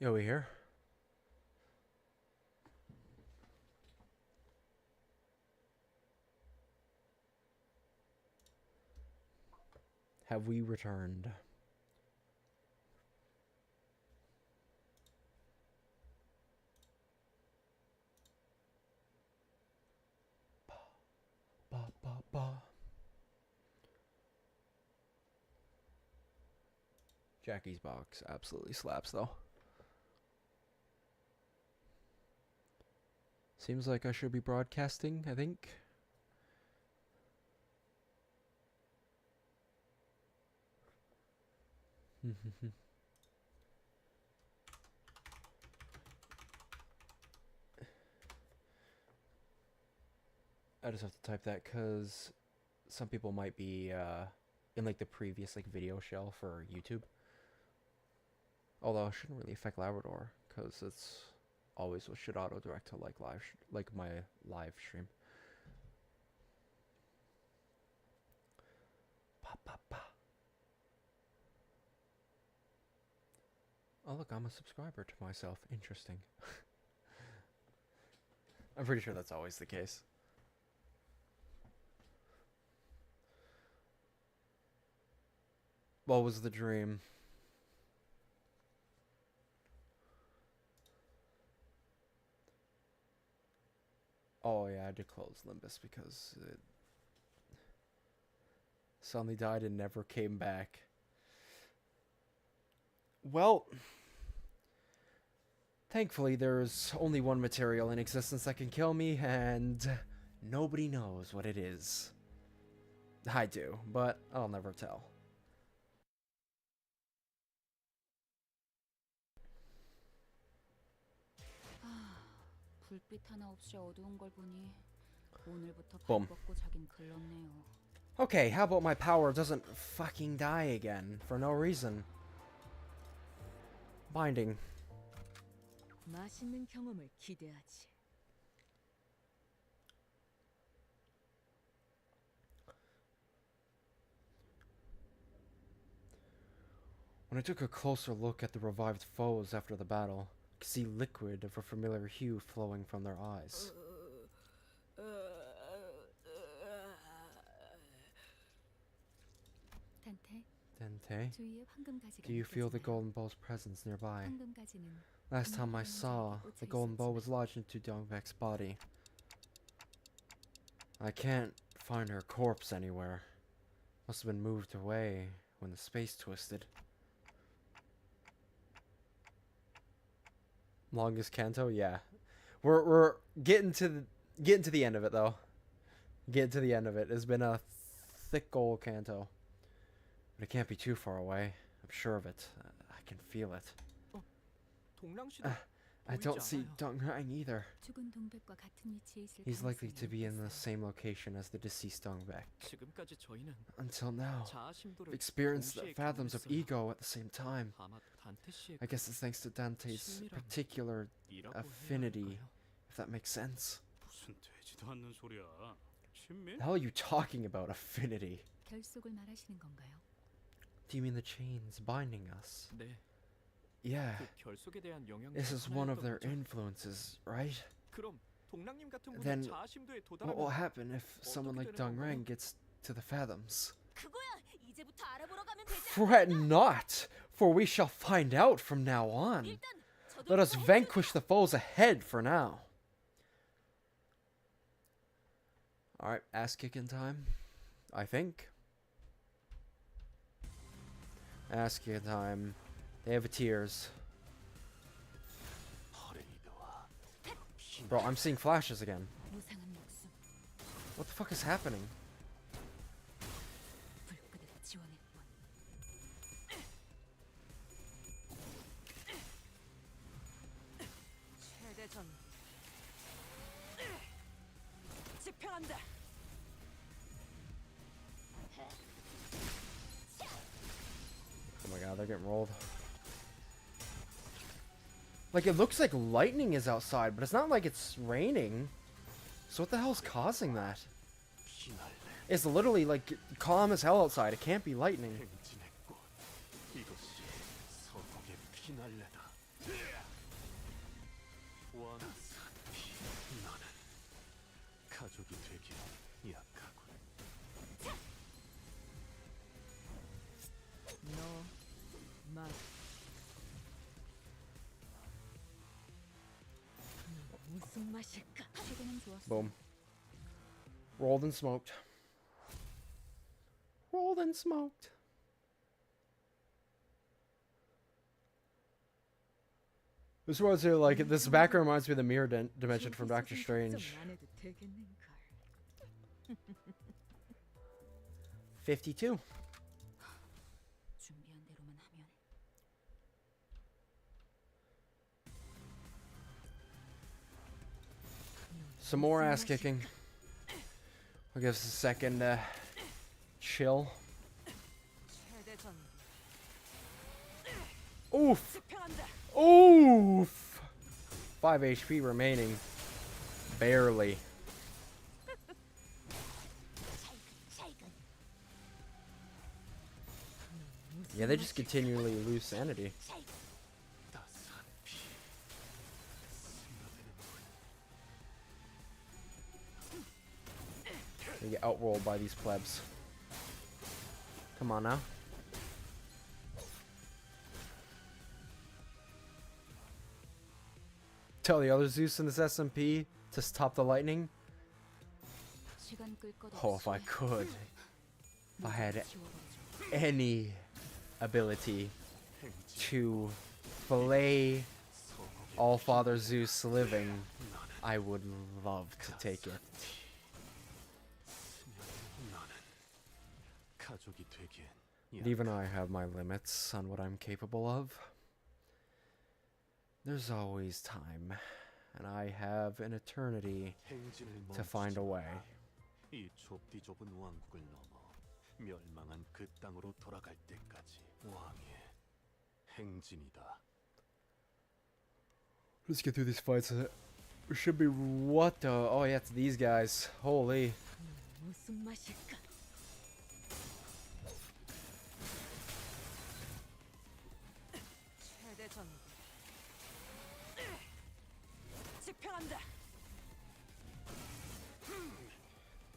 Yo, we here? Have we returned? Ba, ba, ba, ba. Jackie's box absolutely slaps, though. Seems like I should be broadcasting, I think. I just have to type that because some people might be in like the previous like video shell for YouTube. Although it shouldn't really affect Labrador because it's always what should auto direct to like like my live stream. Pa, pa, pa. Oh look, I'm a subscriber to myself. Interesting. I'm pretty sure that's always the case. What was the dream? Oh yeah, I did close Limbus because it suddenly died and never came back. Well, thankfully there's only one material in existence that can kill me, and nobody knows what it is. I do, but I'll never tell. Boom. Okay, how about my power doesn't fucking die again for no reason? Binding. When I took a closer look at the revived foes after the battle, I could see liquid of a familiar hue flowing from their eyes. Didnt, do you feel the golden bow's presence nearby? Last time I saw, the golden bow was lodged into Dongbek's body. I can't find her corpse anywhere. Must have been moved away when the space twisted. Longest canto, yeah. We're getting to the end of it though. Getting to the end of it. It's been a thick old canto. But it can't be too far away. I'm sure of it. I can feel it. I don't see Dongrang either. He's likely to be in the same location as the deceased Dongbek. Until now, I've experienced the fathoms of ego at the same time. I guess it's thanks to Dante's particular affinity, if that makes sense. The hell are you talking about, affinity? Do you mean the chains binding us? Yeah. This is one of their influences, right? Then what will happen if someone like Dongrang gets to the fathoms? Fret not, for we shall find out from now on. Let us vanquish the foes ahead for now. Alright, ass kicking time, I think. Ass kicking time. They have tears. Bro, I'm seeing flashes again. What the fuck is happening? Oh my god, they're getting rolled. Like, it looks like lightning is outside, but it's not like it's raining. So what the hell's causing that? It's literally, like, calm as hell outside. It can't be lightning. Boom. Rolled and smoked. Rolled and smoked. This was like this background reminds me of the mirror dimension from Doctor Strange. 52. Some more ass kicking. I'll give us a second chill. Oof. Oof. 5 HP remaining. Barely. Yeah, they just continually lose sanity. They get outrolled by these plebs. Come on now. Tell the other Zeus in this SMP to stop the lightning. Oh, if I could. If I had any ability to fillet All-Father Zeus living, I would love to take it. And even I have my limits on what I'm capable of. There's always time, and I have an eternity to find a way. Let's get through these fights. It should be what the? Oh yeah, it's these guys. Holy.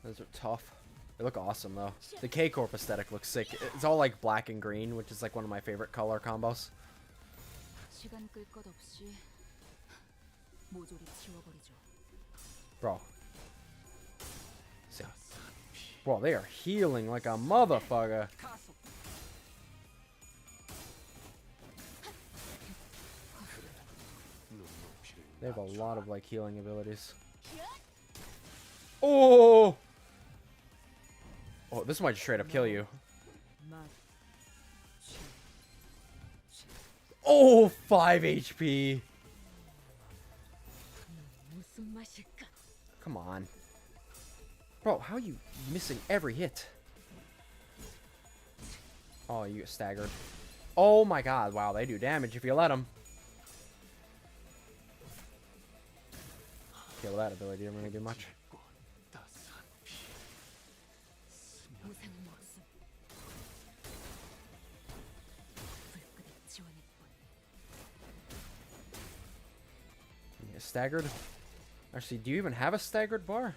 Those are tough. They look awesome though. The K-Corp aesthetic looks sick. It's all like black and green, which is like one of my favorite color combos. Bro. See. Bro, they are healing like a motherfucker. They have a lot of like healing abilities. Oh! Oh, this might straight up kill you. Oh, 5 HP. Come on. Bro, how are you missing every hit? Oh, you get staggered. Oh my god, wow, they do damage if you let them. Okay, well that ability didn't really do much. Yeah, staggered? Actually, do you even have a staggered bar?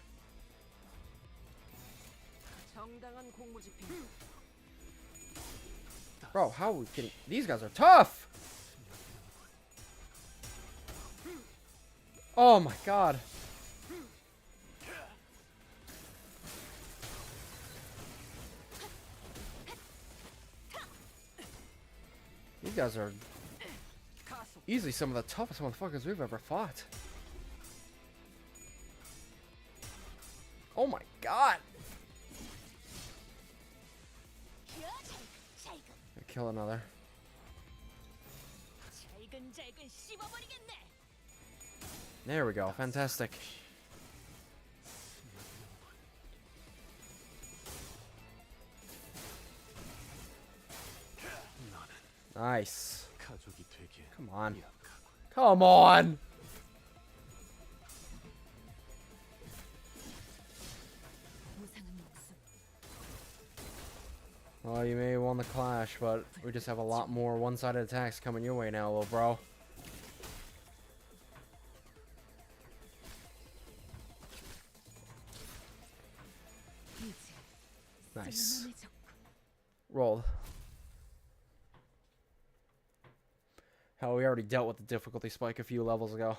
Bro, how are we getting... These guys are tough! Oh my god. These guys are easily some of the toughest motherfuckers we've ever fought. Oh my god. Kill another. There we go. Fantastic. Nice. Come on. Come on! Well, you may have won the clash, but we just have a lot more one-sided attacks coming your way now, little bro. Nice. Roll. Hell, we already dealt with the difficulty spike a few levels ago.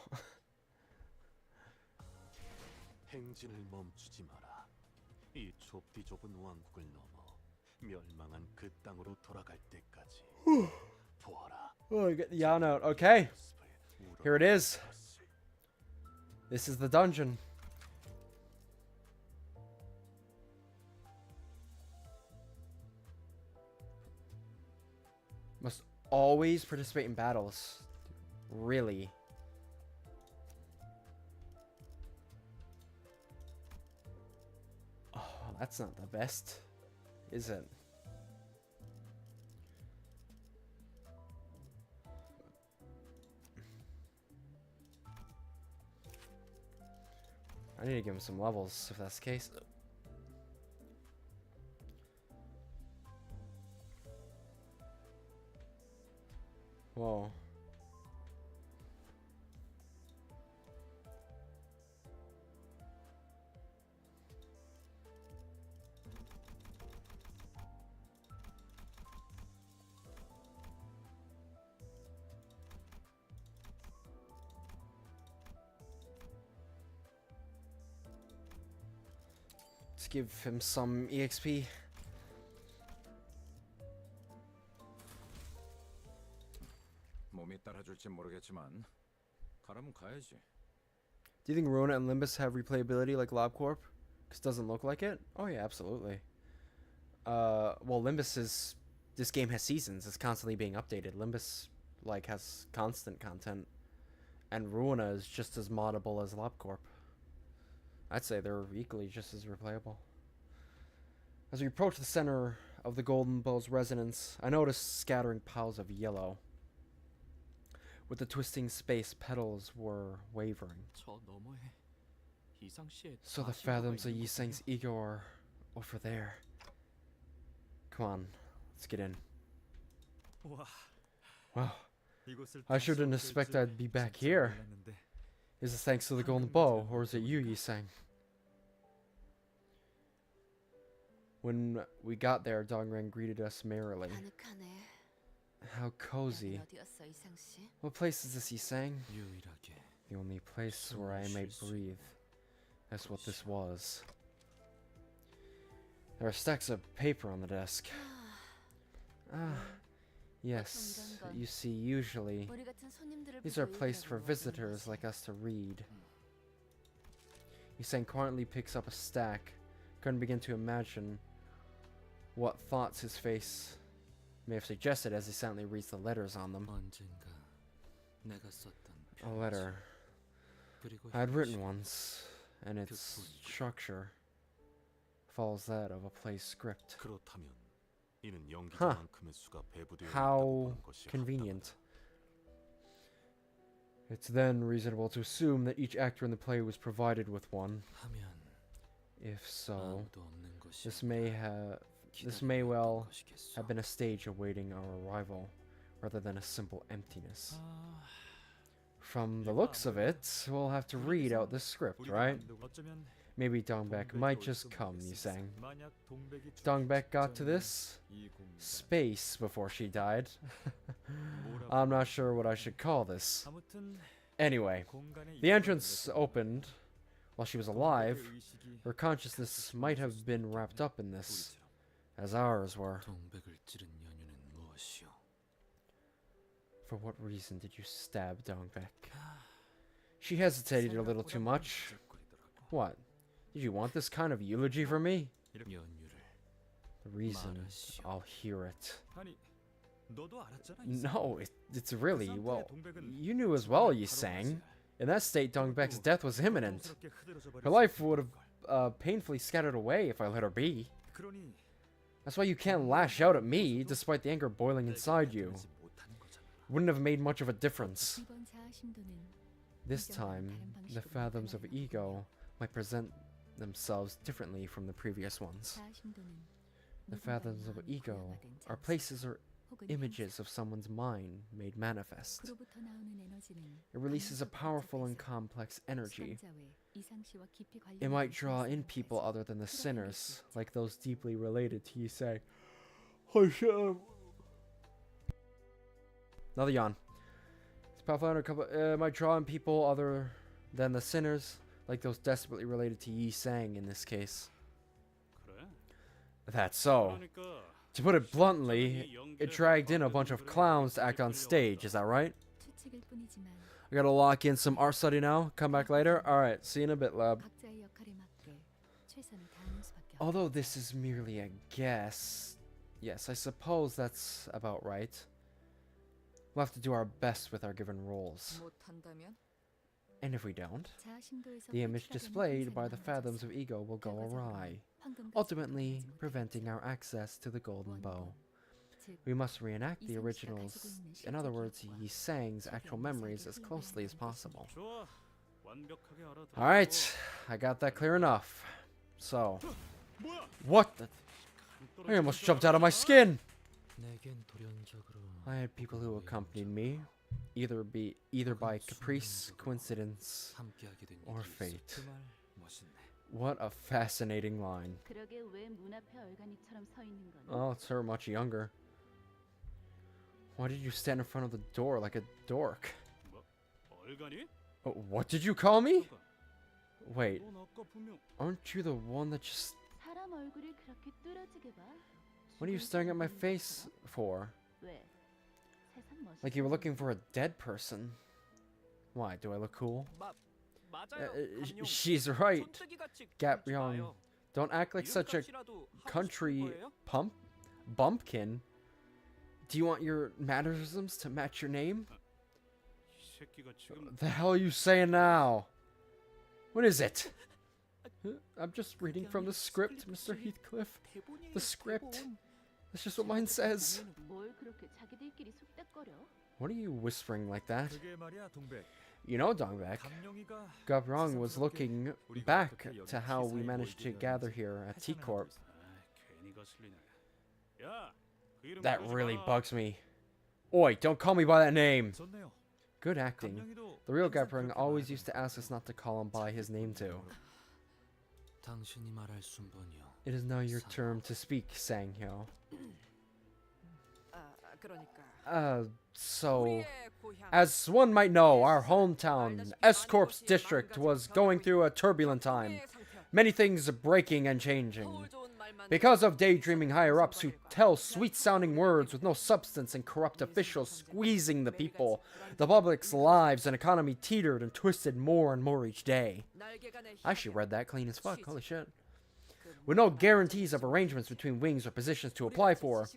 행진을 멈추지 마라. 이 좁디 좁은 왕국을 넘어 멸망한 그 땅으로 돌아갈 때까지. 보아라. Oh, get the yarn out. Okay. Here it is. This is the dungeon. Must always participate in battles. Really? Oh, that's not the best, is it? I need to give him some levels, if that's the case. Whoa. Let's give him some EXP. 몸이 따라줄지 모르겠지만 가라면 가야지. Do you think Rona and Limbus have replayability like LobCorp? Because it doesn't look like it. Oh yeah, absolutely. Well, this game has seasons. It's constantly being updated. Limbus like has constant content, and Ruina is just as moddable as LobCorp. I'd say they're equally just as replayable. As we approach the center of the Golden Bow's resonance, I notice scattering piles of yellow. With the twisting space, petals were wavering. So the fathoms of Yisang's ego are over there. Come on, let's get in. Wow, I sure didn't expect I'd be back here. Is it thanks to the Golden Bow, or is it you, Yisang? When we got there, Dongren greeted us merrily. How cozy. What place is this, Yisang? The only place where I may breathe. That's what this was. There are stacks of paper on the desk. Yes, you see, usually these are placed for visitors like us to read. Yisang quietly picks up a stack. Couldn't begin to imagine what thoughts his face may have suggested as he silently reads the letters on them. A letter I had written once, and its structure follows that of a play script. Huh. How convenient. It's then reasonable to assume that each actor in the play was provided with one. If so, this may well have been a stage awaiting our arrival, rather than a simple emptiness. From the looks of it, we'll have to read out this script, right? Maybe Dongbek might just come, Yisang. Dongbek got to this space before she died. I'm not sure what I should call this. Anyway, the entrance opened while she was alive. Her consciousness might have been wrapped up in this, as ours were. For what reason did you stab Dongbek? She hesitated a little too much. What? Did you want this kind of eulogy from me? The reason, I'll hear it. No, it's really, well, you knew as well, Yisang. In that state, Dongbek's death was imminent. Her life would have painfully scattered away if I let her be. That's why you can't lash out at me, despite the anger boiling inside you. Wouldn't have made much of a difference. This time, the fathoms of ego might present themselves differently from the previous ones. The fathoms of ego are places or images of someone's mind made manifest. It releases a powerful and complex energy, It might draw in people other than the sinners, like those deeply related to Yisang. Oh shit. Another yawn. It's powerful under couple. Might draw in people other than the sinners, like those desperately related to Yisang in this case. That's so. To put it bluntly, it dragged in a bunch of clowns to act on stage, is that right? I gotta lock in some art study now. Come back later. Alright, see you in a bit, lab. Although this is merely a guess, yes, I suppose that's about right. We'll have to do our best with our given roles. And if we don't, the image displayed by the fathoms of ego will go awry, ultimately preventing our access to the golden bow. We must reenact the originals, in other words, Yisang's actual memories as closely as possible. Alright, I got that clear enough. So, what the? I almost jumped out of my skin! I had people who accompanied me, either by caprice, coincidence, or fate. What a fascinating line. Oh, it's her much younger. Why did you stand in front of the door like a dork? Oh, what did you call me? Wait, aren't you the one that just... What are you staring at my face for? Like you were looking for a dead person. Why, do I look cool? She's right, Gap-young. Don't act like such a country bumpkin. Do you want your mannerisms to match your name? The hell are you saying now? What is it? I'm just reading from the script, Mr. Heathcliff. The script. That's just what mine says. What are you whispering like that? You know, Dongbek, Gap-young was looking back to how we managed to gather here at T-Corp. That really bugs me. Oi, don't call me by that name. Good acting. The real Gap-young always used to ask us not to call him by his name too. It is now your turn to speak, Sang-hyo. So, as one might know, our hometown, S-Corp's district, was going through a turbulent time. Many things breaking and changing. Because of daydreaming higher-ups who tell sweet-sounding words with no substance and corrupt officials squeezing the people, the public's lives and economy teetered and twisted more and more each day. I actually read that clean as fuck, holy shit. With no guarantees of arrangements between wings or positions to apply for,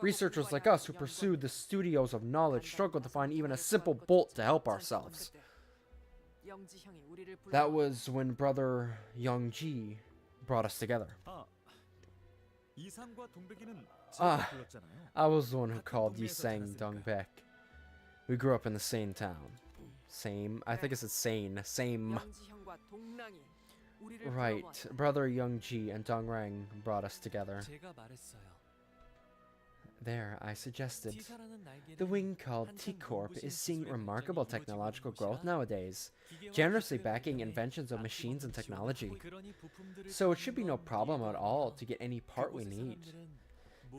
researchers like us who pursued the studios of knowledge struggled to find even a simple bolt to help ourselves. That was when brother Youngji brought us together. I was the one who called Yisang Dongbek. We grew up in the same town. I think it's same. Right, brother Youngji and Dongrang brought us together. There, I suggested. The wing called T-Corp is seeing remarkable technological growth nowadays, generously backing inventions of machines and technology. So it should be no problem at all to get any part we need.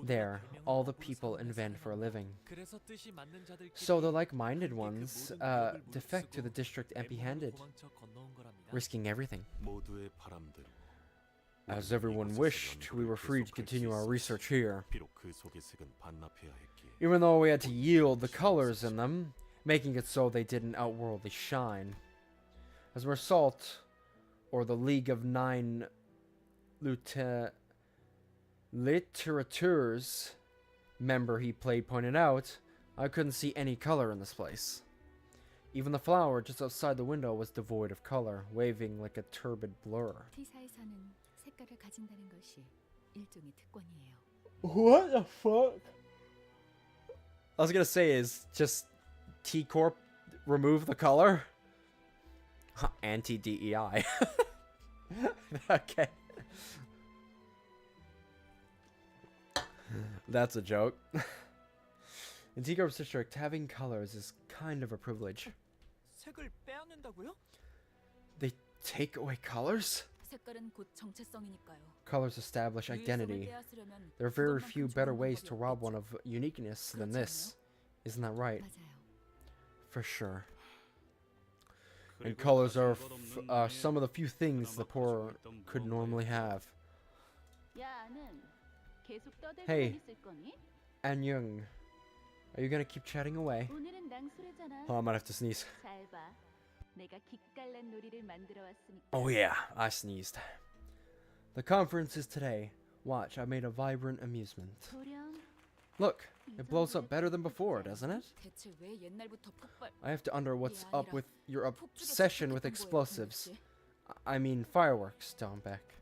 There, all the people invent for a living. So the like-minded ones defect to the district empty-handed, risking everything. As everyone wished, we were free to continue our research here. Even though we had to yield the colors in them, making it so they didn't outworldly shine. As Mersault, or the League of Nine Litterateurs member he played pointed out, I couldn't see any color in this place. Even the flower just outside the window was devoid of color, waving like a turbid blur. What the fuck? I was gonna say, is just T-Corp remove the color? Anti-DEI. Okay. That's a joke. In T-Corp's district, having colors is kind of a privilege. They Take away colors? 색깔은 곧 정체성이니까요. Colors establish identity. There are very few better ways to rob one of uniqueness than this. Isn't that right? 맞아요. For sure. And colors are some of the few things the poor could normally have. Hey, Anyung, are you gonna keep chatting away? Oh, I might have to sneeze. Oh yeah, I sneezed. The conference is today. Watch, I made a vibrant amusement. Look, it blows up better than before, doesn't it? 대체 왜 옛날부터 폭발? I have to wonder what's up with your obsession with explosives. I mean fireworks, Dombeck.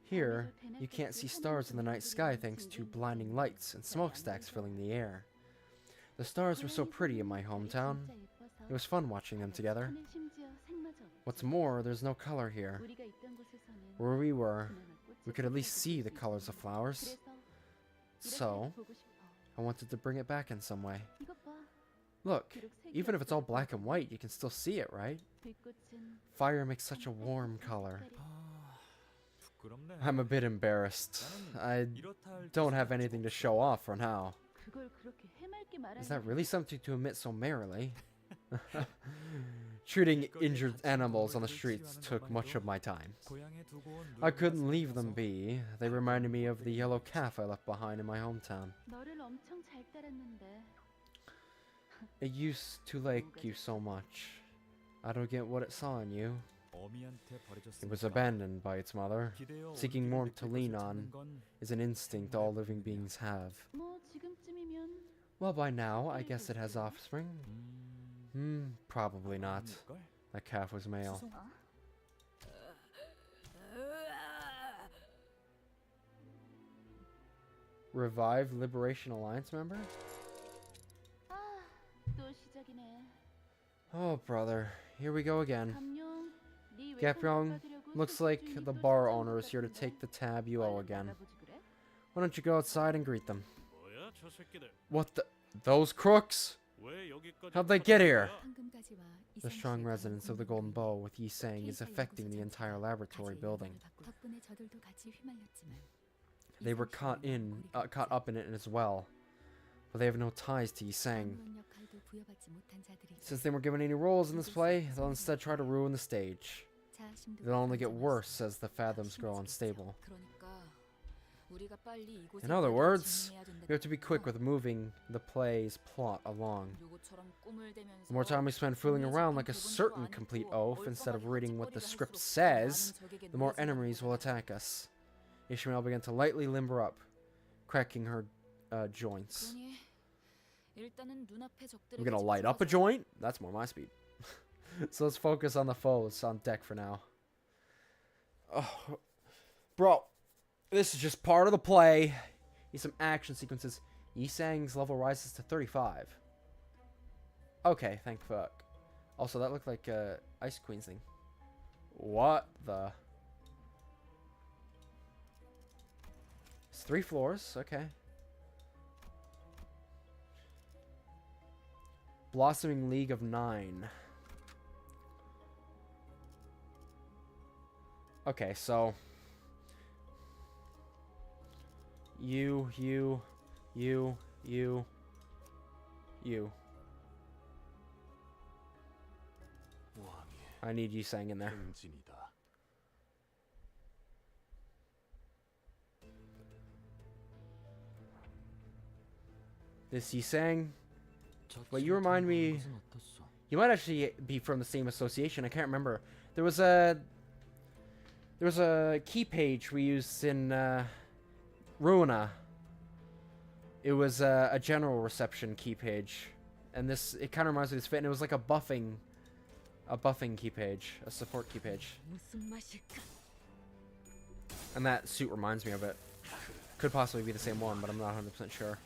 Here, you can't see stars in the night sky thanks to blinding lights and smokestacks filling the air. The stars were so pretty in my hometown. It was fun watching them together. What's more, there's no color here. Where we were, we could at least see the colors of flowers. So, I wanted to bring it back in some way. Look, even if it's all black and white, you can still see it, right? Fire makes such a warm color. I'm a bit embarrassed. I don't have anything to show off for now. Is that really something to admit so merrily? Shooting injured animals on the streets took much of my time. I couldn't leave them be. They reminded me of the yellow calf I left behind in my hometown. It used to like you so much. I don't get what it saw in you. It was abandoned by its mother. Seeking warmth to lean on is an instinct all living beings have. Well, by now, I guess it has offspring. Probably not. That calf was male. Revive Liberation Alliance member? Oh, brother. Here we go again. Gapyong, looks like the bar owner is here to take the tab you owe again. Why don't you go outside and greet them? What the? Those crooks? How'd they get here? The strong resonance of the golden bow with Yi Sang is affecting the entire laboratory building. They were caught up in it as well, but they have no ties to Yi Sang. Since they weren't given any roles in this play, they'll instead try to ruin the stage. It'll only get worse as the fathoms grow unstable. In other words, we have to be quick with moving the play's plot along. The more time we spend fooling around like a certain complete oaf instead of reading what the script says, the more enemies will attack us. Ishmael began to lightly limber up, cracking her joints. We're gonna light up a joint? That's more my speed. So let's focus on the foes on deck for now. Oh, bro. This is just part of the play. Need some action sequences. Yi Sang's level rises to 35. Okay, thank fuck. Also, that looked like Ice Queen's thing. What the? It's 3 floors. Okay. Blossoming League of 9. Okay, so you. I need Yi Sang in there. This Yi Sang. But you remind me. You might actually be from the same association. I can't remember. There was a key page we used in Ruina. It was a general reception key page, and it kind of reminds me of this fit. And it was like a buffing key page, a support key page. And that suit reminds me of it. Could possibly be the same one, but I'm not 100% sure.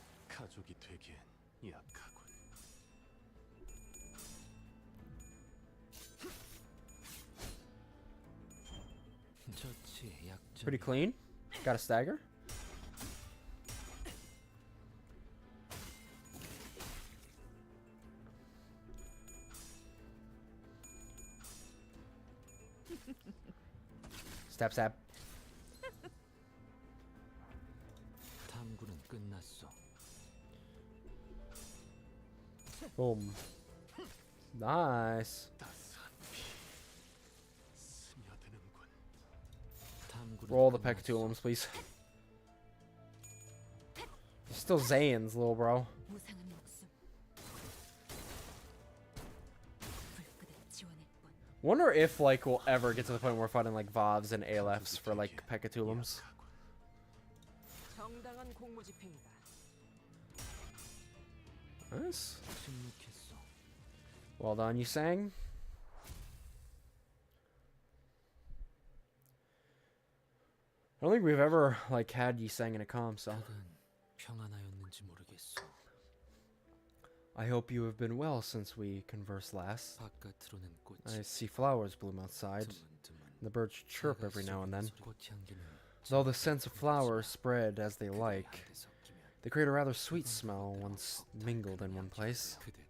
Pretty clean. Got a stagger. Stab, stab. 탐구는 끝났어. Boom. Nice. 따스한 피 스며드는군. 탐구는 Roll the 끝났어. Pecatulums, please. You're still Zayn's, little bro. 무상한 목숨. 불끈한 지원의 본. Wonder if, like, we'll ever get to the point where we're fighting, like, Vavs and Aleph for, like, Pecatulums. 정당한 공무 집행이다. Nice. 침묵했어. Well done, you sang. I don't think we've ever, like, had you sang in a comm, so. 그간 평안하였는지 모르겠어. I hope you have been well since we conversed last. 바깥으로는 I 꽃이 see flowers bloom outside. 드문드문. And the birds chirp every now and then. 꽃향기는 Though the scents of flowers spread as they like, 한데 섞이면 they create a rather sweet smell once mingled in one place. 그대도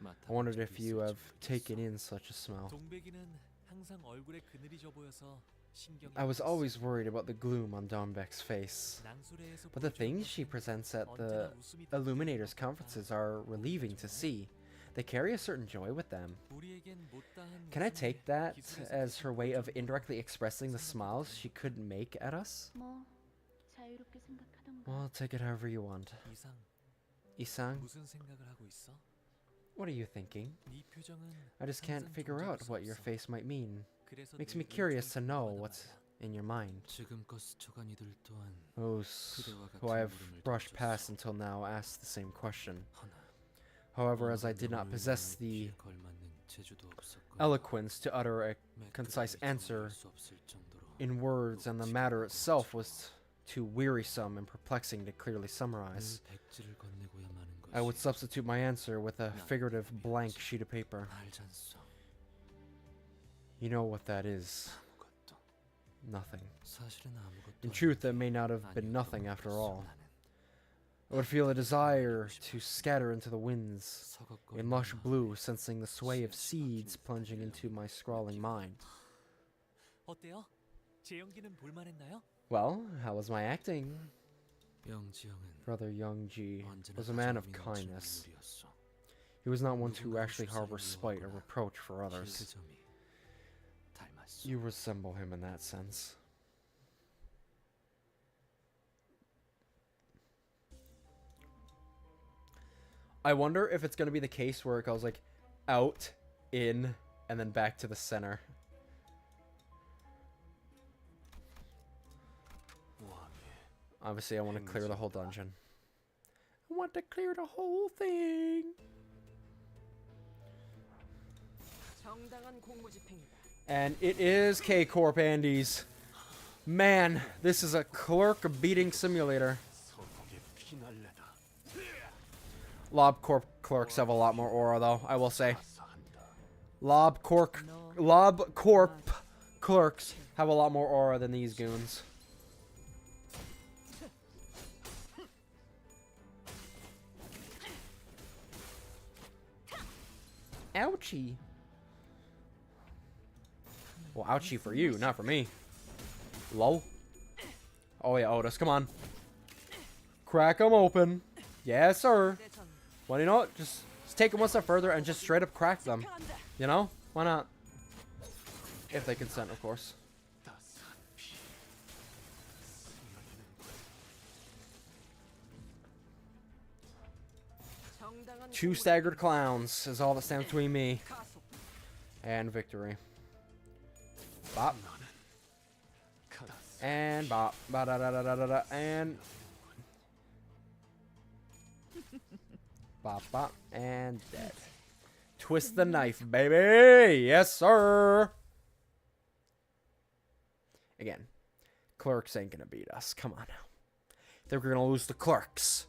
I wondered if you have taken in such a smell. 동백이는 항상 얼굴에 그늘이 져 보여서 신경이 I was 많았어. always worried about the gloom on Dombek's face, 낭수레에서 but the 보여주는 things 것은 she presents at the 언제나 웃음이 담겨 Illuminators 있었다. conferences are relieving to see. They carry a certain joy with them. 우리에겐 못다한 Can I 웃음을 take that 기술에서 as her way of 보여주는 indirectly expressing the smiles she couldn't make at us? 뭐 자유롭게 생각하던가. Well, take it however you want. 이상 Isang, 무슨 생각을 하고 있어? what are you thinking? 네 표정은 I just can't 항상 figure out 정적일 수 what your 없어. face might mean. 그래서 Makes 늘 me curious to 눈총이 know 궁금하단 what's 말이야. in your mind. 지금껏 스쳐간 이들 또한 Those 그대와 who I have 같은 물음을 brushed 던졌어. past until now asked the same question. 하나 However, as I 아무런 did not 눈물 possess 위에 the 걸맞는 재주도 없었고 eloquence to utter a 매끄러이 concise answer 정리할 수 없을 정도로 in words, and the matter itself was too wearisome and perplexing to clearly summarize, 늘 백지를 건네고야 마는 I would 것이 substitute my answer with a figurative blank sheet of paper. 알잖소. You know what that is. 아무것도 Nothing. 사실은 아무것도 In truth, that 아닌데 may not have been 아니었던 nothing after 것이었어, all. 나는. I would feel a desire to scatter into the winds 서걱거리는 in lush 마음에 blue, sensing the sway of seeds plunging into my scrawling mind. 어때요? 제 연기는 볼만했나요? Well, how was my acting? 영지영은 Brother Youngji 언제나 was a man of 다정함이 넘치는 kindness. 인물이었어. He was not one to 누군가를 actually harbor 실수를 spite or 미워하거나 reproach for others. 그 점이 닮았어. You resemble him in that sense. I wonder if it's going to be the case where it goes like out, in, and then back to the center. 왕의 Obviously, I want to clear the whole dungeon. I want to clear the whole thing. 정당한 공무 집행이다. And it is K-Corp Andes. Man, this is a clerk beating simulator. 서곡의 피날레다. Lob Corp clerks have a lot more aura, though, I will say. 아사한다. Lob Corp clerks have a lot more aura than these goons. Ouchie. Well, ouchie for you, not for me. Lol. Oh yeah, Otis, come on. Crack them open. Yes, sir. 대전 Well, you know what? Just take them one step further and just straight up crack them. 편한다. You know? Why not? If they consent, of course. 따스한 피 스며드는군. 정당한 Two 공무 staggered clowns is all that stands between me 가속. and victory. Bop. 너는 따스한 And bop. Ba da da da da da da. And. Bop bop. And dead. Twist the knife, baby! Yes, sir! Again, clerks ain't gonna beat us. Come on now. Think we're gonna lose the clerks?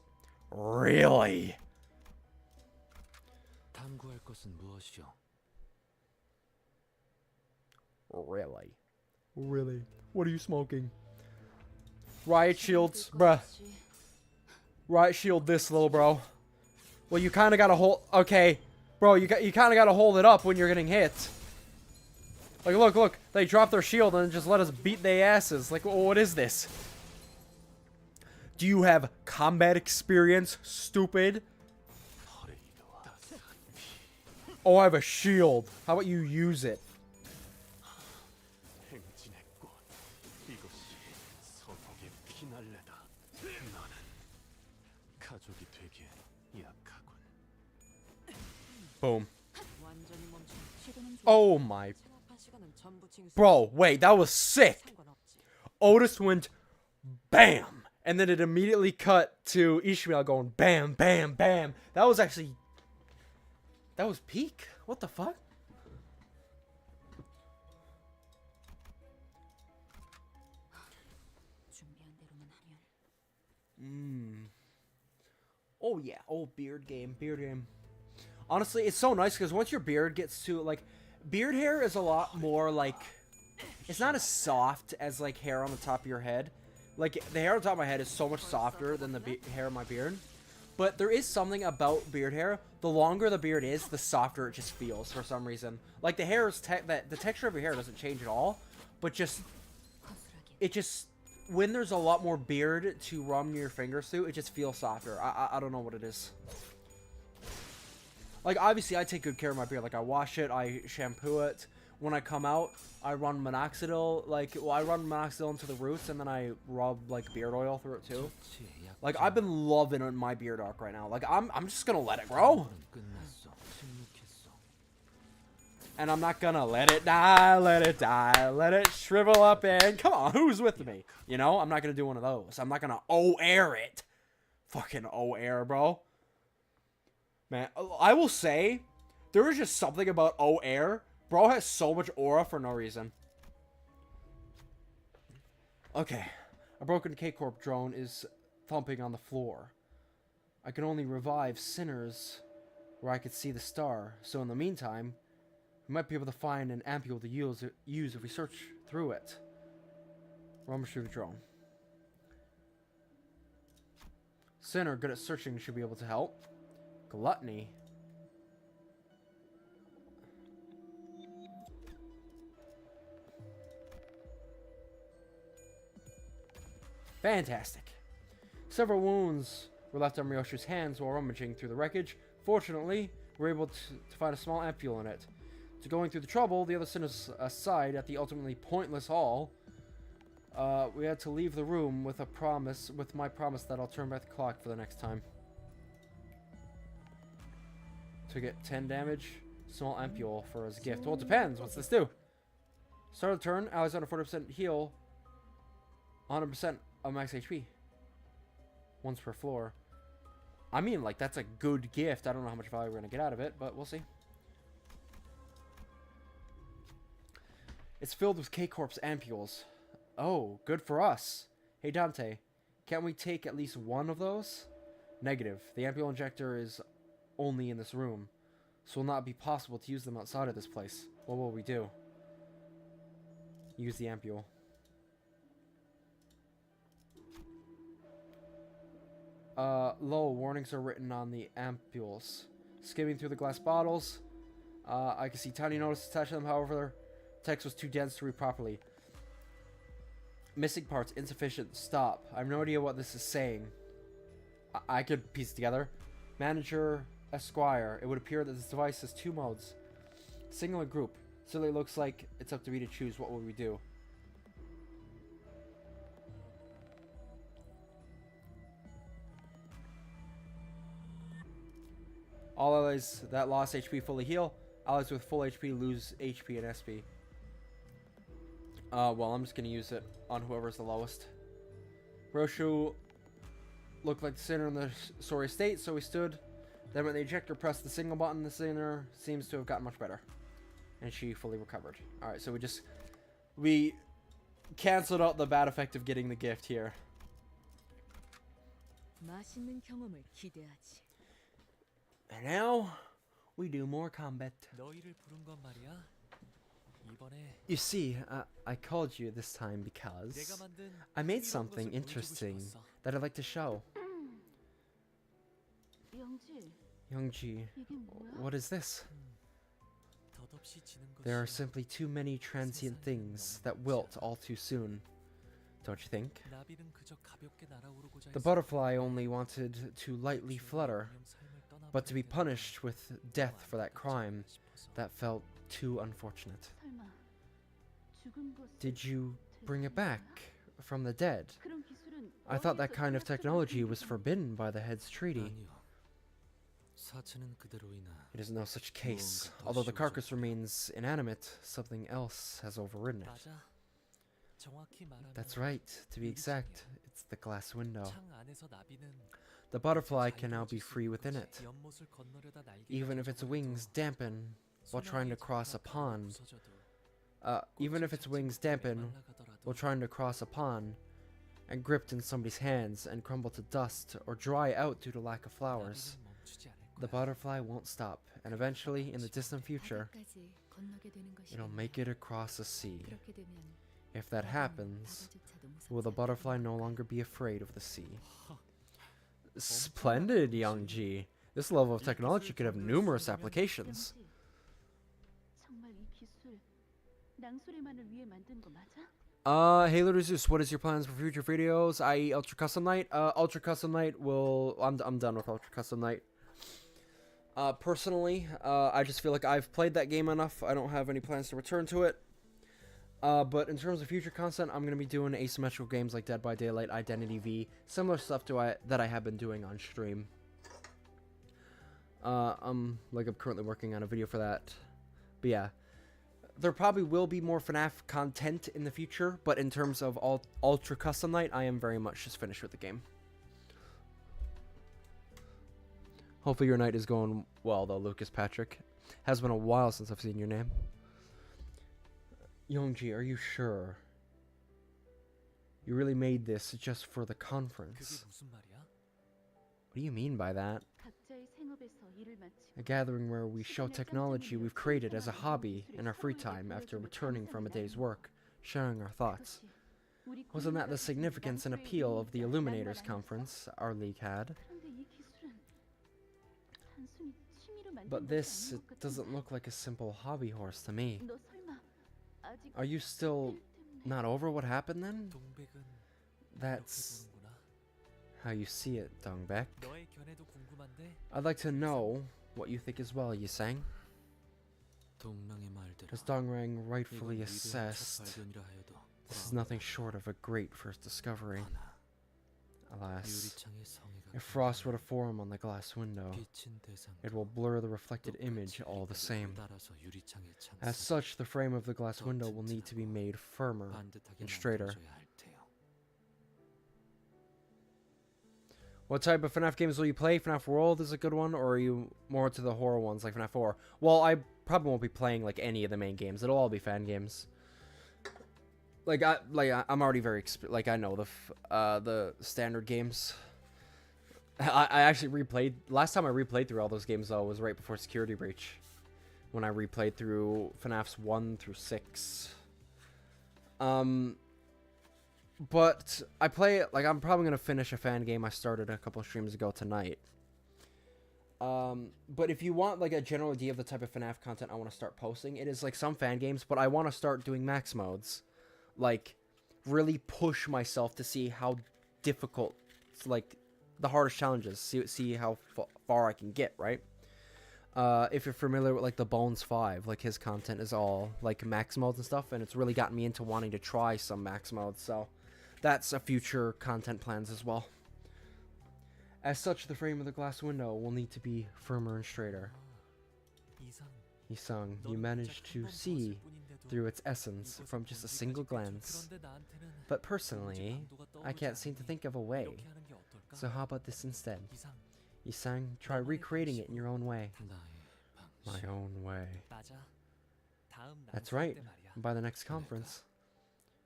Really? 탐구할 것은 무엇이오? Really? Really? What are you smoking? Riot shields, bruh. Riot shield this, little bro. Well, you kind of gotta hold. Okay, bro, you kind of gotta hold it up when you're getting hit. Like, look. They dropped their shield and just let us beat their asses. Like, what is this? Do you have combat experience, stupid? Oh, I have a shield. How about you use it? 행진했군. 이것이 서독의 피날레다. 나는 가족이 되기엔 약하군. Boom. 완전히 멈춘 Oh my. 생각한 시간은 전부 징수. Bro, wait, that was sick. 상관없지. Otis went BAM! And then it immediately cut to Ishmael going BAM, BAM, BAM. That was actually... That was peak. What the fuck? 준비한 대로만 하면. Oh yeah, old beard game. Honestly, it's so nice because once your beard gets to, like... Beard hair is a lot more, like... It's not as soft as, like, hair on the top of your head. Like, the hair on top of my head is so much softer than the hair on my beard. But there is something about beard hair. The longer the beard is, the softer it just feels for some reason. Like, the hair is... the texture of your hair doesn't change at all. But just... It just... When there's a lot more beard to run your fingers through, it just feels softer. I don't know what it is. Like, obviously, I take good care of my beard. Like, I wash it, I shampoo it. When I come out, I run minoxidil. Like, well, I run minoxidil into the roots, and then I rub, like, beard oil through it, too. Like, I've been loving my beard arc right now. Like, I'm just gonna let it grow. And I'm not gonna let it die, let it shrivel up and... Come on, who's with me? You know, I'm not gonna do one of those. I'm not gonna O-air it. Fucking O-air, bro. Man, I will say, there is just something about O-air. Bro has so much aura for no reason. Okay. A broken K-Corp drone is thumping on the floor. I can only revive sinners where I could see the star. So in the meantime, we might be able to find an ampule to use if we search through it. Rummage through the drone. Sinner, good at searching, should be able to help. Gluttony. Fantastic. Several wounds were left on Ryoshu's hands while rummaging through the wreckage. Fortunately, we were able to find a small ampule in it. To going through the trouble, the other sinners aside at the ultimately pointless hall, we had to leave the room with my promise that I'll turn back the clock for the next time. To get 10 damage, small ampule for his gift. Well, it depends. What's this do? Start of the turn, allies under 40% heal, 100% of max HP. Once per floor. I mean, like, that's a good gift. I don't know how much value we're going to get out of it, but we'll see. It's filled with K-Corp's ampules. Oh, good for us. Hey, Dante, can't we take at least one of those? Negative. The ampule injector is only in this room, so it will not be possible to use them outside of this place. What will we do? Use the ampule. Low warnings are written on the ampules. Skimming through the glass bottles, I can see tiny notices attached to them. However, text was too dense to read properly. Missing parts, insufficient. Stop. I have no idea what this is saying. I could piece it together. Manager, Esquire. It would appear that this device has two modes. Singular group. So it looks like it's up to me to choose what will we do. All allies that lost HP fully heal. Allies with full HP lose HP and SP. Well, I'm just going to use it on whoever's the lowest. Roshu looked like the sinner in the sorry state, so he stood. Then when the ejector pressed the single button, the sinner seems to have gotten much better. And she fully recovered. Alright, so we canceled out the bad effect of getting the gift here. 맛있는 경험을 기대하지. And now, we do more combat. 너희를 부른 건 말이야. 이번에 You see, I called you this time because 내가 만든 I made 흥미로운 something 것을 보여주고 interesting 싶었어. that I'd like to show. 영지, Youngji, 이게 뭐야? what is this? 덧없이 지는 There are 것이 simply too many transient things that wilt all too soon. Don't you think? 나비는 그저 가볍게 날아오르고자 The 했었고, butterfly only wanted to lightly flutter, 운명 삶을 떠나버리게 but to be 되는 punished with death for that crime, 싶어서. that felt too unfortunate. 설마 죽은 것을 Did you bring it 되살린 back from the dead? 거야? 그런 기술은 I thought that 어디에서 kind of 들었을 technology 것인지 was forbidden by the head's treaty. 아니요. 사체는 그대로이나 It is no such case. Although the carcass remains inanimate, something else has overridden it. 맞아. 정확히 말하면 That's right. To be exact, it's the glass window. 창 안에서 나비는 The butterfly can now be free within it, 연못을 건너려다 날개가 even if its wings dampen while trying to cross a pond. Even if its wings dampen while trying to cross a pond, and gripped in somebody's hands and crumble to dust or dry out due to lack of flowers, the butterfly won't stop, and eventually, in the distant future, 바다까지 건너게 되는 것이 it'll make it across the sea. 그렇게 되면 If that happens, will the butterfly no longer be afraid of the sea? Splendid, Young G. This level of technology could have numerous applications. 영지, 정말 이 기술 낭소리만을 위해 만든 거 맞아? Hey Little Zeus, what is your plans for future videos? i.e. Ultra Custom Night? Ultra Custom Night will... I'm done with Ultra Custom Night. Personally, I just feel like I've played that game enough. I don't have any plans to return to it. But in terms of future content, I'm going to be doing asymmetrical games like Dead by Daylight, Identity V, similar stuff that I have been doing on stream. I'm currently working on a video for that. But yeah, there probably will be more FNAF content in the future, but in terms of Ultra Custom Night, I am very much just finished with the game. Hopefully your night is going well, though, Lucas Patrick. Has been a while since I've seen your name. Youngji, are you sure? You really made this just for the 그게 conference? 무슨 말이야? What do you mean by that? 각자의 생업에서 일을 마치고 A gathering where we show technology we've created as a hobby in our free time after returning from a day's work, sharing our thoughts. 그것이 우리 Wasn't that the 국민과 significance and 낭소의 appeal of the 의미가 Illuminators 낭만 conference our league had? 그런데 이 기술은 단순히 취미로 만든 But 것이 this, 아닌 it 것 doesn't 같은데. look like a simple hobby horse to me. 너 설마 아직 Are you still 때문에 not over what happened then? 동백은 That's 이렇게 보는구나. how you see it, Dongbek. 너의 견해도 궁금한데 I'd like to know what you think as well, Yisang. 동랑의 말대로 As Dongrang 이건 rightfully 위대한 첫 assessed, 발견이라 하여도 this is nothing short of a great first discovery. 하나 Alas, 유리창의 성의가 if frost were to form on the glass window, 비친 대상 it will blur the reflected image all the same. 따라서 유리창의 As 창살 such, the frame of the glass window will need to be made firmer 반듯하게 and straighter. 만들어져야 할 테요. What type of FNAF games will you play? FNAF World is a good one, or are you more to the horror ones like FNAF 4? Well, I probably won't be playing like any of the main games. It'll all be fan games. I'm already very I know the standard games. I actually replayed last time I replayed through all those games though was right before Security Breach, when I replayed through FNAFs 1 through 6. But I play it, I'm probably going to finish a fan game I started a couple streams ago tonight. But if you want, a general idea of the type of FNAF content I want to start posting, it is, some fan games, but I want to start doing max modes. Really push myself to see how difficult, the hardest challenges, see how far I can get, right? If you're familiar with, the Bones 5, his content is all, max modes and stuff, and it's really gotten me into wanting to try some max modes, so that's a future content plans as well. As such, the frame of the glass window will need to be firmer and straighter. 이상 Yisung, you 너는 managed 고작 to 한번 see 보았을 뿐인데도 through its essence 이곳을 from just a 본 single 뒤까지 glance. 그런데 나한테는 But 도무지 personally, 강도가 I can't 떠오르지 seem to 않으니 think of a way. 이렇게 하는 게 어떨까? So how about this instead? 이상 Yisung, try recreating it in your own way. 나의 My 방식 own way. 맞아. 다음 That's 낭송 right. 때 말이야. By the next conference.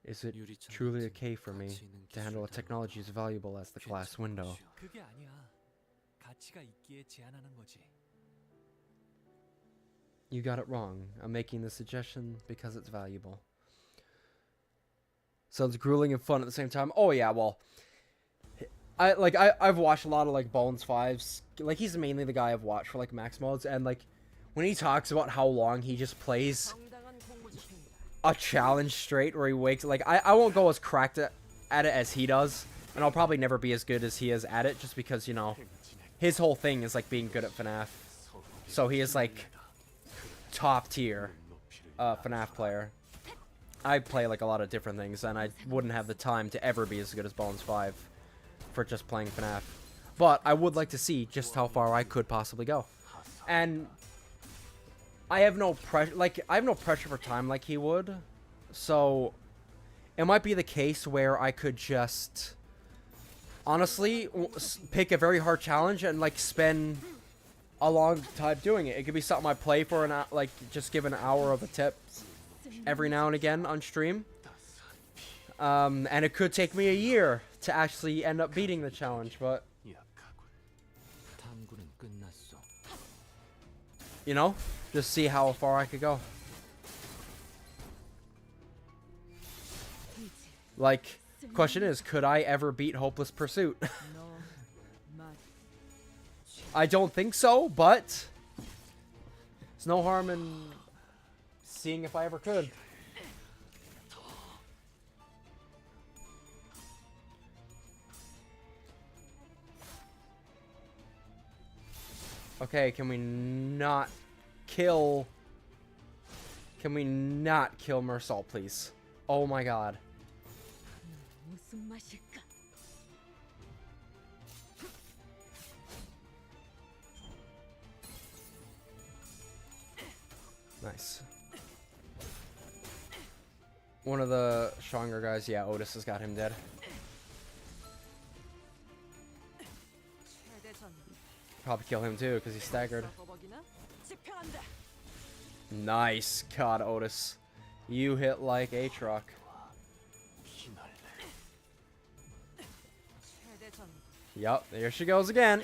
Is it 유리창 truly 같은 okay for me 가치 있는 to handle a 기술이라는 technology as valuable as the glass 괜찮은 window? 것이오. 그게 아니야. 가치가 있기에 제안하는 거지. You got it wrong. I'm making the suggestion because it's valuable. Sounds grueling and fun at the same time. Oh yeah, well, I've watched a lot of Bones 5's. He's mainly the guy I've watched for max modes, and when he talks about how long he just plays 정당한 공무 집행이다. a challenge straight where he wakes, like, I won't go as cracked at it as he does, and I'll probably never be as good as he is at it, just because, you know, his whole thing is like being good at FNAF. So he is like top tier FNAF player. I play like a lot of different things, and I wouldn't have the time to ever be as good as Bones 5 for just playing FNAF. But I would like to see just how far I could possibly go. And I have no pressure, like, I have no pressure for time like he would. So it might be the case where I could just honestly pick a very hard challenge and like spend a long time doing it. It could be something I play for an hour, like just give an hour of a tip every now and again on stream. And it could take me a year to actually end up beating the challenge, but 탐구는 끝났어. you know, just see how far I could go. Like, question is, could I ever beat Hopeless Pursuit? I don't think so, but there's no harm in seeing if I ever could. Okay, can we not kill... Can we not kill Mersal, please? Oh my god. 무슨 맛일까? Nice. One of the stronger guys, yeah, Otis has got him dead. 최대전 Probably kill him too, because he's staggered. 버벅이나 집행한다. Nice. God, Otis. You hit like a truck. 최대전 Yup, there she goes again.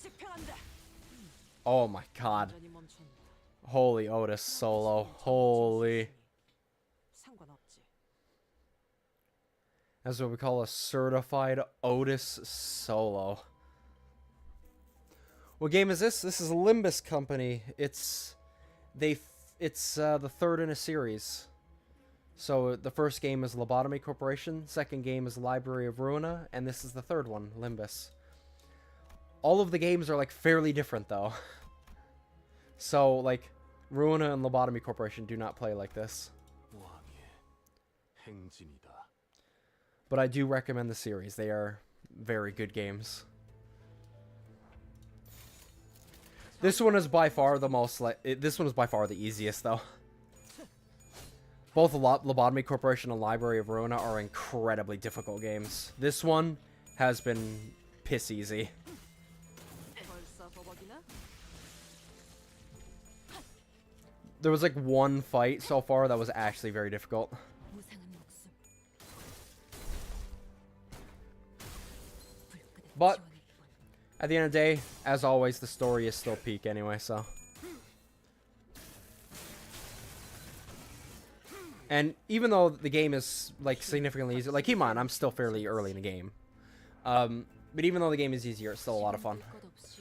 집행한다. Oh my god. 완전히 멈춘다. Holy Otis solo. Holy. 상관없지. That's what we call a certified Otis solo. What game is this? This is Limbus Company. It's the third in a series. So the first game is Lobotomy Corporation, second game is Library of Ruina, and this is the third one, Limbus. All of the games are like fairly different though. So like Ruina and Lobotomy Corporation do not play like this. But I do recommend the series. They are very good games. This one is by far the most this one is by far the easiest though. Both Lobotomy Corporation and Library of Ruina are incredibly difficult games. This one has been piss easy. 벌써 버벅이나? There was like one fight so far that was actually very difficult. 무상한 목숨. 불끈한 But 지원일 뿐. at the end of the day, as always, the story is still peak anyway, so. And even though the game is like significantly easier, like keep in mind, I'm still fairly early in the game. But even though the game is easier, it's still a lot of fun. 것 없이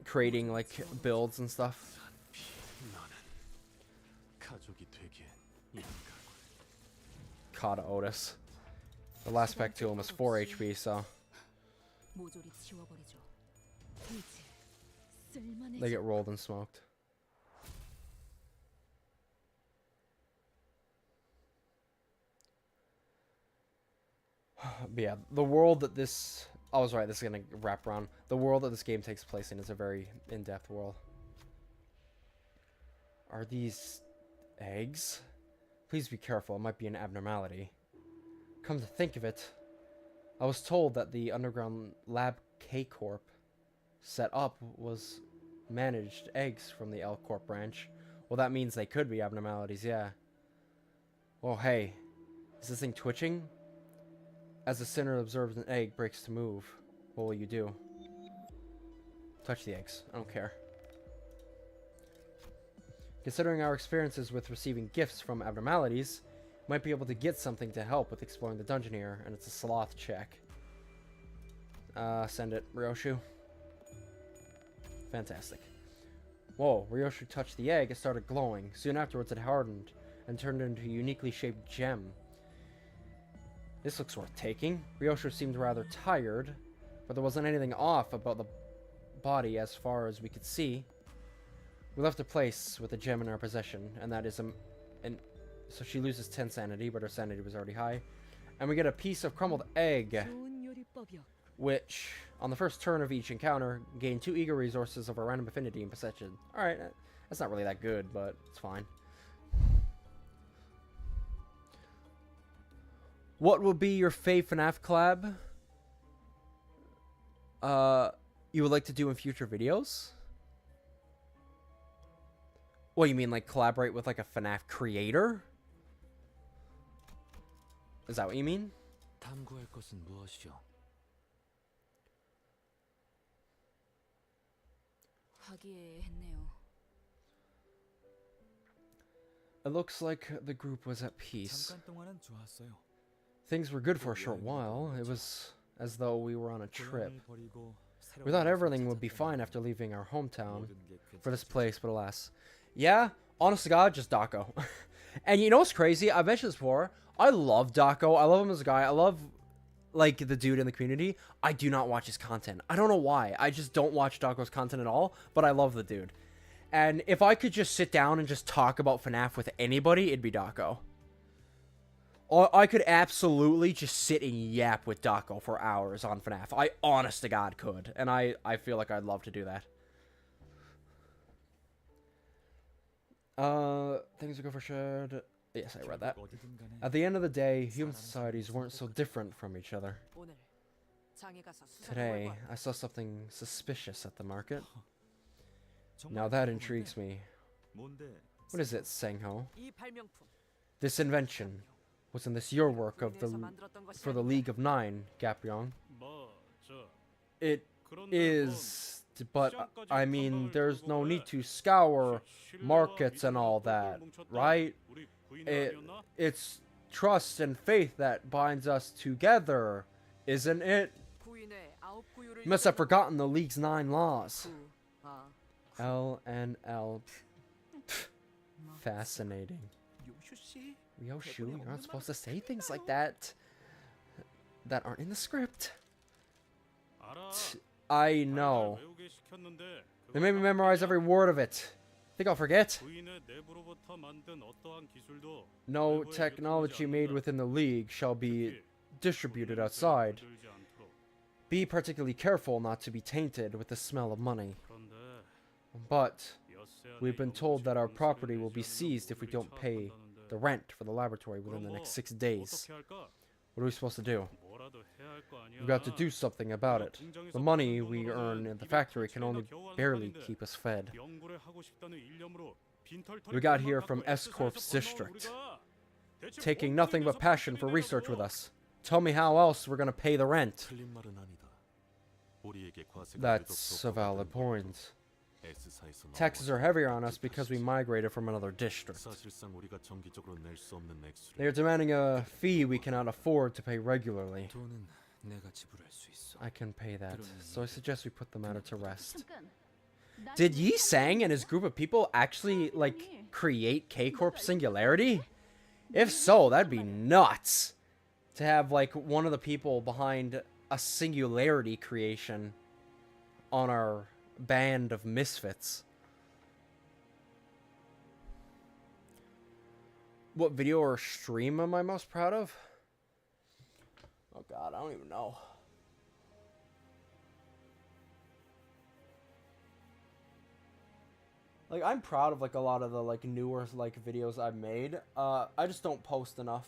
Creating like builds and stuff. Kata Otis. The last spec to him was 4 HP, so 모조리 지워버리죠. 이제 쓸만해져. they get rolled and smoked. But yeah, the world that this... I was right, this is going to wrap around. The world that this game takes place in is a very in-depth world. Are these eggs? Please be careful, it might be an abnormality. Come to think of it, I was told that the underground lab K-Corp set up was managed eggs from the L-Corp branch. Well, that means they could be abnormalities, yeah. Oh, hey. Is this thing twitching? As the sinner observes an egg breaks to move, what will you do? Touch the eggs. I don't care. Considering our experiences with receiving gifts from abnormalities, might be able to get something to help with exploring the dungeon here, and it's a sloth check. Send it, Ryoshu. Fantastic. Whoa, Ryoshu touched the egg, it started glowing. Soon afterwards it hardened and turned into a uniquely shaped gem. This looks worth taking. Ryoshu seemed rather tired, but there wasn't anything off about the body as far as we could see. We left the place with the gem in our possession, and that is so she loses 10 sanity, but her sanity was already high. And we get a piece of crumbled egg, which, on the first turn of each encounter, gain 2 ego resources of a random affinity and possession. Alright, that's not really that good, but it's fine. What will be your fave FNAF collab? You would like to do in future videos? What, you mean like collaborate with like a FNAF creator? Is that what you mean? 탐구할 것은 무엇이오? 화기애애했네요. It looks like the group was at peace. 잠깐 동안은 좋았어요. Things were good for a short while. It was as though we were on a trip. 고향을 버리고 새로운 We thought 곳을 everything would be 찾았더니 fine after leaving our hometown 모든 게 for this 괜찮아졌죠. place, but alas. Yeah, honest to God, just Daco. And you know what's crazy? I've mentioned this before. I love Daco. I love him as a guy. I love, like, the dude in the community. I do not watch his content. I don't know why. I just don't watch Daco's content at all, but I love the dude. And if I could just sit down and just talk about FNAF with anybody, it'd be Daco. Or I could absolutely just sit and yap with Daco for hours on FNAF. I honest to God could. And I feel like I'd love to do that. Things are good for shared. Yes, I read that. 결국 어디든 간에 At the end of the day, human societies weren't so different from each other. 오늘 장에 가서 수사를 Today, 해볼 거야. I saw something suspicious at the market. 정말 Now that 궁금한데 intrigues me. 뭔데? What is it, Sengho? 이 발명품 This invention. Wasn't this your work of 부인에서 만들었던 것이 for the 아닌가? League of Nine, Gapryong? 뭐저 It 그런데 is, but I mean, there's no need to scour markets and all that, right? It's trust and faith that binds us together, isn't it? 구인의 9구유를 You must have forgotten the League's 9 laws. 구, 아, L and L. Fascinating. 요슈 씨? Ryoshu, you're not supposed to say things like that. That aren't in the script. I know. They made me memorize every word of it. Think I'll forget? No technology made within the League shall be distributed outside. Be particularly careful not to be tainted with the smell of money. But we've been told that our property will be seized if we don't pay the rent for the laboratory within the next 6 days. What are we supposed to do? We've got to do something about it. The money we earn in the factory can only barely keep us fed. We got here from S-Corp's district, taking nothing but passion for research with us. Tell me how else we're gonna pay the rent. 틀린 말은 아니다. 우리에게 과세가 That's a valid point. Taxes are heavier on us because we migrated from another district. 사실상 우리가 정기적으로 낼 수 없는 They are demanding a fee we cannot afford to pay regularly. 돈은 내가 지불할 수 있어. I can pay that, so I suggest we put the matter to rest. 잠깐. Did Yi Sang and his group of people actually, like, create K-Corp Singularity? If so, that'd be nuts. To have, like, one of the people behind a Singularity creation on our band of misfits. What video or stream am I most proud of? Oh god, I don't even know. Like, I'm proud of, like, a lot of the, like, newer, like, videos I've made. I just don't post enough.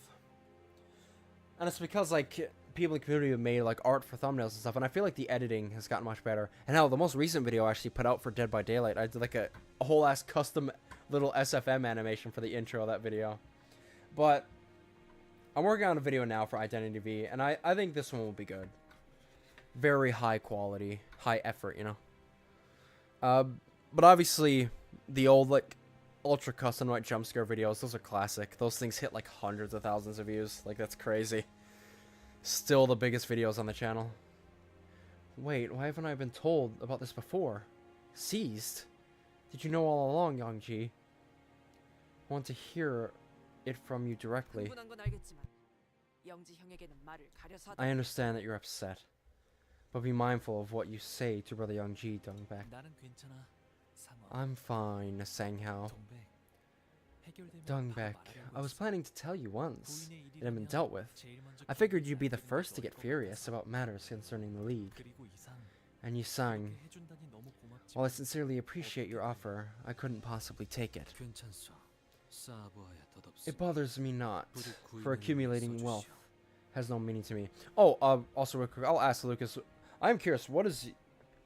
And it's because, like, people in the community have made, like, art for thumbnails and stuff, and I feel like the editing has gotten much better. And hell, the most recent video I actually put out for Dead by Daylight, I did, like, a whole-ass custom little SFM animation for the intro of that video. But I'm working on a video now for Identity V, and I think this one will be good. Very high quality, high effort, you know? But obviously, the old, like, ultra custom white jump scare videos, those are classic. Those things hit, like, hundreds of thousands of views. Like, that's crazy. Still the biggest videos on the channel. Wait, why haven't I been told about this before? Seized? Did you know all along, Yangji? I want to hear it from you directly. 흥분한 건 알겠지만 영지 형에게는 말을 가려서 I understand that you're upset, but be mindful of what you say to brother Yangji, Dongbek. 나는 괜찮아. 상어. I'm fine, Sanghao. 동백. 해결되면 Dongbek, 바로 I was 말하고 planning to tell you once. 부인의 It had been 일이라면 dealt with. 제일 먼저 I figured 기억나는 you'd be the 사람들이 first to 너일 get 것 furious 같아서. about matters concerning the League. 그리고 이상 And you sang. 그렇게 해준다니 너무 고맙지만 While I sincerely appreciate your offer, I couldn't possibly take it. 괜찮소. 쌓아보아야 덧없소. It bothers me not, 부디 for 구인을 accumulating 써주시오. wealth has no meaning to me. Oh, also real quick, I'll ask Lucas. I'm curious, what is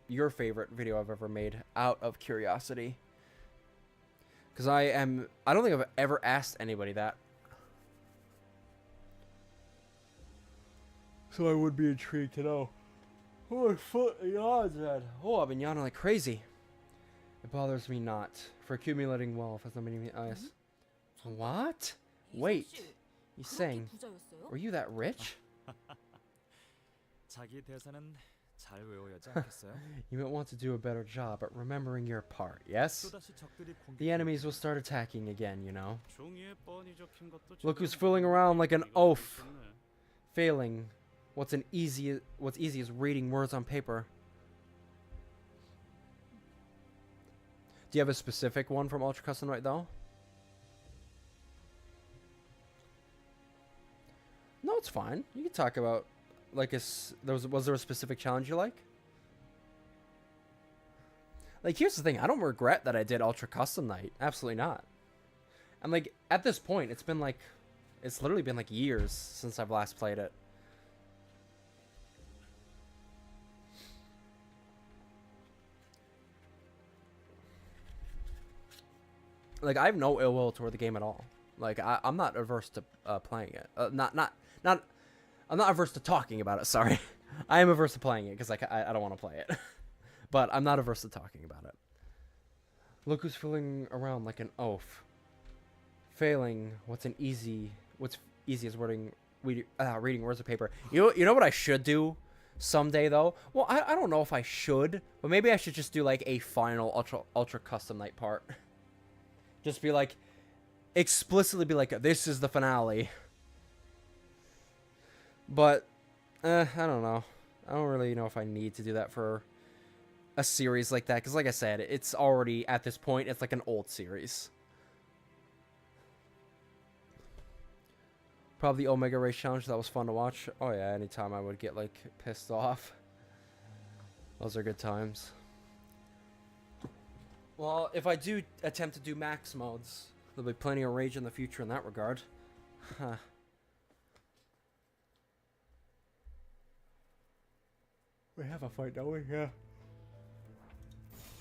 your favorite video I've ever made out of curiosity? Because I don't think I've ever asked anybody that. So I would be intrigued to know. Oh, my foot yawns, man. Oh, I've been yawning like crazy. It bothers me not, for accumulating wealth has no meaning to me. What? Wait, you saying, were you that rich? 자기 대사는 잘 외워야지 않겠어요? You might want to do a better job at remembering your part, yes? 또다시 적들이 The enemies will start attacking again, you know. 종이에 뻔히 적힌 것도 Look who's 제대로 fooling around like an 이거 oaf, 있었네. failing. What's easy is reading words on paper. Do you have a specific one from Ultra Custom right though? No, it's fine. You can talk about like was there a specific challenge you like? Like here's the thing, I don't regret that I did Ultra Custom Night. Absolutely not. And like at this point, it's literally been like years since I've last played it. Like I have no ill will toward the game at all. Like I'm not averse to playing it. I'm not averse to talking about it. Sorry, I am averse to playing it because like I don't want to play it, but I'm not averse to talking about it. Look who's fooling around like an oaf, failing. What's easy as reading words of paper. You know what I should do someday though? Well, I don't know if I should, but maybe I should just do like a final ultra custom night part. Just be like, explicitly be like, this is the finale. But, I don't know. I don't really know if I need to do that for a series like that. Because like I said, it's already, at this point, it's like an old series. Probably the Omega Race Challenge. That was fun to watch. Oh yeah, anytime I would get like pissed off. Those are good times. Well, if I do attempt to do max modes, there'll be plenty of rage in the future in that regard. Huh. We have a fight, don't we? Yeah.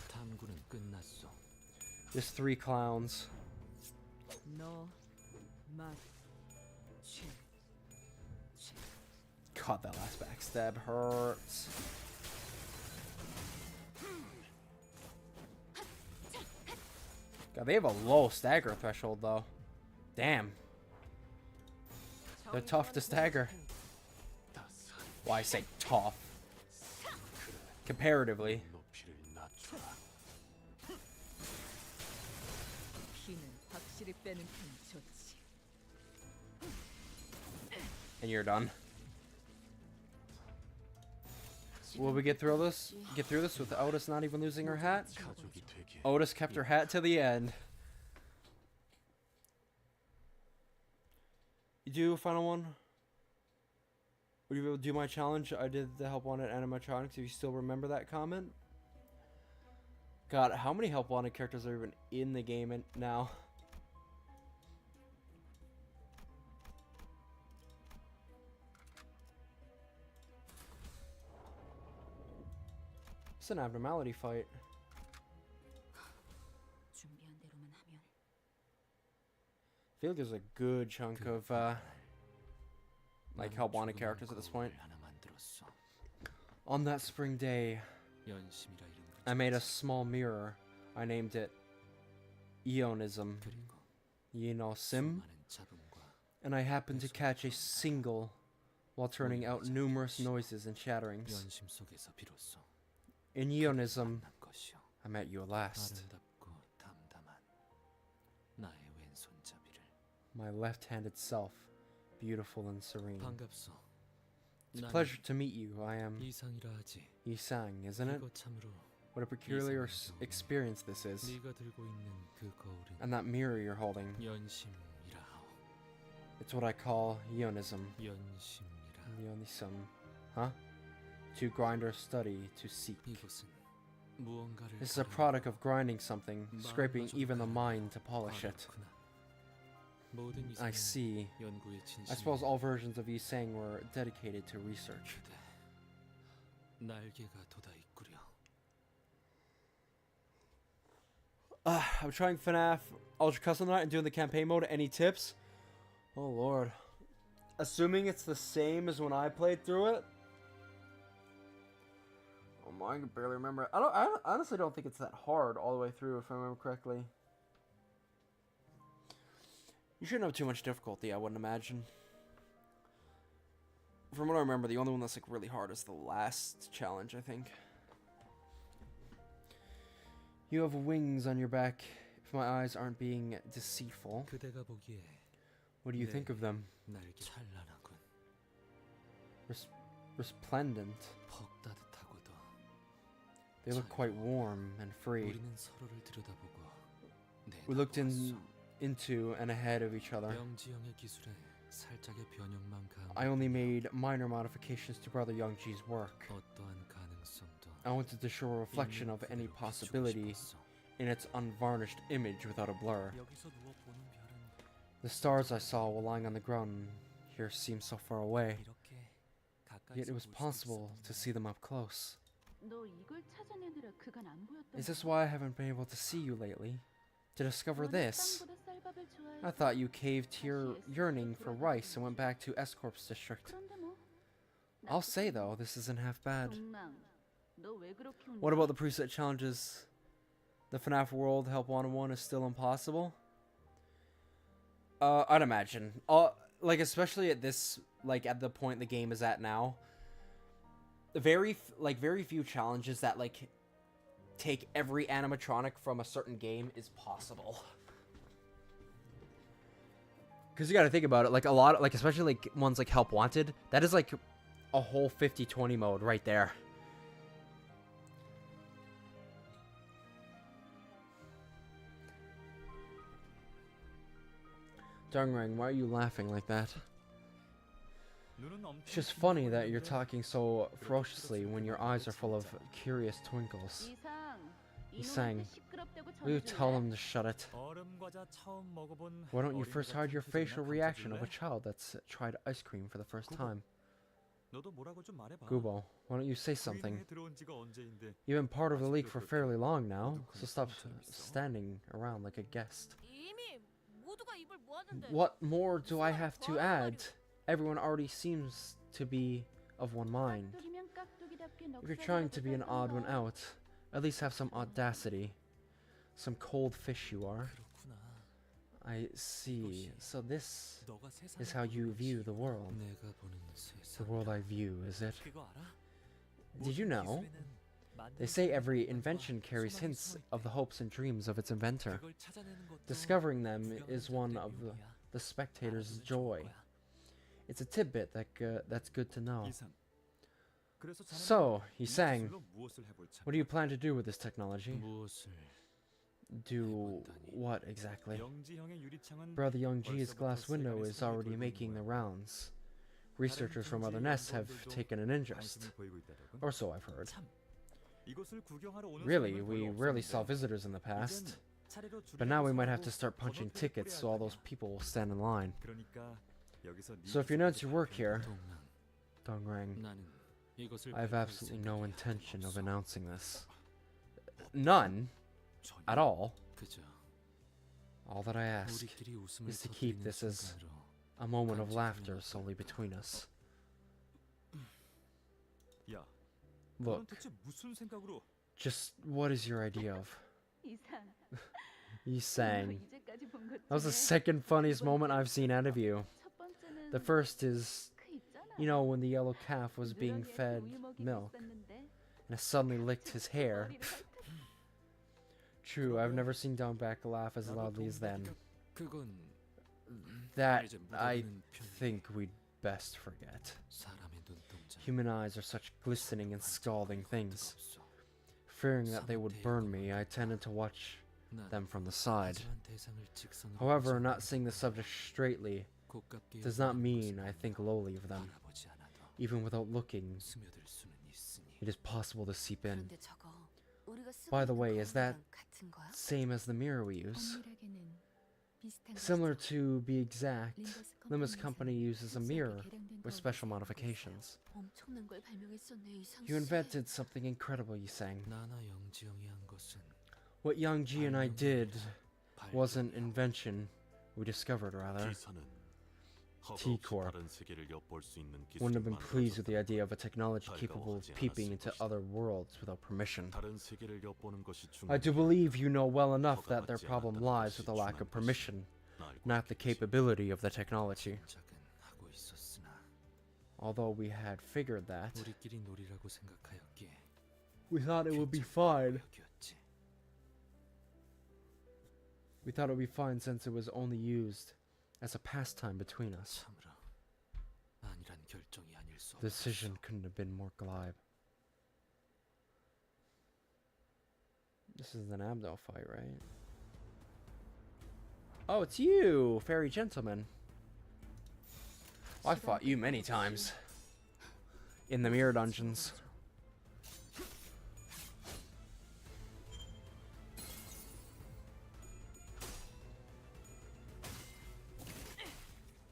탐구는 끝났어. Just 3 clowns. 너, 맛, God, that last backstab hurts. God, they have a low stagger threshold, though. Damn. They're tough to stagger. Well, I say tough. Comparatively. 높이를 낮춰라. 피는 확실히 빼는 편이 좋지. And you're done. Will we get through this? Get through this with Otis not even losing her hat? 가족이 되게 Otis kept her hat to the end. You do a final one? Would you do my challenge? I did the Help Wanted animatronics. If you still remember that comment. God, how many Help Wanted characters are even in the game now? It's an abnormality fight. 준비한 대로만 하면 I feel like there's a good chunk of like Help Wanted characters at this point. 하나 만들었어. On that spring day, 연심이라 이름을 I made a small mirror. I named it Eonism. 그리고 Eonosim. 수많은 잡음과 And I happened to catch a single while turning out numerous noises and shatterings. 연심 속에서 비로소 In Eonism, 만난 것이요. I met you at last. 아름답고 My left-handed self, beautiful and serene. 반갑소. It's a pleasure to meet you. I am 이상이라 하지. Yisang, isn't it? 이거 참으로 What a peculiar experience this is. 네가 들고 있는 그 거울은 And that mirror you're holding, 연심이라 하오. it's what I call Ionism. 연심이라. Ionism. Huh? To grind or study, to seek. 이것은 무언가를 This is a 가르는 product of grinding something, scraping even the mind to polish it. 그렇구나. 모든 I 이상은 see. 연구의 I suppose 진심이야. all versions of Yisang were dedicated to research. 그대 날개가 돋아 있구려. I'm trying FNAF Ultra Custom Night and doing the campaign mode. Any tips? Oh lord. Assuming it's the same as when I played through it. Oh my, I can barely remember. I honestly don't think it's that hard all the way through, if I remember correctly. You shouldn't have too much difficulty, I wouldn't imagine. From what I remember, the only one that's like really hard is the last challenge, I think. You have wings on your back. If my eyes aren't being deceitful, 그대가 보기에 what do you think of them? 날개 찬란하군. Resplendent. 퍽 따뜻하고도. They look quite warm and free. 우리는 서로를 들여다보고 We looked 내다보았어. into and ahead of each other. 영지형의 기술에 살짝의 변형만 I 가한 only made minor modifications to Brother Youngji's work. 어떠한 가능성도 I wanted to show a reflection of any possibility in its unvarnished image without a blur. 여기서 누워 보는 별은 The stars I saw while lying on the ground here seemed so far away, 이렇게 yet 가까이서 it was 볼 수도 possible to 있었구나. see them up close. 너 이걸 찾아내느라 그간 안 보였던 Is this 거야? why I haven't been able to see you lately? To discover 너는 this? 땅보다 쌀밥을 좋아해서 I thought you caved to your yearning for rice and went back to S-Corp's district. 그런데 뭐 I'll say though, this isn't half bad. 정망, 너 왜 그렇게 What 운다? about the preset challenges? The FNAF World Help 101 is still impossible? I'd imagine. Like, especially at this, like, at the point the game is at now. Very few challenges that, like, take every animatronic from a certain game is possible. Because you gotta think about it, like, a lot, like, especially, like, ones like Help Wanted, that is, like, a whole 50-20 mode right there. Dungrang, why are you laughing like that? It's just funny that you're talking so ferociously when your eyes are full of curious twinkles. 이상, 이상, Will you tell him to shut it? 얼음 과자 처음 먹어본 Why don't you 어린이가 first hide your 춤추지 facial 않아 reaction of a 가르쳐줄래? child that's tried ice cream for the first time? 너도 뭐라고 좀 말해봐. Gubo, why don't you say something? 구인회에 들어온 지가 언제인데 You've been part of the league for fairly long now, so stop standing around like a guest. 이미 모두가 입을 모았는데. What more do I have to add? Everyone already seems to be of one mind. If you're trying to be an odd one out, at least have some audacity. Some cold fish you are. 그렇구나. I see. So this 너가 세상을 is how you 보는 view 것이 the world. 내가 보는 The 세상. world I view, is it? 그거 알아? Did you 모든 know? 기술에는 They say 만드는 every 방법과 invention carries 소망이 hints 숨어 of the 있대. hopes and dreams of its inventor. 그걸 찾아내는 것도 Discovering them 구경하는 is one 자들의 of 묘미야. the spectator's 알아두면 좋을 joy. 거야. It's a tidbit that's good to know. 이상. 그래서 자네는 So, he 이 sang, 기술로 무엇을 해볼 what do you plan to do with this technology? 무엇을 Do what exactly? 영지형의 유리창은 Brother Youngji's glass window is already making the rounds. Researchers from other nests have taken an interest, 관심을 보이고 있다더군. or so I've heard. 참, 이곳을 구경하러 오는 Really, 사람은 we 별로 rarely 없었는데 saw visitors in the past, 이젠 차례로 줄을 but now we might have to 서고 start punching 번호표를 tickets so all 뿌려야 those 하냐. people will stand in line. 그러니까 여기서 네 So if you announce your work here, 동랑. Dongrang, 나는 이것을 I have 발표할 absolutely no 생각이 intention of 없어. announcing this. None 전혀 at all. 그저 All that I ask 우리끼리 웃음을 is to keep 터뜨리는 this as 순간으로 a moment of laughter solely between us. 야, Look, 너는 대체 무슨 생각으로 just what is your idea of? 이상, You 너 sang. 이제까지 본 것 That was the 중에 second funniest moment I've seen out of you. 첫 번째는 The first is, 그 있잖아. you know, when the yellow calf was being 누렁이한테 fed 우유 먹이고 milk 있었는데 and it suddenly licked his hair. 머리를 핥았어. True, I've never seen Dongback laugh as loudly as then. 그건 That 이제 I 묻어두는 편이 think we'd best forget. 사람의 눈동자 Human eyes are such glistening and scalding 반짝거릴 things. 것도 없어. Fearing that they would burn me, I tended to watch 난 them from the side. 하지만 대상을 직선으로 However, 보지 not 않는 seeing the subject straightly 고깝게 does not 여기는 mean 것은 I think lowly of them. 바라보지 않아도 Even without looking, 스며들 수는 있으니. it is possible to seep in. 그런데 저거 우리가 쓰고 By the 있는 way, is that 거울이랑 같은 거야? same as the mirror we use? 엄밀하게는 비슷한 Similar 것이죠. to be exact, Limbus 컴퍼니에서는 Company uses a 현수막에 mirror 개량된 with 거울을 special 사용하고 modifications. 엄청난 걸 발명했었네 이상씨. You invented something incredible, you sang. 나나 영지영이 한 것은 What Young Ji and I did wasn't 발견이야. invention, we discovered rather. T-Corp wouldn't have been pleased with the idea of a technology capable of peeping into other worlds without permission. I do believe you know well enough that their problem lies with the lack of permission, not the capability of the technology. 작은 하고 있었으나 Although we had figured that, 우리끼리 놀이라고 생각하였기에 we thought it would be fine. 여겼지. We thought it would be fine since it was only used as a pastime between us. 참으로 아니란 결정이 아닐 수 The 없었어. decision couldn't have been more glib. This is an Abdo fight, right? Oh, it's you, fairy gentleman. Well, I fought you many times. In the mirror dungeons.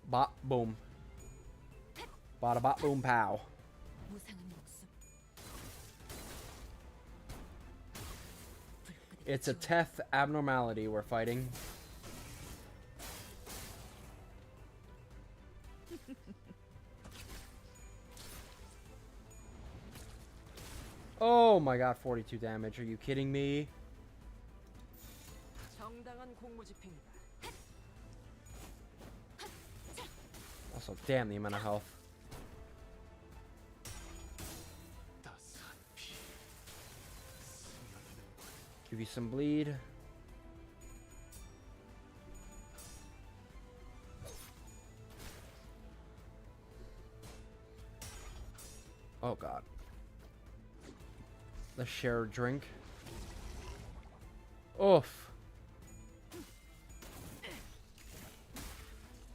Bop, boom. Bada bop, boom, pow. 무상한 목숨. It's a Teth abnormality we're fighting. Oh my god, 42 damage. Are you kidding me? 정당한 공무집행이다. Also, damn the amount of health. Give you some bleed. Oh god. Let's share a drink. Oof.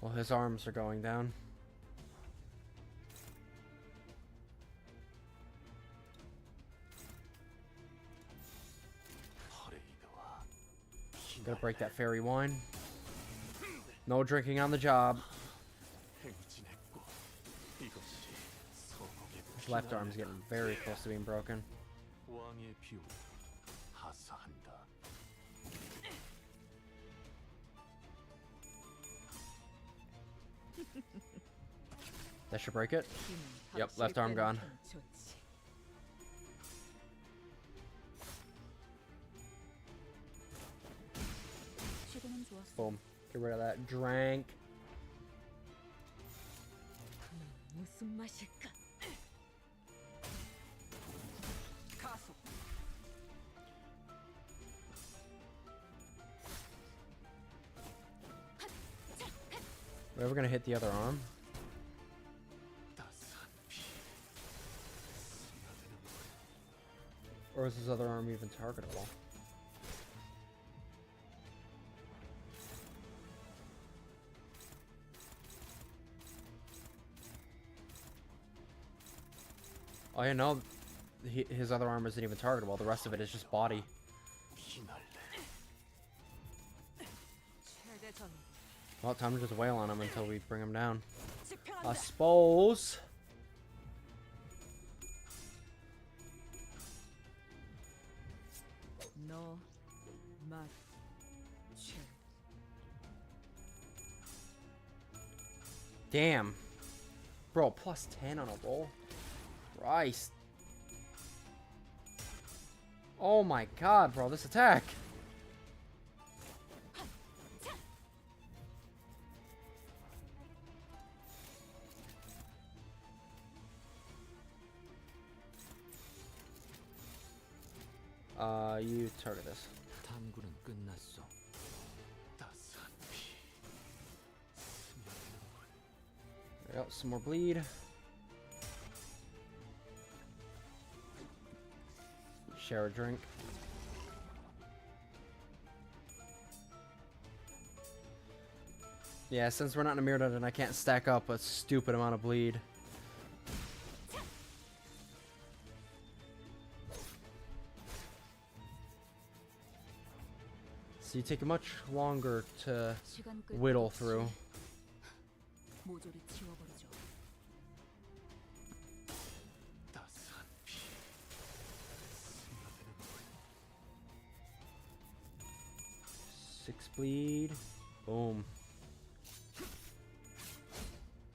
Well, his arms are going down. Gotta break that fairy wine. No drinking on the job. His left arm's getting very close to being broken. That should break it. Yep, left arm gone. 시도는 좋았어. Boom. Get rid of that. Drank. 무슨 맛일까? 가속. We're ever gonna hit the other arm? Or is his other arm even targetable? Oh, yeah, no. His other arm isn't even targetable. The rest of it is just body. 최대전. Well, time to just wail on him until we bring him down. I 집행한다. suppose. 너 맛. 최. Damn. Bro, plus 10 on a roll? Christ. Oh my god, bro, this attack. You target this. 탐구는 끝났어. Yep, some more bleed. Share a drink. Yeah, since we're not in a mirror dungeon, I can't stack up a stupid amount of bleed. So you take much longer to 시간 끌 whittle 것 없이 through. 모조리 지워버리죠. 따스한 피. 스며드는 6 bleed. Boom.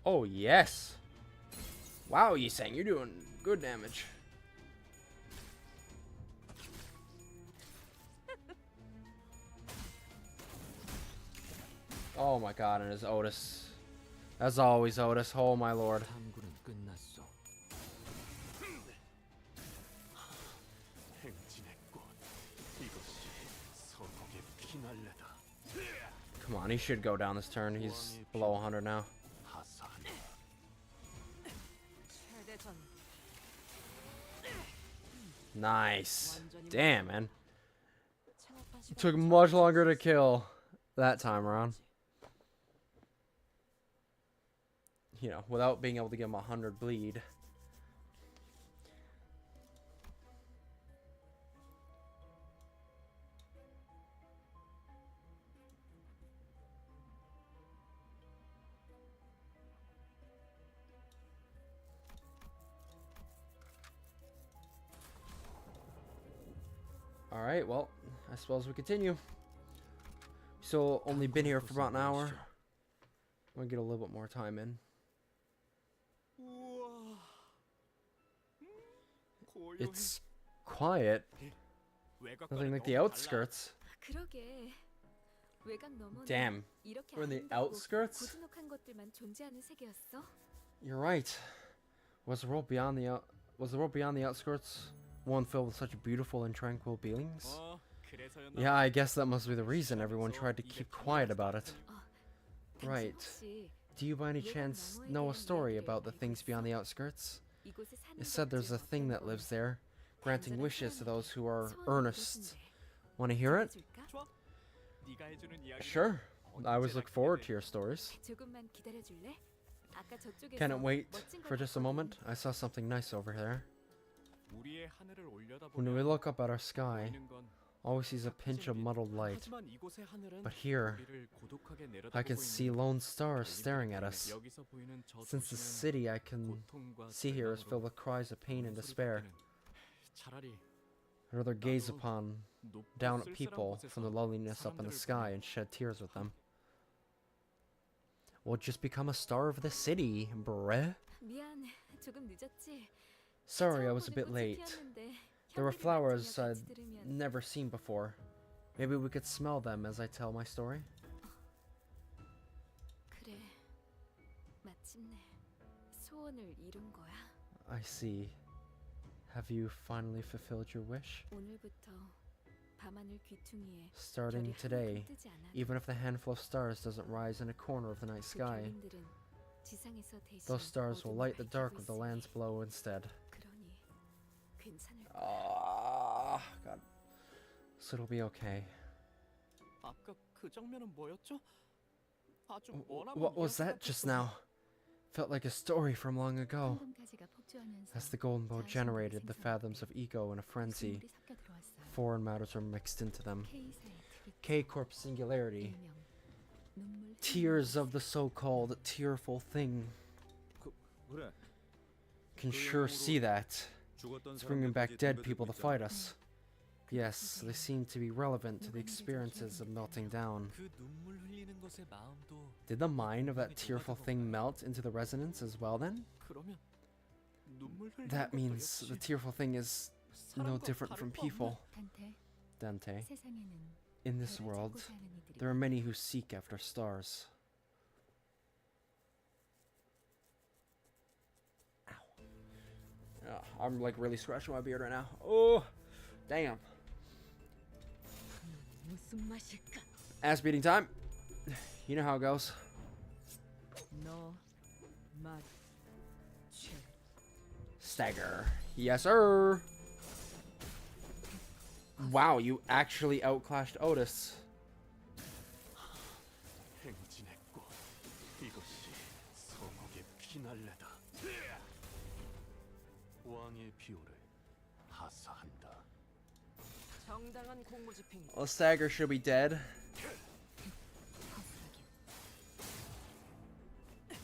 Oh, yes. Wow, Yisang, you're doing good damage. Oh my god, and it's Otis. As always, Otis. Oh my lord. 탐구는 끝났어. 행진의 꽃. 이것이 서곡의 피날레다. Come on, he should go down this turn. He's below 100 now. 하사한다. 최대전 Nice. 완전히 Damn, man. 창업한 시간 Took much longer to kill that time around. You know, without being able to give him 100 bleed. Alright, well, I suppose we continue. So, only been here for about an hour. I'm gonna get a little bit more time in. 우와. 고요해. It's quiet, nothing like the outskirts. 그러게. 외곽 너머는 Damn, 이렇게 we're in the 아름답고 outskirts? 고즈넉한 것들만 존재하는 세계였어. You're right. Was the world beyond the outskirts one filled with such beautiful and tranquil beings? 어, 그래서였나? Yeah, I guess that must be the reason everyone tried to keep quiet about it. 당신 Right. 혹시 Do you by any chance know a story about the things beyond the outskirts? 이곳에 사는 It said there's a 것들은 thing that 어떤 lives there, granting wishes to those who are 소원을 earnest. 들어준대. Want to hear it? 들어줄까? 좋아. 네가 해주는 이야기. Sure. I always look forward to your stories. 조금만 기다려줄래? 아까 저쪽에서 Can't wait 멋진 걸 for just a 봤거든. moment. I saw something nice over there. 우리의 하늘을 올려다보면 When we look up at our sky, 보이는 건 all we see is a pinch of muddled light. 하지만 이곳의 하늘은 But here, 우리를 고독하게 내려다보고 I can see 있는 lone stars 달림 staring at 때문에 us. 여기서 보이는 저 Since the 도시는 city I can 고통과 see here is 절망으로 filled with cries of pain and 우는 despair, 소리밖에는 차라리 I'd rather gaze 나도 upon 높고 down at 쓸쓸한 people 곳에서 from the loneliness up in the 사람들을 sky 보며 and shed tears with them. Well, just become a star of the city, bruh. 미안, 조금 늦었지. Sorry, I was a 처음 bit 보는 꽃이 late. 피었는데 There were 향기를 flowers 맡으며 I'd 같이 들으면 never seen before. Maybe we could smell them as I tell my story. 그래. 마침내 소원을 이룬 거야. I see. Have you finally fulfilled your wish? 오늘부터 밤하늘 귀퉁이에 Starting 별이 today, 하나도 뜨지 않아. even if the handful of stars doesn't rise in a corner of the night 그 sky, 별님들은 지상에서 대신 those stars will 어둠을 light the dark 밝히고 of the 있으니 lands below instead. 그러니 괜찮을 거야. Ah, God. So it'll be okay. 아까 그 장면은 뭐였죠? 아주 What was that just now? Felt like a story from long ago. 황금가지가 폭주하면서 As the golden bow generated the fathoms of ego in a frenzy, 숨물이 섞여 들어왔어요. foreign matters are mixed into them. K사의 트릭, K-Corp Singularity. 일명 눈물 Tears of the so-called tearful thing. 그래. Can sure see that. 죽었던 It's bringing back 사람들까지 dead 덤벼들고 people to 있잖아. fight us. Yes, they seem to be relevant to the experiences of melting down. 그 눈물 흘리는 것의 마음도 Did the mind of that tearful thing melt into the resonance as well then? 그러면 눈물 흘리는 That 것도 means the 역시 tearful thing is no 사람과 different 다를 from 바 없는 people. 단테, Dante, 세상에는 in this 별을 world, 찾고자 하는 이들이 there are many who seek after stars. Ow. I'm like really scratching my beard right now. Oh, damn. 무슨 맛일까? Ass beating time. You know how it goes. 너 말. 죄. Stagger. Yes, sir. Wow, you actually outclashed Otis. 행진의 꽃. 이것이 성옥의 피날레다. 왕의 비호를 하사한다. 정당한 공무 집행. Well, Stagger should be dead.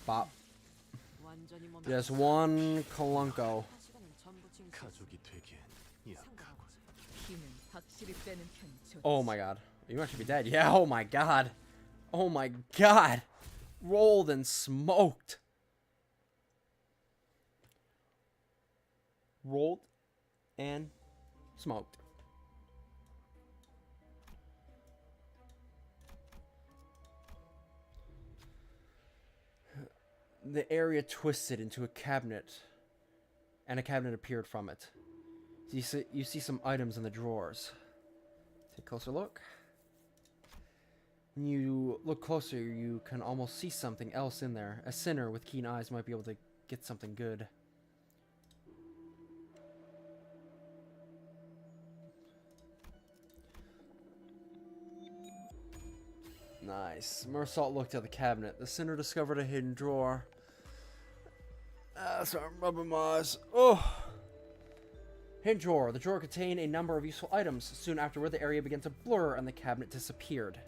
Bop. 완전히 멈. Just one Kolunko. 시간은 전부 징수. 가족이 되기엔 약하고. 피는 확실히 빼는 편이 좋지. Oh my god. You must be dead. Yeah, oh my god. Oh my god. Rolled and smoked. Rolled and smoked. The area twisted into a cabinet, and a cabinet appeared from it. You see some items in the drawers. Take a closer look. When you look closer, you can almost see something else in there. A sinner with keen eyes might be able to get something good. Nice. Mersault looked at the cabinet. The sinner discovered a hidden drawer. Sorry, I'm rubbing my eyes. Oh! Hidden drawer. The drawer contained a number of useful items. Soon afterward, the area began to blur and the cabinet disappeared.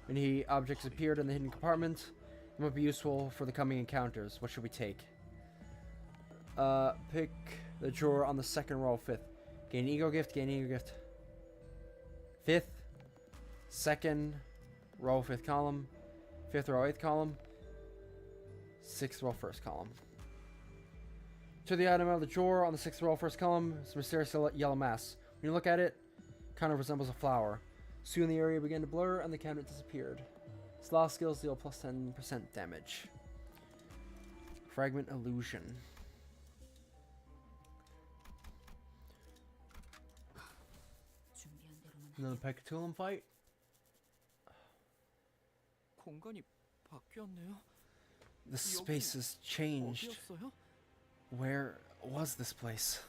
Many objects appeared in the hidden compartment. It might be useful for the coming encounters. What should we take? Pick the drawer on the second row, fifth. Gain ego gift, gain ego gift. Fifth, second row, fifth column. Fifth row, eighth column. Sixth row, first column. To the item out of the drawer on the sixth row, first column. It's a mysterious yellow mass. When you look at it, it kind of resembles a flower. Soon the area began to blur and the cabinet disappeared. Sloth skills deal plus 10% damage. Fragment illusion. 준비한 대로만 Another Pecatulum fight? 공간이 바뀌었네요. The space has changed. 어디였어요? Where was this place?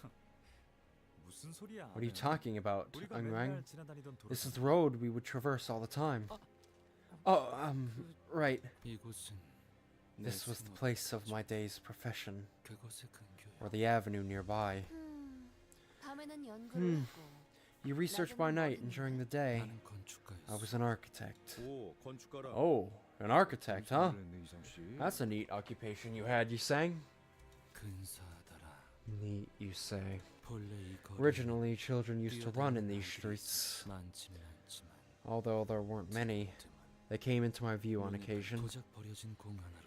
무슨 소리야? What are you talking about, 우리가 Angrang? 맨날 지나다니던 도로. This is the road we would traverse all the time. Right. 이곳은 This was the place of my day's profession, 그곳의 근교야. or the avenue nearby. 밤에는 연구를 Hmm. 했고 You researched by night, and during the day, 나는 건축가였어. I was an architect. 오, 건축가라. Oh, an architect, huh? That's a neat occupation you had, you sang? 근사하더라. Neat, you say. 본래 이 거리는 Originally, children used to run in these streets. 많지는 않지만 Although there weren't many, they came into my view on occasion. 고작 버려진 공 하나로도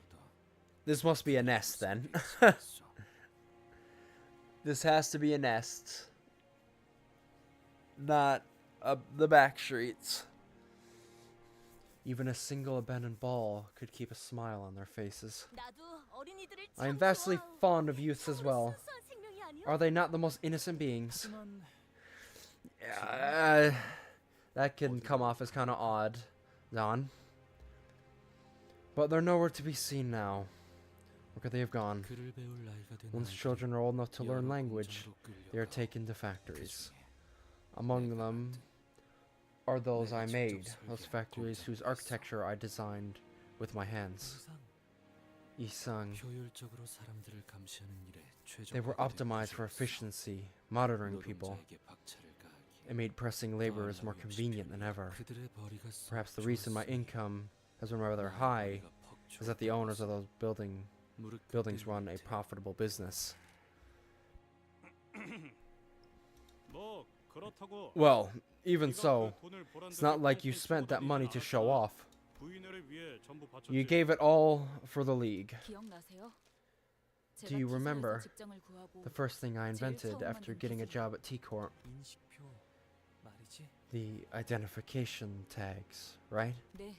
This must be a nest, then. 있어. This has to be a nest. Not the back streets. Even a single abandoned ball could keep a smile on their faces. I am vastly fond of youths as well. Are they not the most innocent beings? 하지만 Yeah, that can come off as kind of odd, Don. But they're nowhere to be seen now. Where could they have gone? 글을 배울 나이가 된 Once 아이들이 children are old enough to learn 여러 language, 공장으로 they are 끌려가. taken to factories. 그중에 Among them are those I 내가 made, 직접 those 설계한 factories whose 공장도 architecture I designed with my hands. 항상 Isang. 효율적으로 사람들을 감시하는 일에 They were optimized for efficiency, monitoring people. 노동자에게 박차를 가하기에 It made pressing laborers more convenient than ever. 그들의 벌이가 Perhaps the reason my income has been rather high is that the owners of those buildings run a profitable business. 뭐 그렇다고 Well, even 네가 so, 그 돈을 보란 it's not 듯이 like you 꽁꽁 spent that money to 집어던지진 show 않았잖아. off. 부인회를 위해 전부 바쳤지. You gave it all for the league. 기억나세요? Do you remember 직장을 구하고 the first thing I invented after getting a job at T-Corp? 인식표 말이지. The identification tags, right? 네.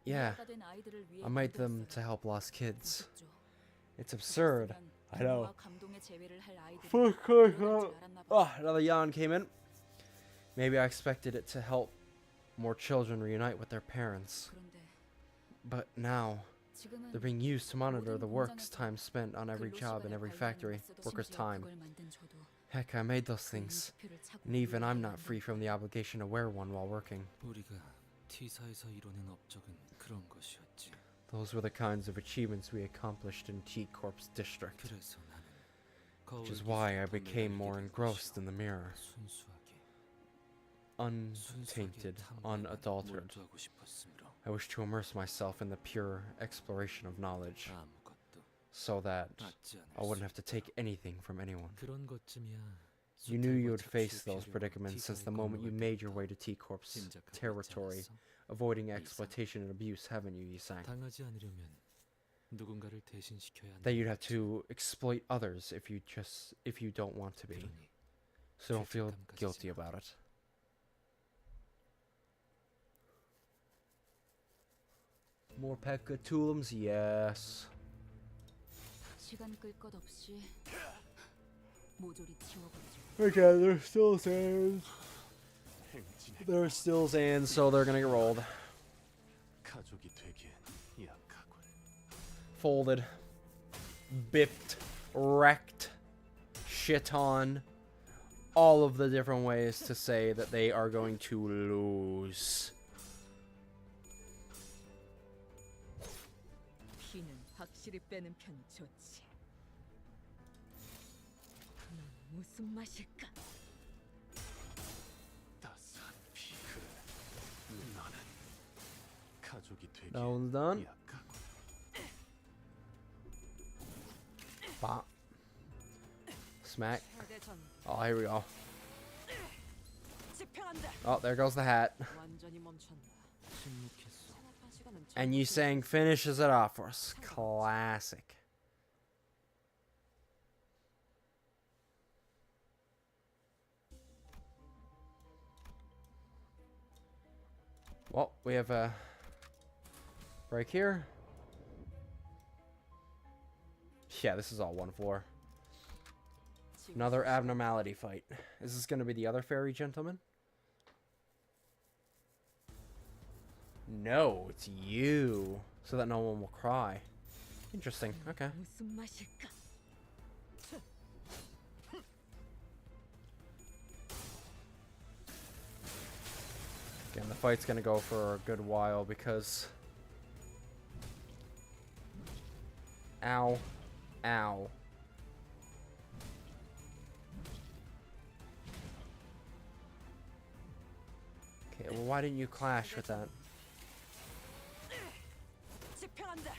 Yeah, 이해가 된 아이들을 위해 I made them 만들었어요. to help lost kids. 무섭죠. It's absurd. 그랬으면 I know. 부모와 감동의 재회를 할 아이들이 Fuck, fuck, 일어나지 fuck. 않았나 봐요. Oh, another yawn came in. Maybe I expected it to help more children reunite with their parents. 그런데 But now, 지금은 they're being used to monitor 모든 the work's 공장에서 time spent on every 근로 job in 시간에 every 관련된 factory, 것도 workers' 심지어 time. 그걸 만든 저도 Heck, I made those 그 things. 인식표를 차고 And even I'm 올라가야 not free from the obligation to wear one while working. 우리가 T사에서 이뤄낸 업적은 그런 것이었지. Those were the kinds of achievements we accomplished in T Corp's district. 그래서 나는 Which is why I became more engrossed in the mirror. Untainted, unadulterated. 몰두하고 싶었으므로 I wish to immerse myself in the pure exploration of knowledge, 아무것도 so that 받지 않을 I wouldn't 수 have to take anything from anyone. 그런 것쯤이야. You knew you would 숫자와 face 착취의 those 필요로 predicaments since the T사의 moment you 건물을 made your 떴다. way to T Corp's 짐작하고 있지 territory, 않았어? avoiding 이상. exploitation and abuse, haven't you, Yisang? 당하지 않으려면 누군가를 대신시켜야 한다. That you'd have to exploit others if you don't want to be. 그러니 So don't feel 죄책감 가지지 guilty 마. about it. More Pekka Tulums, yes. 시간 끌 것 없이 모조리 치워버리죠. Okay, they're still Zans. They're still Zans, so they're gonna get rolled. 가족이 되기엔 약하군. Folded. Bipped. Wrecked. Shit on. All of the different ways to say that they are going to lose. 피는 확실히 빼는 편이 좋지. 넌 무슨 맛일까? 따스한 피. 그래. 너는 가족이 되기엔 That one's done. 약하군. Bop. Smack. 최대 전 Oh, here we go. 집행한다. Oh, there goes the hat. 완전히 멈췄나. 침묵했어. 산업화 시간은 And 전부 Yisang finishes it off for us. Classic. Well, we have a break here. Yeah, this is all one floor. 지금 Another abnormality fight. Is this going to be the other fairy gentleman? No, it's you. So that no one will cry. Interesting. Okay. 무슨 맛일까? Again, the fight's going to go for a good while because... Ow. Ow. Okay, well, why didn't you clash with that? 집행한다.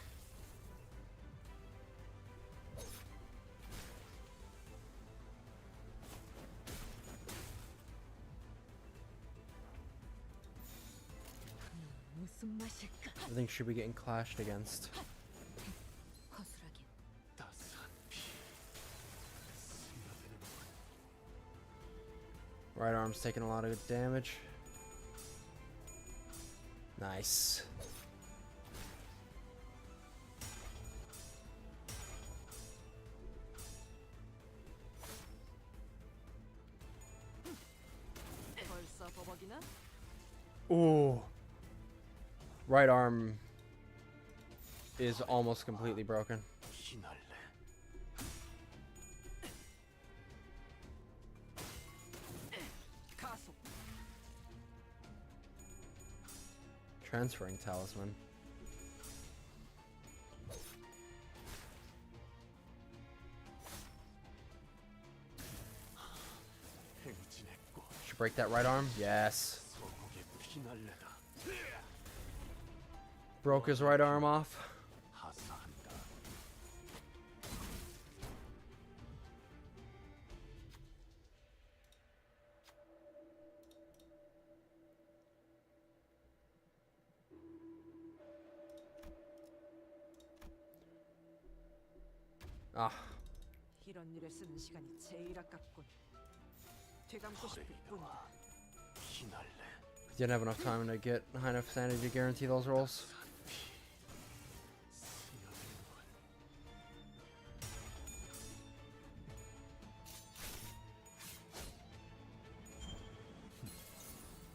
무슨 맛일까? Everything should be getting clashed against. 허술하긴. 따스한 피. 스며드는군. Right arm's taking a lot of damage. Nice. 벌써 버벅이나? Ooh. Right arm is almost completely broken. 휘날래. 가속. Transferring talisman. 행진했고 Should break that right arm? Yes. 소국의 휘날래다. Broke his right arm off. 하사한다. Ah, 이런 일에 쓰는 시간이 제일 아깝군. 되감고 싶을 뿐이다. 휘날래. didn't have enough time to get high enough sanity to guarantee those rolls. 스며드는군.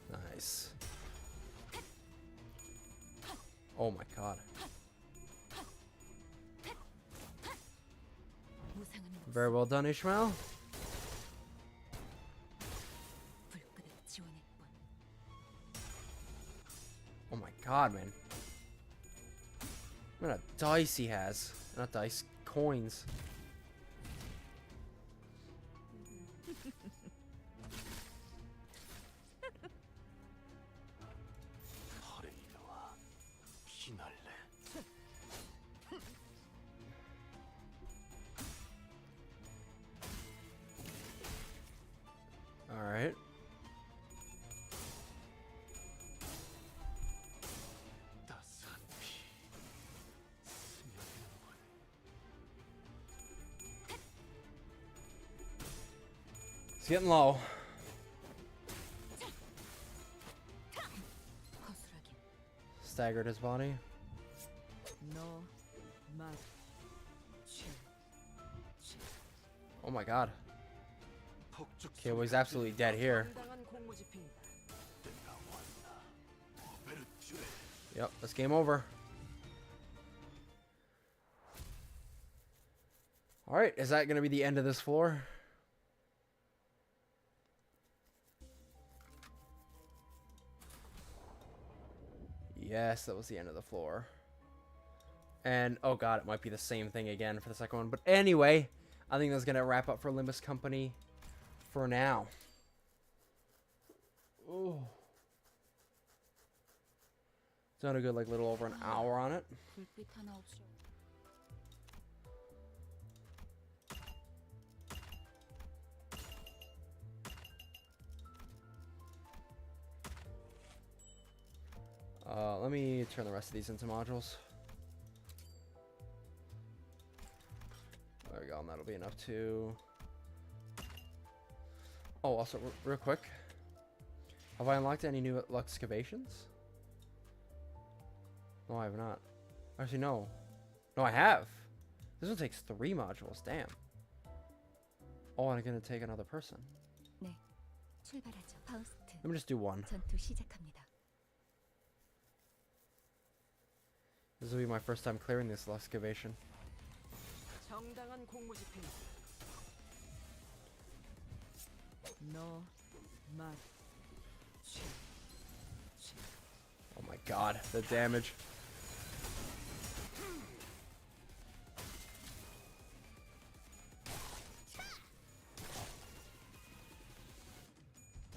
Nice. Oh my god. 무상은 Very well done, Ishmael. 불끈을 지원했군. Oh my god, man. What a dice he has. Not dice, coins. 퍼레이드와 피날레. Alright. 따스한 피 스며드는군. It's getting low. 허술하긴. Staggered his body. 너, 맛, 취. Oh my god. 폭죽 Okay, well, he's absolutely dead here. 정당한 공무집행이다. 때가 왔나. 오베르튜레. Yep, that's game over. Alright, is that going to be the end of this floor? Yes, that was the end of the floor. And, oh god, it might be the same thing again for the second one. But anyway, I think that's going to wrap up for Limbus Company for now. Oh. Done a good, like, little over an hour on it. 불빛 하나 없어. Let me turn the rest of these into modules. There we go, and that'll be enough to... Oh, also, real quick. Have I unlocked any new excavations? No, I have not. Actually, no. No, I have. This one takes 3 modules, damn. Oh, and I'm gonna take another person. 네, 출발하죠. 파우스트. Let me just do one. 전투 시작합니다. This will be my first time clearing this excavation. 정당한 공무집행이다. 너, 맛, 취. Oh my god, the damage.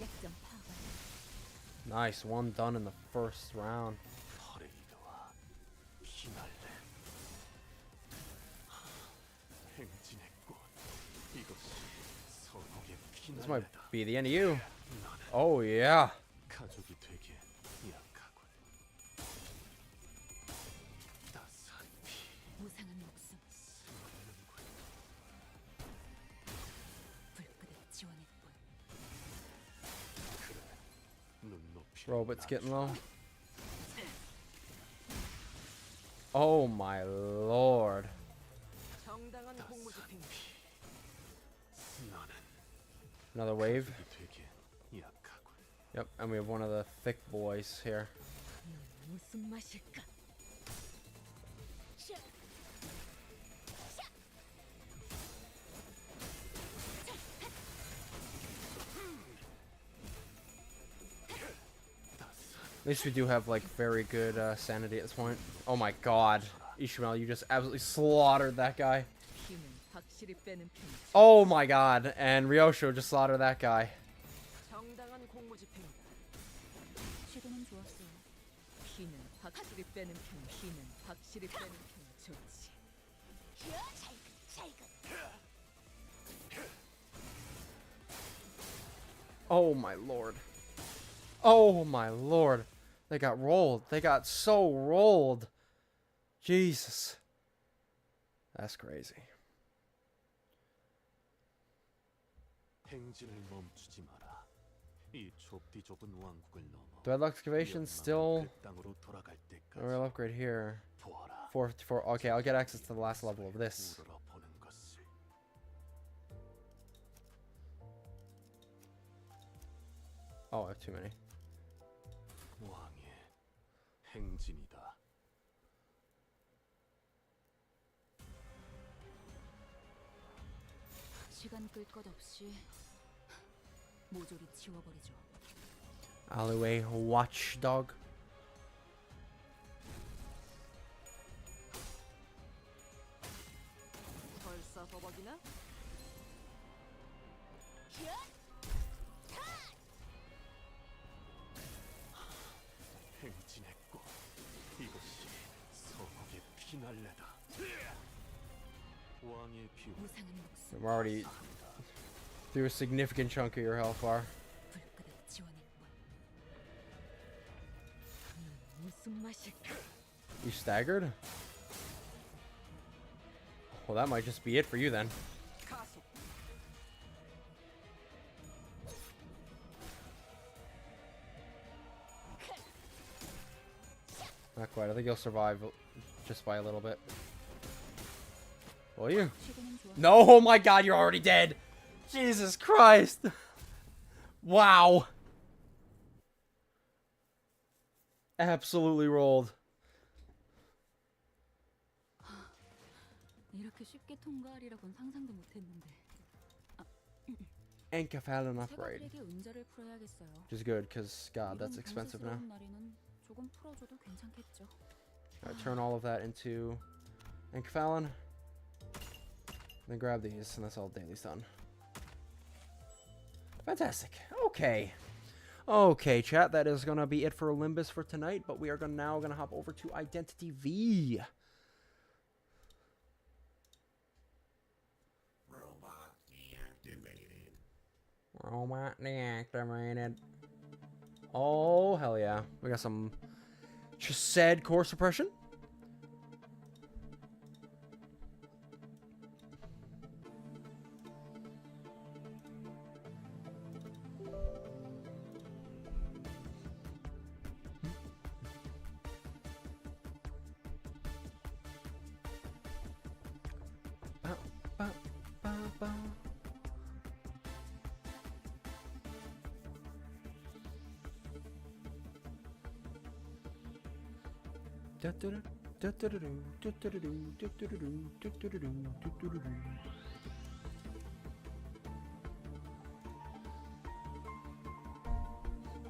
약점 파괴. Nice, one done in the first round. 퍼레이드와 피날레. 행진했군. 이것이 선옥의 This might 피날레다. be the end of you. 나는 Oh yeah. 가족이 되기에 약하군. 따스한 피 무상은 목숨. 스며드는군. 불끈을 지원했군. 그래. 눈높이 Robot's getting low. Oh my lord. 정당한 공무집행이다. 나는 Another wave. 가족이 되기에 약하군. Yep, and we have one of the thick boys here. 넌 무슨 맛일까? At least we do have like very good sanity at this point. Oh my god. Ishmael, you just absolutely slaughtered that guy. 피는 확실히 빼는 편이지. Oh my god. And Ryosho just slaughtered that guy. 정당한 공무집행이다. 최근엔 좋았어요. 피는 확실히 빼는 편. 피는 확실히 빼는 편. 좋지. Oh my lord. Oh my lord. They got rolled. They got so rolled. Jesus. That's crazy. 행진을 멈추지 마라. 이 좁디 좁은 왕국을 넘어. Do I have excavation still? 그 땅으로 돌아갈 때까지 Or I'll upgrade here. 보아라. 454. Okay, I'll get access to the last level of this. 우러러보는 것을. Oh, I have too many. 왕의 행진이다. 시간 끌 것 없이 모조리 지워버리죠. Alleyway watchdog. 벌써 버벅이나? 행진했고 이것이 서국의 피날레다. 왕의 비호 무상한 목숨 I'm already through a significant chunk of your health bar. 불끈한 지원일 뿐. 무슨 맛일까? You staggered? Well, that might just be it for you then. 가속. Not quite. I think you'll survive just by a little bit. Will you? 시도는 좋았어. No! Oh my god, you're already dead! Jesus Christ! Wow! Absolutely rolled. 이렇게 쉽게 통과하리라곤 상상도 못했는데. Enkephalon upgrade. 세가들에게 은자를 풀어야겠어요. Which is good, because, god, that's 이번 expensive now. 변수스러운 날에는 조금 풀어줘도 괜찮겠죠. Alright, turn all of that into Enkephalon. Then grab these, and that's all daily's done. Fantastic. Okay. Okay, chat, that is gonna be it for Limbus for tonight, but we are now gonna hop over to Identity V. Robot deactivated. Oh, hell yeah. We got some Chesed core suppression.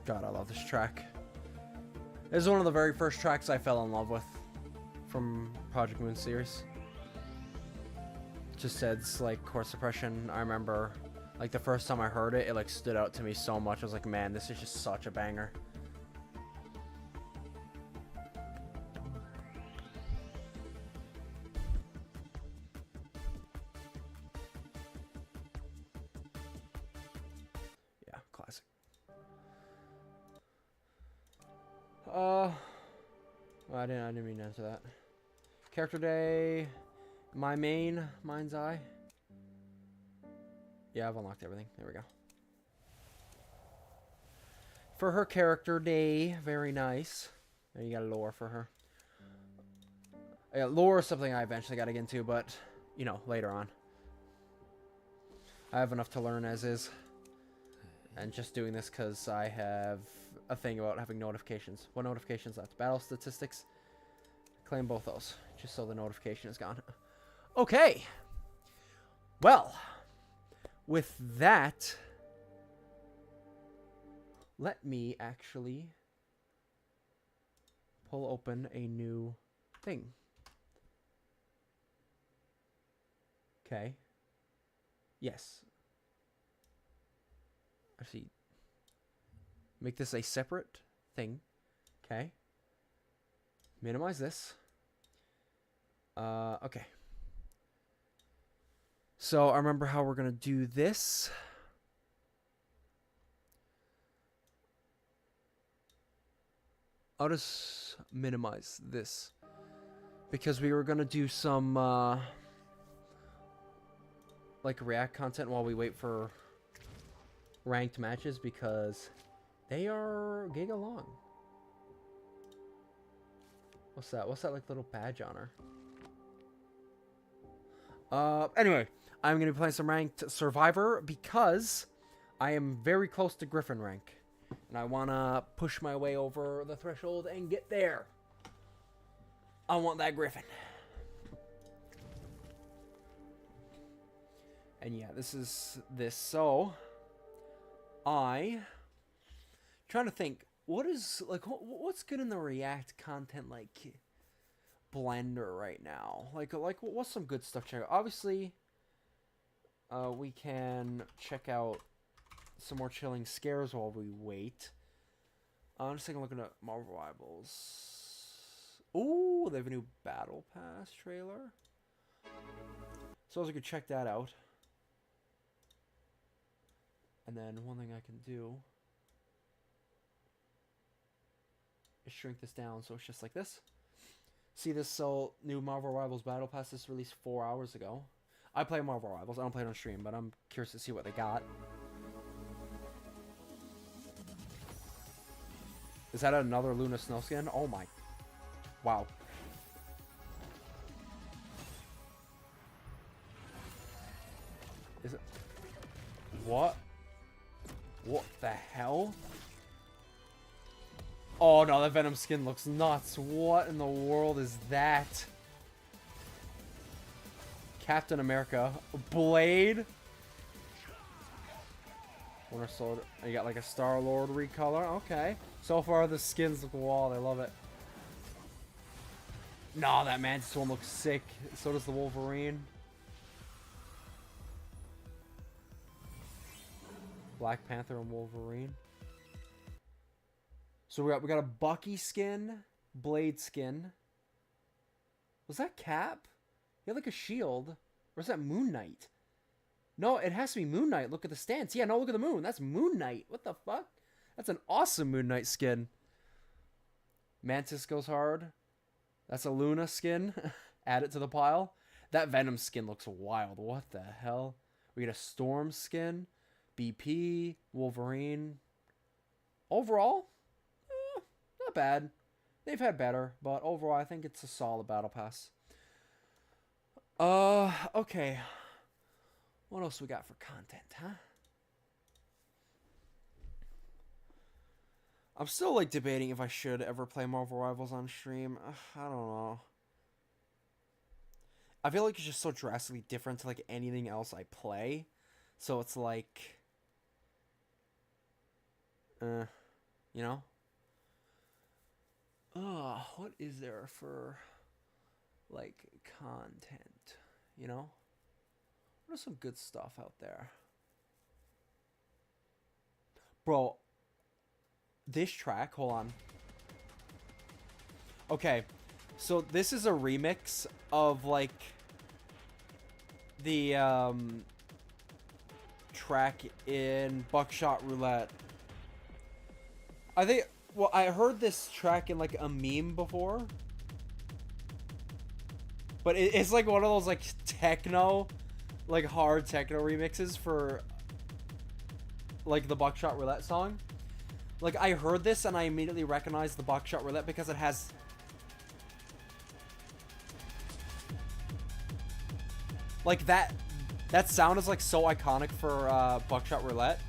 God, I love this track. This is one of the very first tracks I fell in love with from Project Moon series. Just says like core suppression. I remember like the first time I heard it, it like stood out to me so much. I was like, man, this is just such a banger. Yeah, classic. I didn't mean to answer that. Character day, my main, mind's eye. Yeah, I've unlocked everything. There we go. For her character day, very nice. There you got a lore for her. Yeah, lore is something I eventually got to get into, but you know, later on. I have enough to learn as is, and just doing this because I have a thing about having notifications. What notifications? That's battle statistics. Claim both those, just so the notification is gone. Okay. Well, with that, let me actually pull open a new thing. Okay. Yes. Actually, make this a separate thing. Okay. Minimize this. Okay. So I remember how we're gonna do this. I'll just minimize this because we were gonna do some like React content while we wait for ranked matches because they are giga long. What's that? What's that like little badge on her? Anyway, I'm gonna be playing some ranked Survivor because I am very close to Griffin rank, and I wanna push my way over the threshold and get there. I want that Griffin. And yeah, this is this. So trying to think, what is like what's good in the React content like blender right now? Like what's some good stuff to check out? Obviously, we can check out some more chilling scares while we wait. I'm just taking a look at Marvel Rivals. Ooh, they have a new Battle Pass trailer. So I could check that out. And then one thing I can do is shrink this down so it's just like this. See this new Marvel Rivals Battle Pass? This released 4 hours ago. I play Marvel Rivals. I don't play it on stream, but I'm curious to see what they got. Is that another Luna Snow skin? Oh my. Wow. Is it? What? What the hell? Oh no, that Venom skin looks nuts. What in the world is that? Captain America. Blade. Winter Soldier. You got like a Star-Lord recolor. Okay. So far the skins look wild. I love it. No, that Mantis one looks sick. So does the Wolverine. Black Panther and Wolverine. So we got a Bucky skin, Blade skin. Was that Cap? He had like a shield. Or is that Moon Knight? No, it has to be Moon Knight. Look at the stance. Yeah, no, look at the moon. That's Moon Knight. What the fuck? That's an awesome Moon Knight skin. Mantis goes hard. That's a Luna skin. Add it to the pile. That Venom skin looks wild. What the hell? We get a Storm skin. BP. Wolverine. Overall, not bad. They've had better, but overall, I think it's a solid battle pass. Okay. What else we got for content, huh? I'm still, like, debating if I should ever play Marvel Rivals on stream. I don't know. I feel like it's just so drastically different to, like, anything else I play. So it's like... you know? What is there for, like, content? You know? What are some good stuff out there? Bro, this track, hold on. Okay, so this is a remix of, like, the, track in Buckshot Roulette. I think, well, I heard this track in, like, a meme before. But it's, like, one of those, like, techno, like, hard techno remixes for, like, the Buckshot Roulette song. Like, I heard this and I immediately recognized the Buckshot Roulette because it has... Like, that sound is, like, so iconic for, Buckshot Roulette.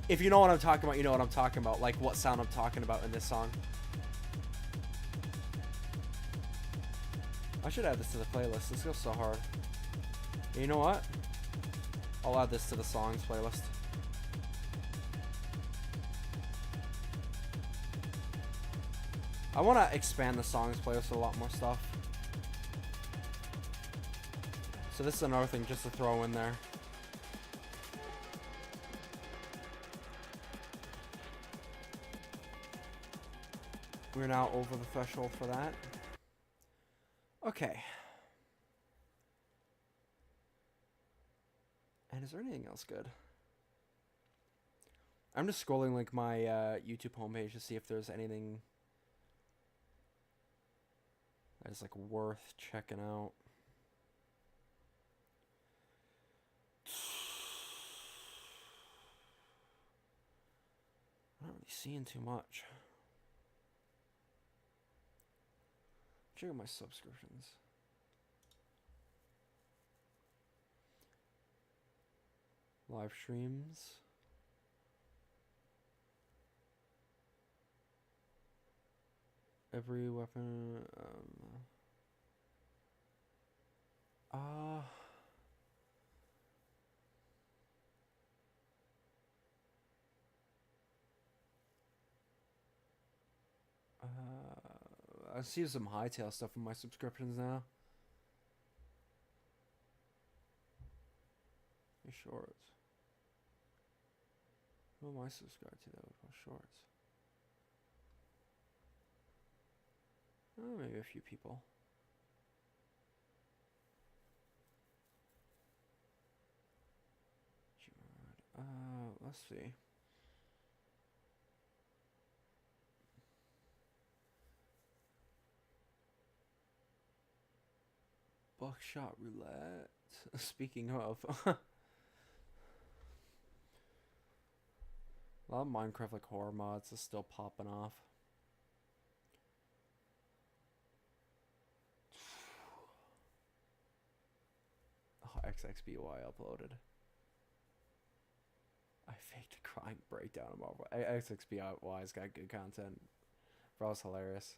If you know what I'm talking about, you know what I'm talking about. Like, what sound I'm talking about in this song. I should add this to the playlist. This goes so hard. You know what? I'll add this to the songs playlist. I want to expand the songs playlist to a lot more stuff. So this is another thing just to throw in there. We're now over the threshold for that. Okay. And is there anything else good? I'm just scrolling like my YouTube homepage to see if there's anything that is like worth checking out. I'm not really seeing too much. Check out my subscriptions. Live streams. Every weapon. I see some hightail stuff in my subscriptions now. Your shorts. Who am I subscribed to that would post shorts? Oh, maybe a few people. Let's see. Buckshot roulette. Speaking of, a lot of Minecraft like horror mods is still popping off. Oh, XXBY uploaded. I faked a crying breakdown of Marvel. XXBY's got good content. Bro, it's hilarious.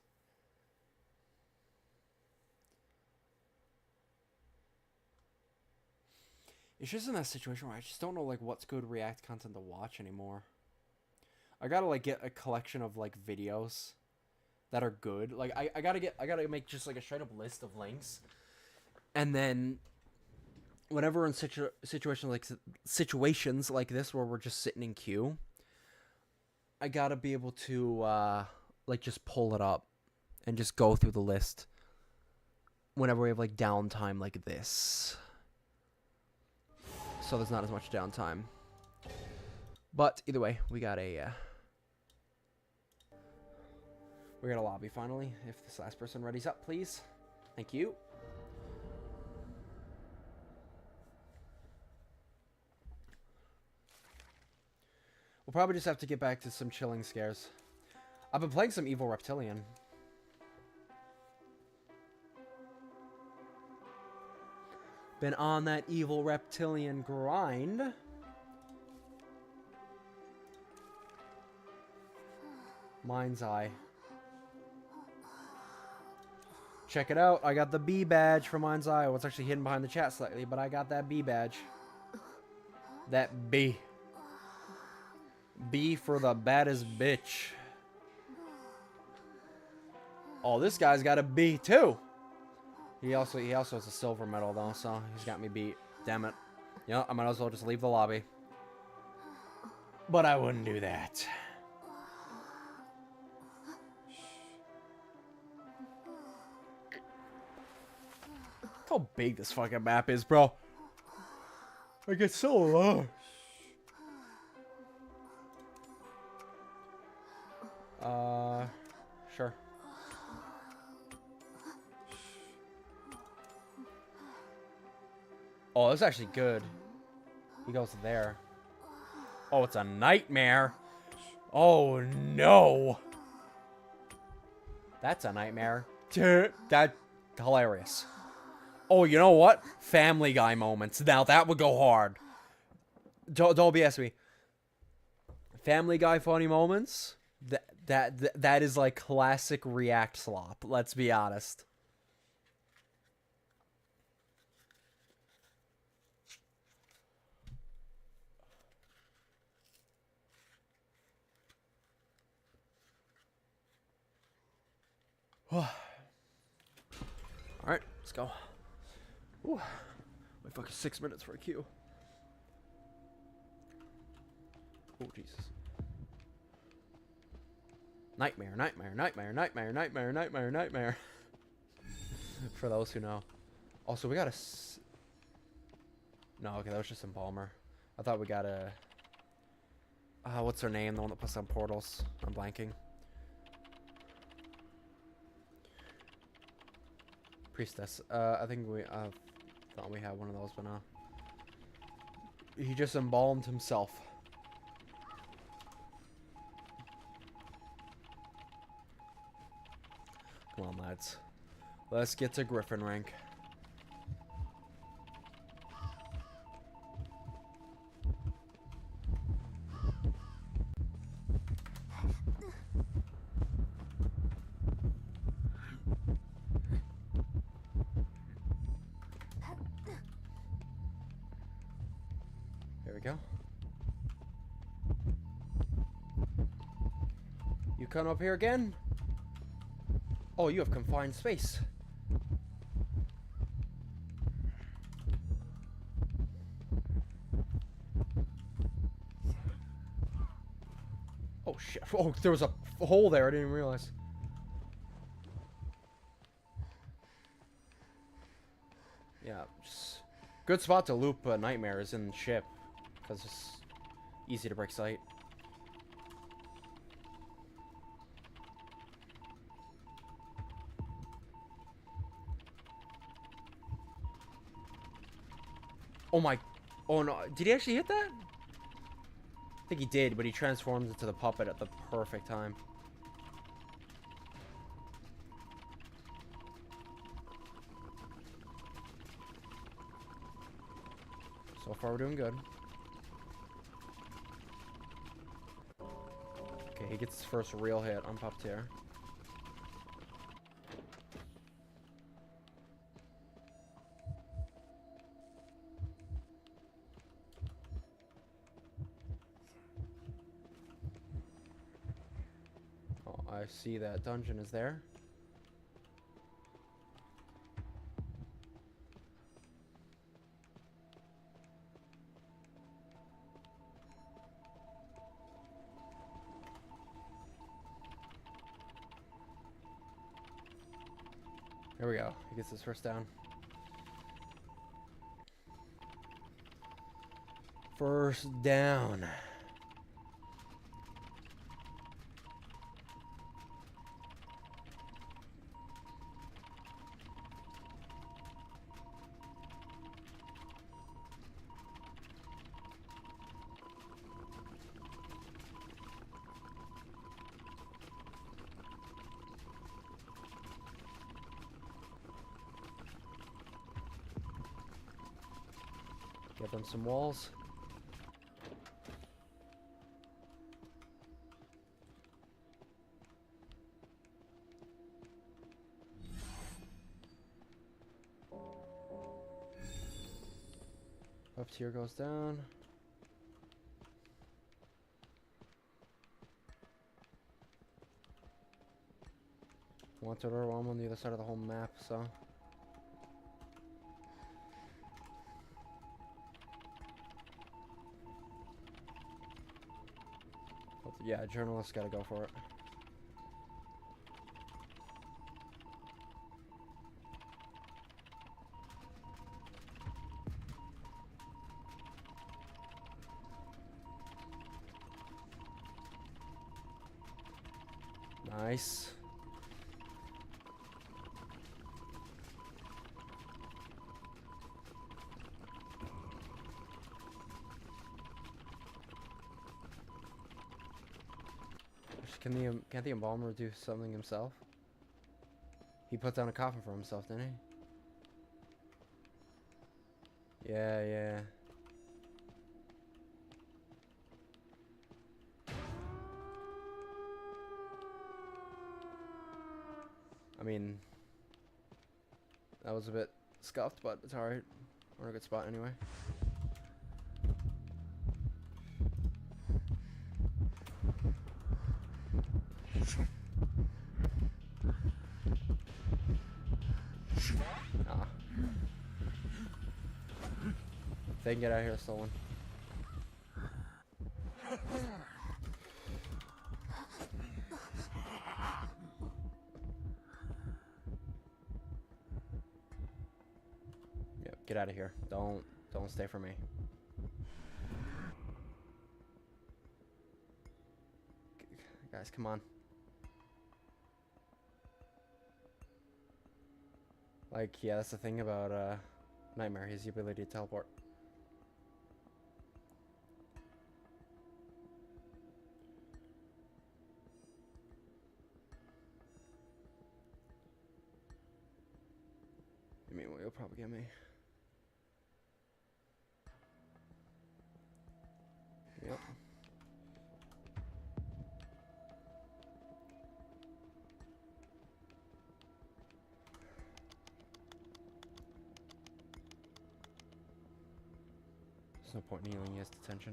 It's just in that situation where I just don't know like what's good React content to watch anymore. I gotta like get a collection of like videos that are good. Like I gotta make just like a straight up list of links, and then whenever in situations like this where we're just sitting in queue, I gotta be able to like just pull it up and just go through the list whenever we have like downtime like this. So there's not as much downtime. But either way, we got a lobby finally. If this last person readies up, please. Thank you. We'll probably just have to get back to some chilling scares. I've been playing some Evil Reptilian. Been on that Evil Reptilian grind. Mind's Eye. Check it out. I got the B badge for Mind's Eye. Well, it's actually hidden behind the chat slightly, but I got that B badge. That B. B for the baddest bitch. Oh, this guy's got a B too. He also has a silver medal though, so he's got me beat. Damn it. You know, I might as well just leave the lobby. But I wouldn't do that. Look how big this fucking map is, bro. Like, it's so large. Sure. Oh, that's actually good. He goes there. Oh, it's a nightmare. Oh, no. That's a nightmare. That's hilarious. Oh, you know what? Family Guy moments. Now, that would go hard. Don't BS me. Family Guy funny moments? That is like classic React slop. Let's be honest. Alright, let's go. Ooh, my fucking 6 minutes for a queue. Oh, Jesus. Nightmare, nightmare, nightmare, nightmare, nightmare, nightmare, nightmare. For those who know. Also, we got a... No, okay, that was just Embalmer. I thought we got a... what's her name? The one that puts on portals. I'm blanking. Priestess. I think we... thought we had one of those, but no. He just embalmed himself. Come on, lads. Let's get to Griffin rank. Here we go. You come up here again? Oh, you have confined space. Oh shit. Oh, there was a hole there. I didn't even realize. Yeah, just good spot to loop nightmares in the ship, because it's easy to break sight. Oh my... Oh no, did he actually hit that? I think he did, but he transforms into the puppet at the perfect time. So far we're doing good. Okay, he gets his first real hit on Puppeteer. Oh, I see that dungeon is there. There we go. He gets his first down. First down. Give them some walls. Up tier goes down. Wanted or I'm on the other side of the whole map, so. Yeah, journalists gotta go for it. Nice. Can't the embalmer do something himself? He put down a coffin for himself, didn't he? Yeah, yeah. I mean, that was a bit scuffed, but it's alright. We're in a good spot anyway. Ah. If they can get out of here, stolen. Yep, get out of here. Don't stay for me. Guys, come on. Like, yeah, that's the thing about Nightmare. He has the ability to teleport. I mean, well, you'll probably get me. Yep. There's no point in healing, he has detention.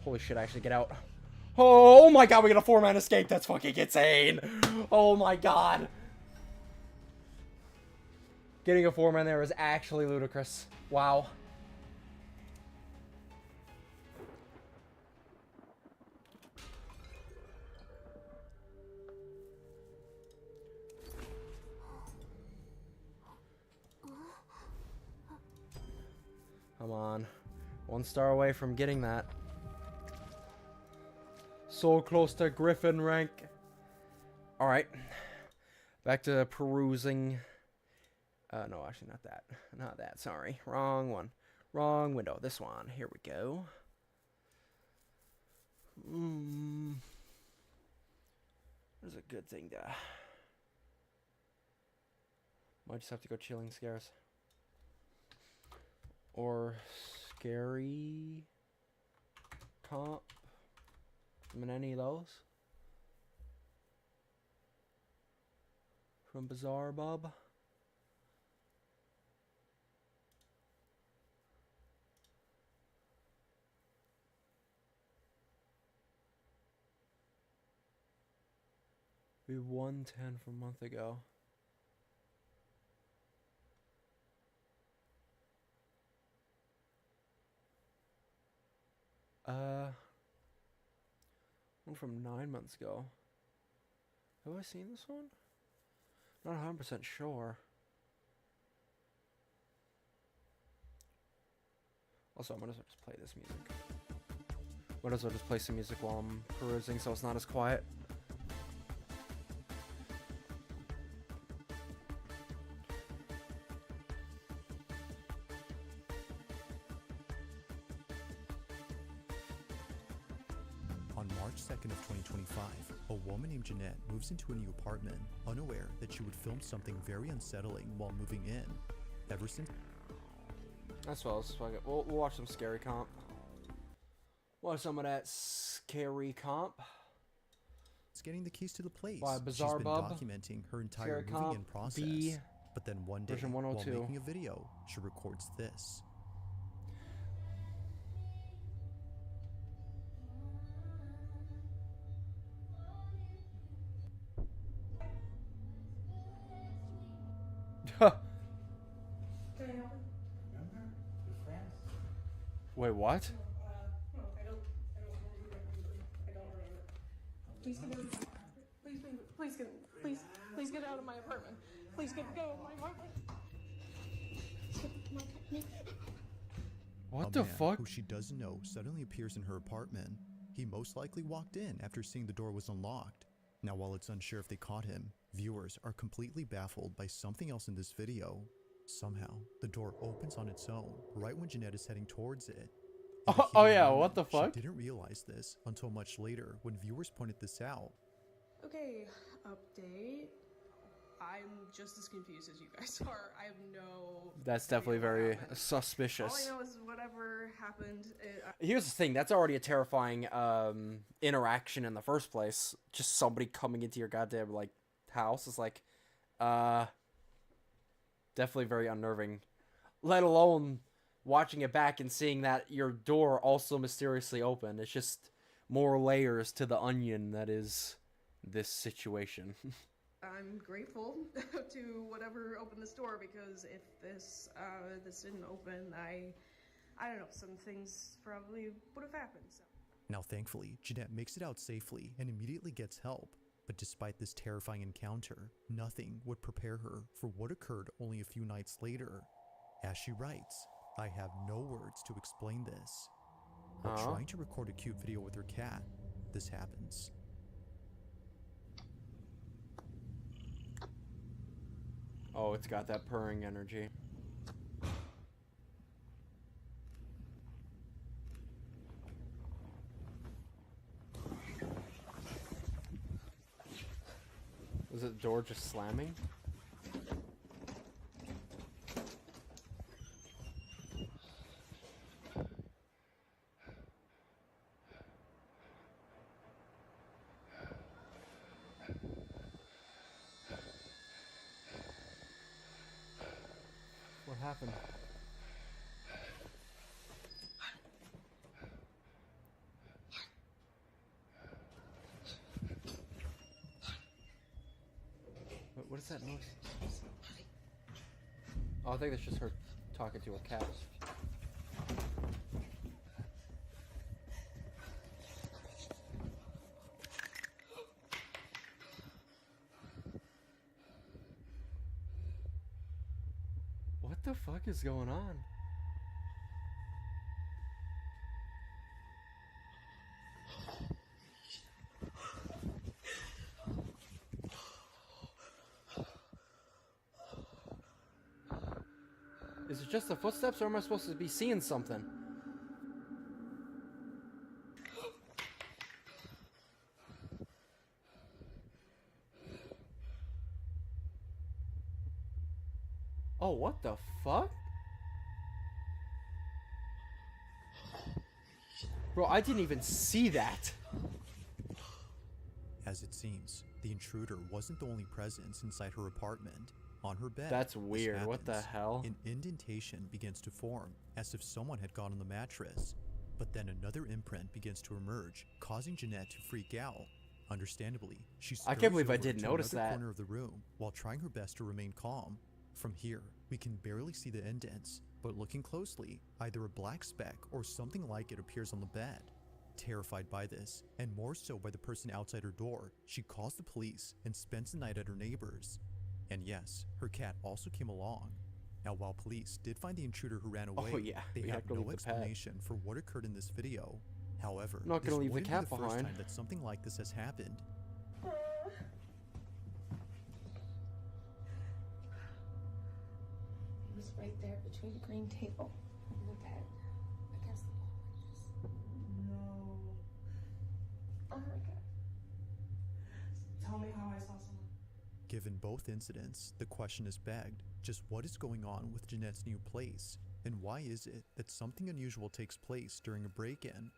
Holy shit, I actually get out. Oh my god, we got a 4-man escape. That's fucking insane. Oh my god. Getting a 4-man there is actually ludicrous. Wow. Come on. 1 star away from getting that. So close to Griffin rank. Alright. Back to perusing. No, actually not that. Not that, sorry. Wrong one. Wrong window. This one. Here we go. This is a good thing to... Might just have to go chilling scares. Or scary comp. I mean, any of those. From Bizarre Bob. We 110 from a month ago. One from 9 months ago. Have I seen this one? Not 100% sure. Also, I might as well just play this music. Might as well just play some music while I'm perusing so it's not as quiet. On March 2nd of 2025, a woman named Jeanette moves into a new apartment, unaware that she would film something very unsettling while moving in. Ever since... As well as we'll watch some scary comp. Watch some of that scary comp. It's getting the keys to the place. By Bizarre She's been Bub. documenting her entire Scary moving in comp process. B, But then one day, version while 102. making a video, she records this. Wait, what? No, I don't remember. Please get out of my apartment. Please get out of my apartment. Please get out of my apartment. What A the man fuck? who she doesn't know suddenly appears in her apartment. He most likely walked in after seeing the door was unlocked. Now, while it's unsure if they caught him, viewers are completely baffled by something else in this video. Somehow, the door opens on its own right when Jeanette is heading towards it. In the heat Oh of the yeah, moment, what the fuck? She didn't realize this until much later when viewers pointed this out. Okay, update. I'm just as confused as you guys are. I have no... That's definitely idea what very happened. suspicious. All I know is whatever happened... Here's the thing, that's already a terrifying interaction in the first place. Just somebody coming into your goddamn like house is like definitely very unnerving. Let alone watching it back and seeing that your door also mysteriously opened. It's just more layers to the onion that is this situation. I'm grateful to whatever opened this door, because if this didn't open, I don't know, some things probably would have happened. So. Now, thankfully, Jeanette makes it out safely and immediately gets help. But despite this terrifying encounter, nothing would prepare her for what occurred only a few nights later. As she writes, "I have no words to explain this." While trying to record a cute video with her cat, this happens. Oh, it's got that purring energy. Was it the door just slamming? What happened? is that noise? Oh, I think that's just her talking to her cat. What the fuck is going on? Is it just the footsteps, or am I supposed to be seeing something? Oh, what the fuck? Bro, I didn't even see that. As it seems, the intruder wasn't the only presence inside her apartment. On her bed, That's this weird. What the happens. hell? An indentation begins to form, as if someone had gone on the mattress. But then another imprint begins to emerge, causing Jeanette to freak out. Understandably, she I can't believe I scurries over didn't to notice another that. corner of the room while trying her best to remain calm. From here, we can barely see the indents, but looking closely, either a black speck or something like it appears on the bed. Terrified by this, and more so by the person outside her door, she calls the police and spends the night at her neighbor's. And yes, her cat also came along. Now, while police did find the intruder who ran away, Oh yeah, they we have have to no leave the pet. explanation for what occurred in this video. However, I'm not this gonna leave the wouldn't be cat the first behind. time that something like this has happened. It was right there between the green table and the bed, against the wall like this. No. Oh my god. Tell me how I saw someone. Given both incidents, the question is begged, just what is going on with Jeanette's new place? And why is it that something unusual takes place during a break-in?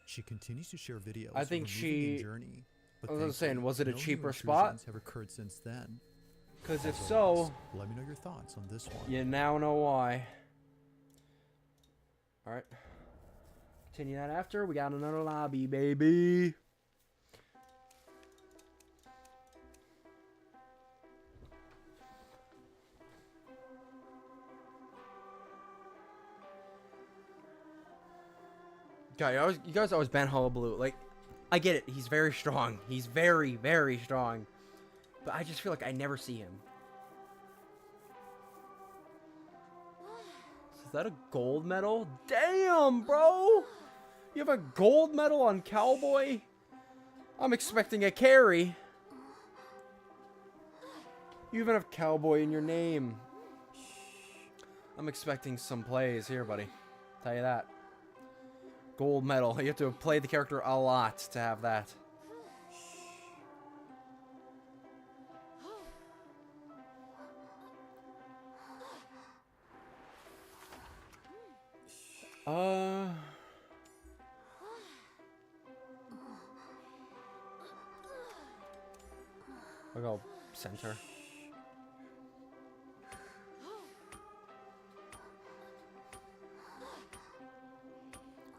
She continues to share videos I think of her moving in she- journey, but I was saying, thankfully, was it a no new cheaper intrusions spot? have occurred since then. Because if As so, always, let me know your thoughts on this one. you now know why. Alright. Continue that after. We got another lobby, baby. God, you guys always ban Hullabaloo. Like, I get it. He's very strong. He's very, very strong. But I just feel like I never see him. Is that a gold medal? Damn, bro! You have a gold medal on Cowboy? I'm expecting a carry. You even have Cowboy in your name. I'm expecting some plays here, buddy. Tell you that. Gold medal. You have to play the character a lot to have that. I'll go center.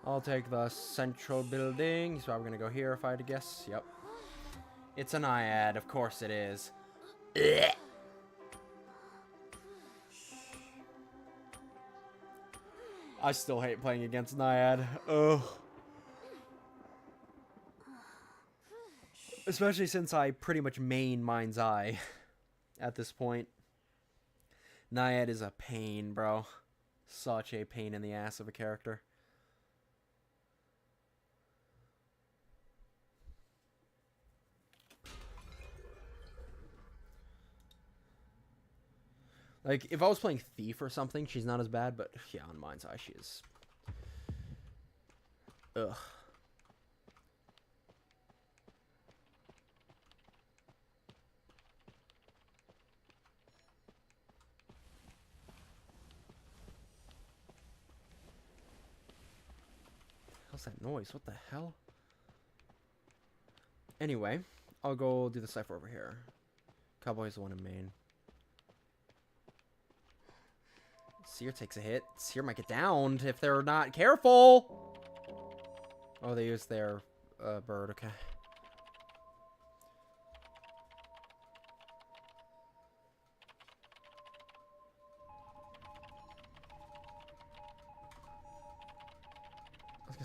I'll take the central building. So I'm gonna go here if I had to guess. Yep. It's a Naiad, of course it is. I still hate playing against Naiad. Ugh. Especially since I pretty much main Mind's Eye at this point. Naiad is a pain, bro. Such a pain in the ass of a character. Like, if I was playing Thief or something, she's not as bad, but yeah, on Mind's Eye, she is. Ugh. How's that noise? What the hell? Anyway, I'll go do the cipher over here. Cowboy's the one in Maine. Seer takes a hit. Seer might get downed if they're not careful. Oh, they used their bird. Okay.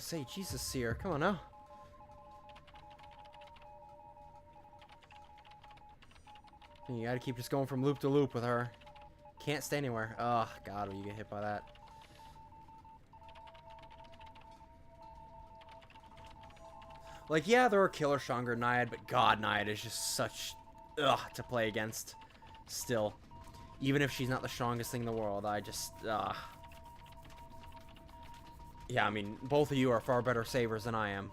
Say, Jesus, Seer, come on now. You gotta keep just going from loop to loop with her. Can't stay anywhere. Oh, God, when you get hit by that. Like, yeah, there are killers stronger than Naiad, but God, Naiad is just such... Ugh, to play against. Still. Even if she's not the strongest thing in the world, I just... Yeah, I mean, both of you are far better savers than I am.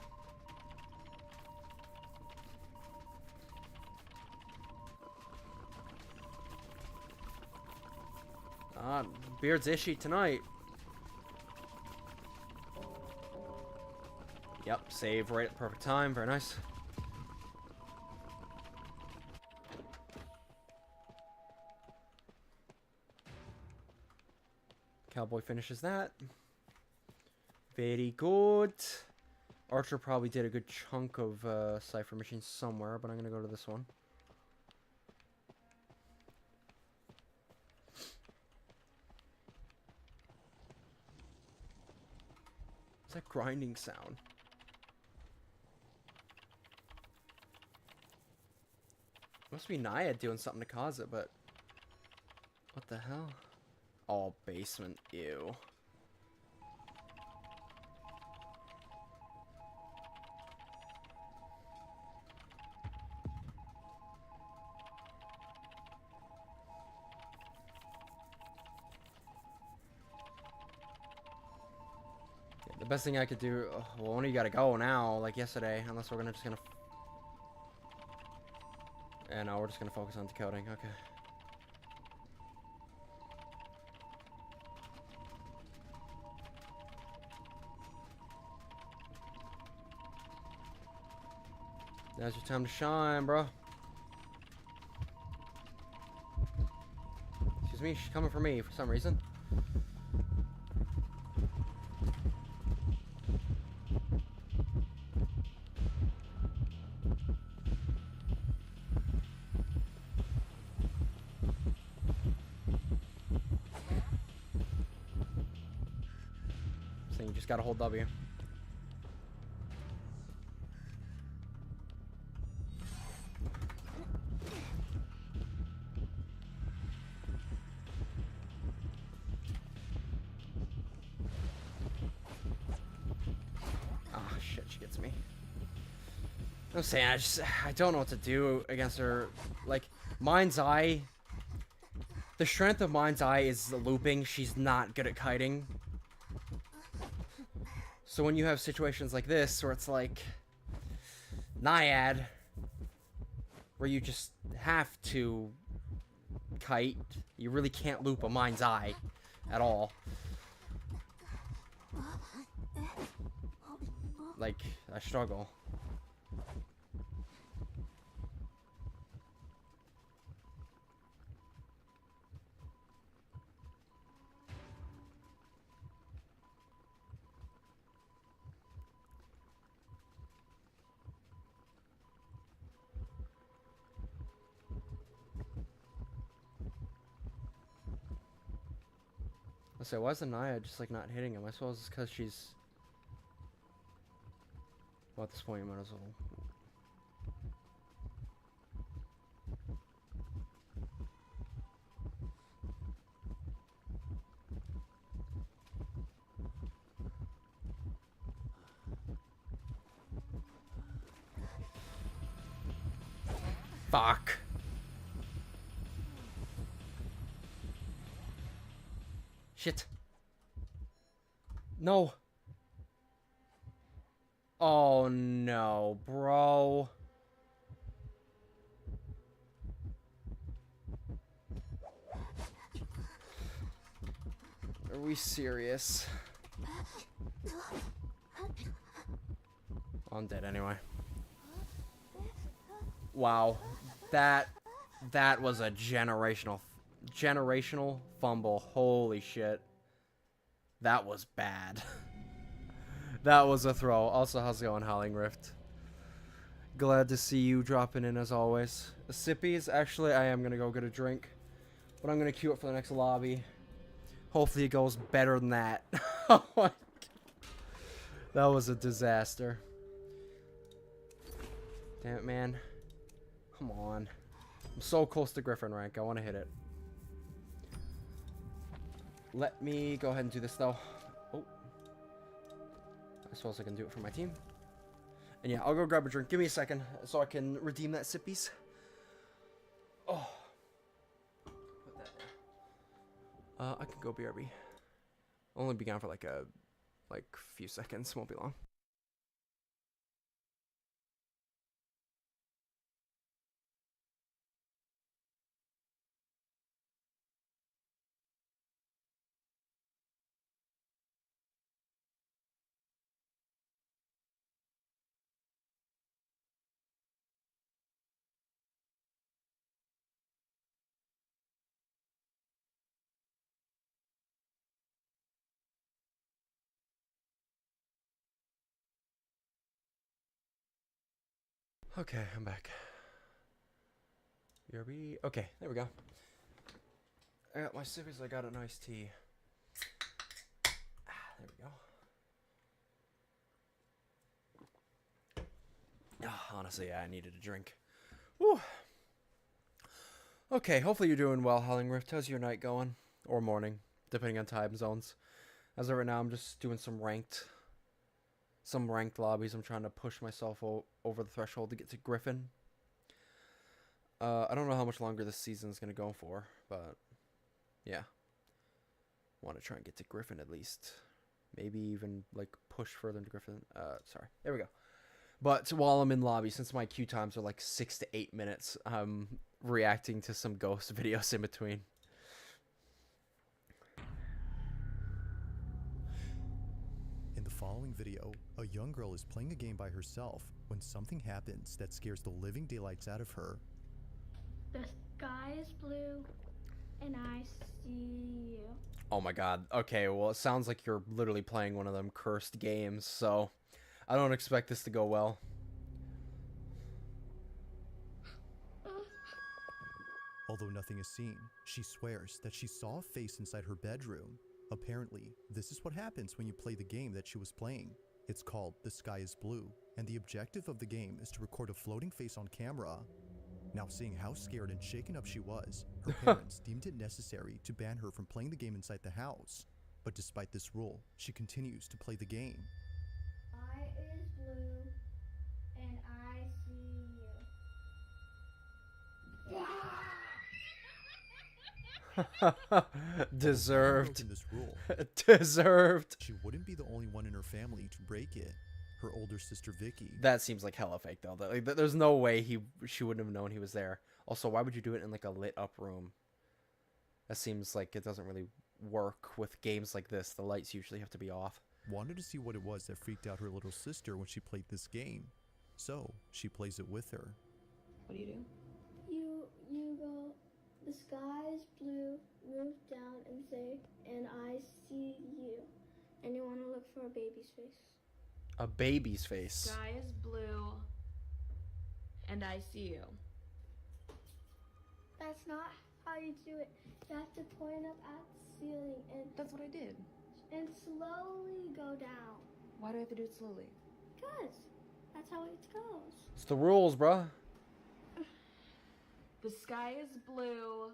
Beard's ishy tonight. Yep, save right at the perfect time. Very nice. Cowboy finishes that. Very good. Archer probably did a good chunk of Cypher machines somewhere, but I'm going to go to this one. What's that grinding sound? Must be Naiad doing something to cause it, but... What the hell? Oh, basement. Ew. The best thing I could do... well, one of you gotta go now, like yesterday, unless we're just gonna... Yeah, no, we're just gonna focus on decoding. Okay. Now's your time to shine, bro. Excuse me, she's coming for me for some reason. So you just gotta hold W. I'm saying, I don't know what to do against her. Like, Mind's Eye, the strength of Mind's Eye is the looping. She's not good at kiting. So when you have situations like this, where it's like, Naiad, where you just have to kite, you really can't loop a Mind's Eye at all. Like, I struggle. Let's say, why is the Naiad just like not hitting him? I suppose it's because she's... Well, at this point, you might as well... Fuck. Shit. No. Oh no, bro. Are we serious? I'm dead anyway. Wow. That was a generational fumble. Holy shit. That was bad. That was a throw. Also, how's it going, Howling Rift? Glad to see you dropping in as always. Sippies, actually, I am going to go get a drink. But I'm going to queue up for the next lobby. Hopefully it goes better than that. Oh my God. That was a disaster. Damn it, man. Come on. I'm so close to Griffin rank. I want to hit it. Let me go ahead and do this, though. Oh. I suppose I can do it for my team. And yeah, I'll go grab a drink. Give me a second so I can redeem that sippies. Oh. Put that there. I can go BRB. Only be gone for like a few seconds. Won't be long. Okay, I'm back. BRB. Okay, there we go. I got my sippies. I got a nice tea. There we go. Honestly, yeah, I needed a drink. Whew. Okay, hopefully you're doing well, Howling Rift. How's your night going? Or morning, depending on time zones. As of right now, I'm just doing some ranked lobbies. I'm trying to push myself over the threshold to get to Griffin. I don't know how much longer this season is going to go for, but yeah. Want to try and get to Griffin at least. Maybe even like push further into Griffin. Sorry. There we go. But while I'm in lobby, since my queue times are like 6 to 8 minutes, I'm reacting to some ghost videos in between. In the following video, a young girl is playing a game by herself when something happens that scares the living daylights out of her. The sky is blue, and I see you. Oh my god. Okay, well, it sounds like you're literally playing one of them cursed games, so I don't expect this to go well. Although nothing is seen, she swears that she saw a face inside her bedroom. Apparently, this is what happens when you play the game that she was playing. It's called The Sky is Blue, and the objective of the game is to record a floating face on camera. Now, seeing how scared and shaken up she was, her parents deemed it necessary to ban her from playing the game inside the house. But despite this rule, she continues to play the game. Sky is blue, and I see you. Deserved. Broken this rule. Deserved. She wouldn't be the only one in her family to break it. Her older sister Vicky. That seems like hella fake though. Like, there's no way she wouldn't have known he was there. Also, why would you do it in like a lit up room? That seems like it doesn't really work with games like this. The lights usually have to be off. Wanted to see what it was that freaked out her little sister when she played this game. So, she plays it with her. What do? You go, the sky is blue, move down and say, and I see you. And you want to look for a baby's face. A baby's face. Sky is blue, and I see you. That's not how you do it. You have to point up at the ceiling and... That's what I did. And slowly go down. Why do I have to do it slowly? Because that's how it goes. It's the rules, bruh. The sky is blue.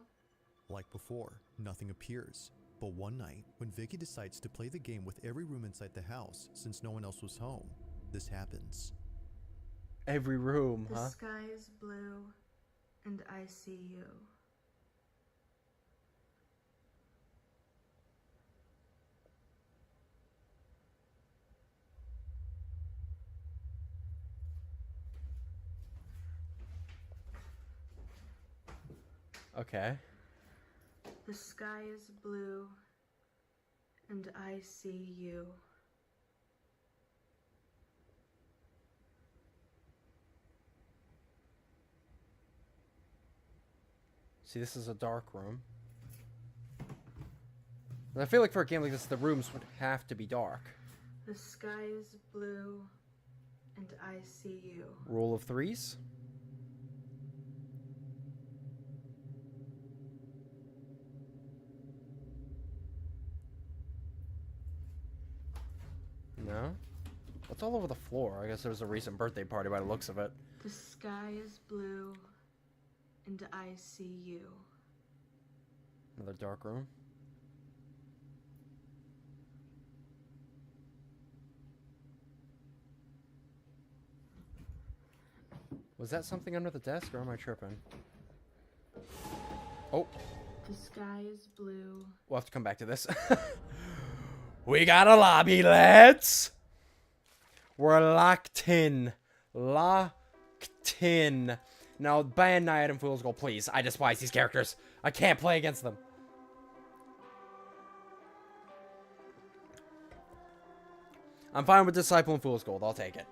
Like before, nothing appears. But one night, when Vicky decides to play the game with every room inside the house, since no one else was home, this happens. Every room, The huh? sky is blue, and I see you. Okay. The sky is blue, and I see you. See, this is a dark room. And I feel like for a game like this, the rooms would have to be dark. The sky is blue, and I see you. Rule of threes? No? What's all over the floor? I guess there was a recent birthday party by the looks of it. The sky is blue, and I see you. Another dark room. Was that something under the desk, or am I tripping? Oh. The sky is blue. We'll have to come back to this. We got a lobby, lads! We're locked in. Locked in. Now, ban Naiad and Fool's Gold, please. I despise these characters. I can't play against them. I'm fine with Disciple and Fool's Gold. I'll take it.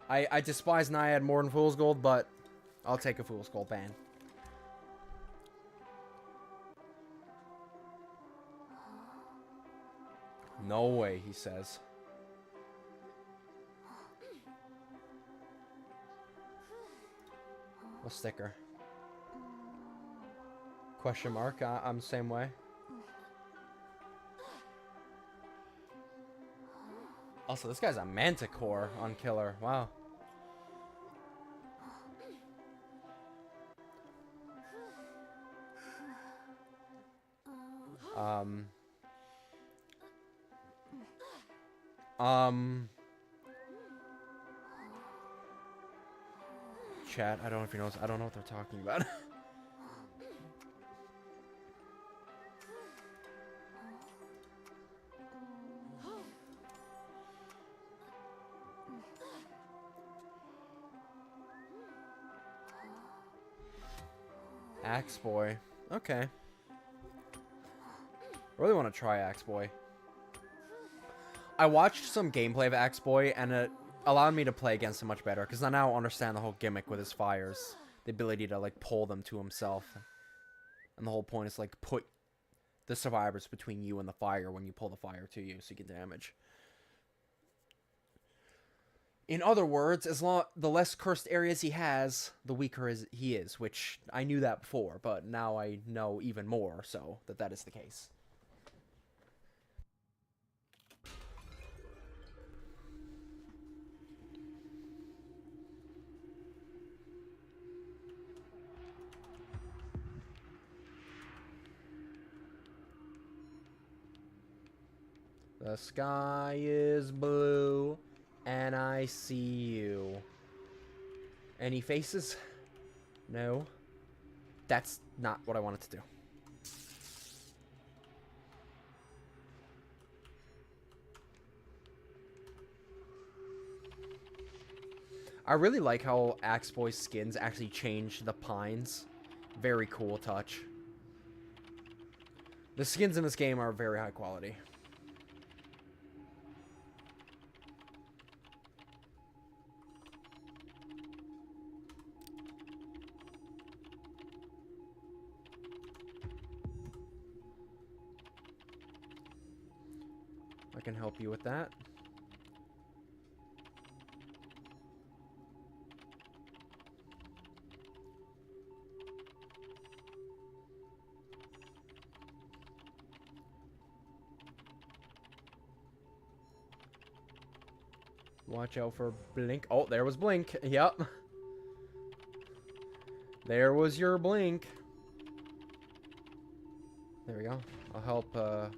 I despise Naiad more than Fool's Gold, but I'll take a Fool's Gold ban. No way, he says. A sticker. Question mark. I'm the same way. Also, this guy's a manticore on Killer. Wow. Chat, I don't know if you know. I don't know what they're talking about. Axe Boy. Okay. I really want to try Axe Boy. I watched some gameplay of Axe Boy, and it allowed me to play against him much better, because I now understand the whole gimmick with his fires. The ability to, like, pull them to himself. And the whole point is, like, put the survivors between you and the fire when you pull the fire to you, so you get damage. In other words, the less cursed areas he has, the weaker he is, which I knew that before, but now I know even more so that is the case. The sky is blue, and I see you. Any faces? No. That's not what I wanted to do. I really like how Axe Boy's skins actually change the pines. Very cool touch. The skins in this game are very high quality. I can help you with that. Watch out for Blink. Oh, there was Blink. Yep. There was your Blink. There we go. I'll help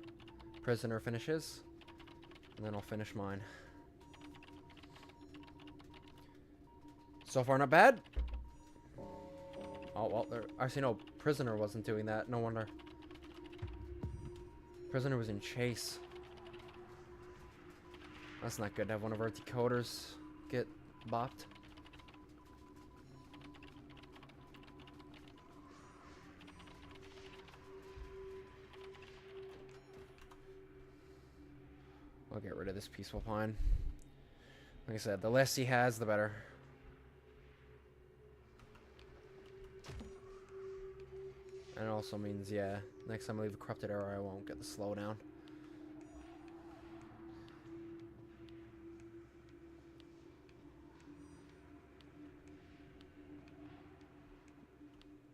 Prisoner finish his. And then I'll finish mine. So far, not bad. Oh, well, actually, no. Prisoner wasn't doing that. No wonder. Prisoner was in chase. That's not good to have one of our decoders get bopped. I'll get rid of this peaceful pine. Like I said, the less he has, the better. And it also means, yeah, next time I leave a corrupted arrow, I won't get the slowdown.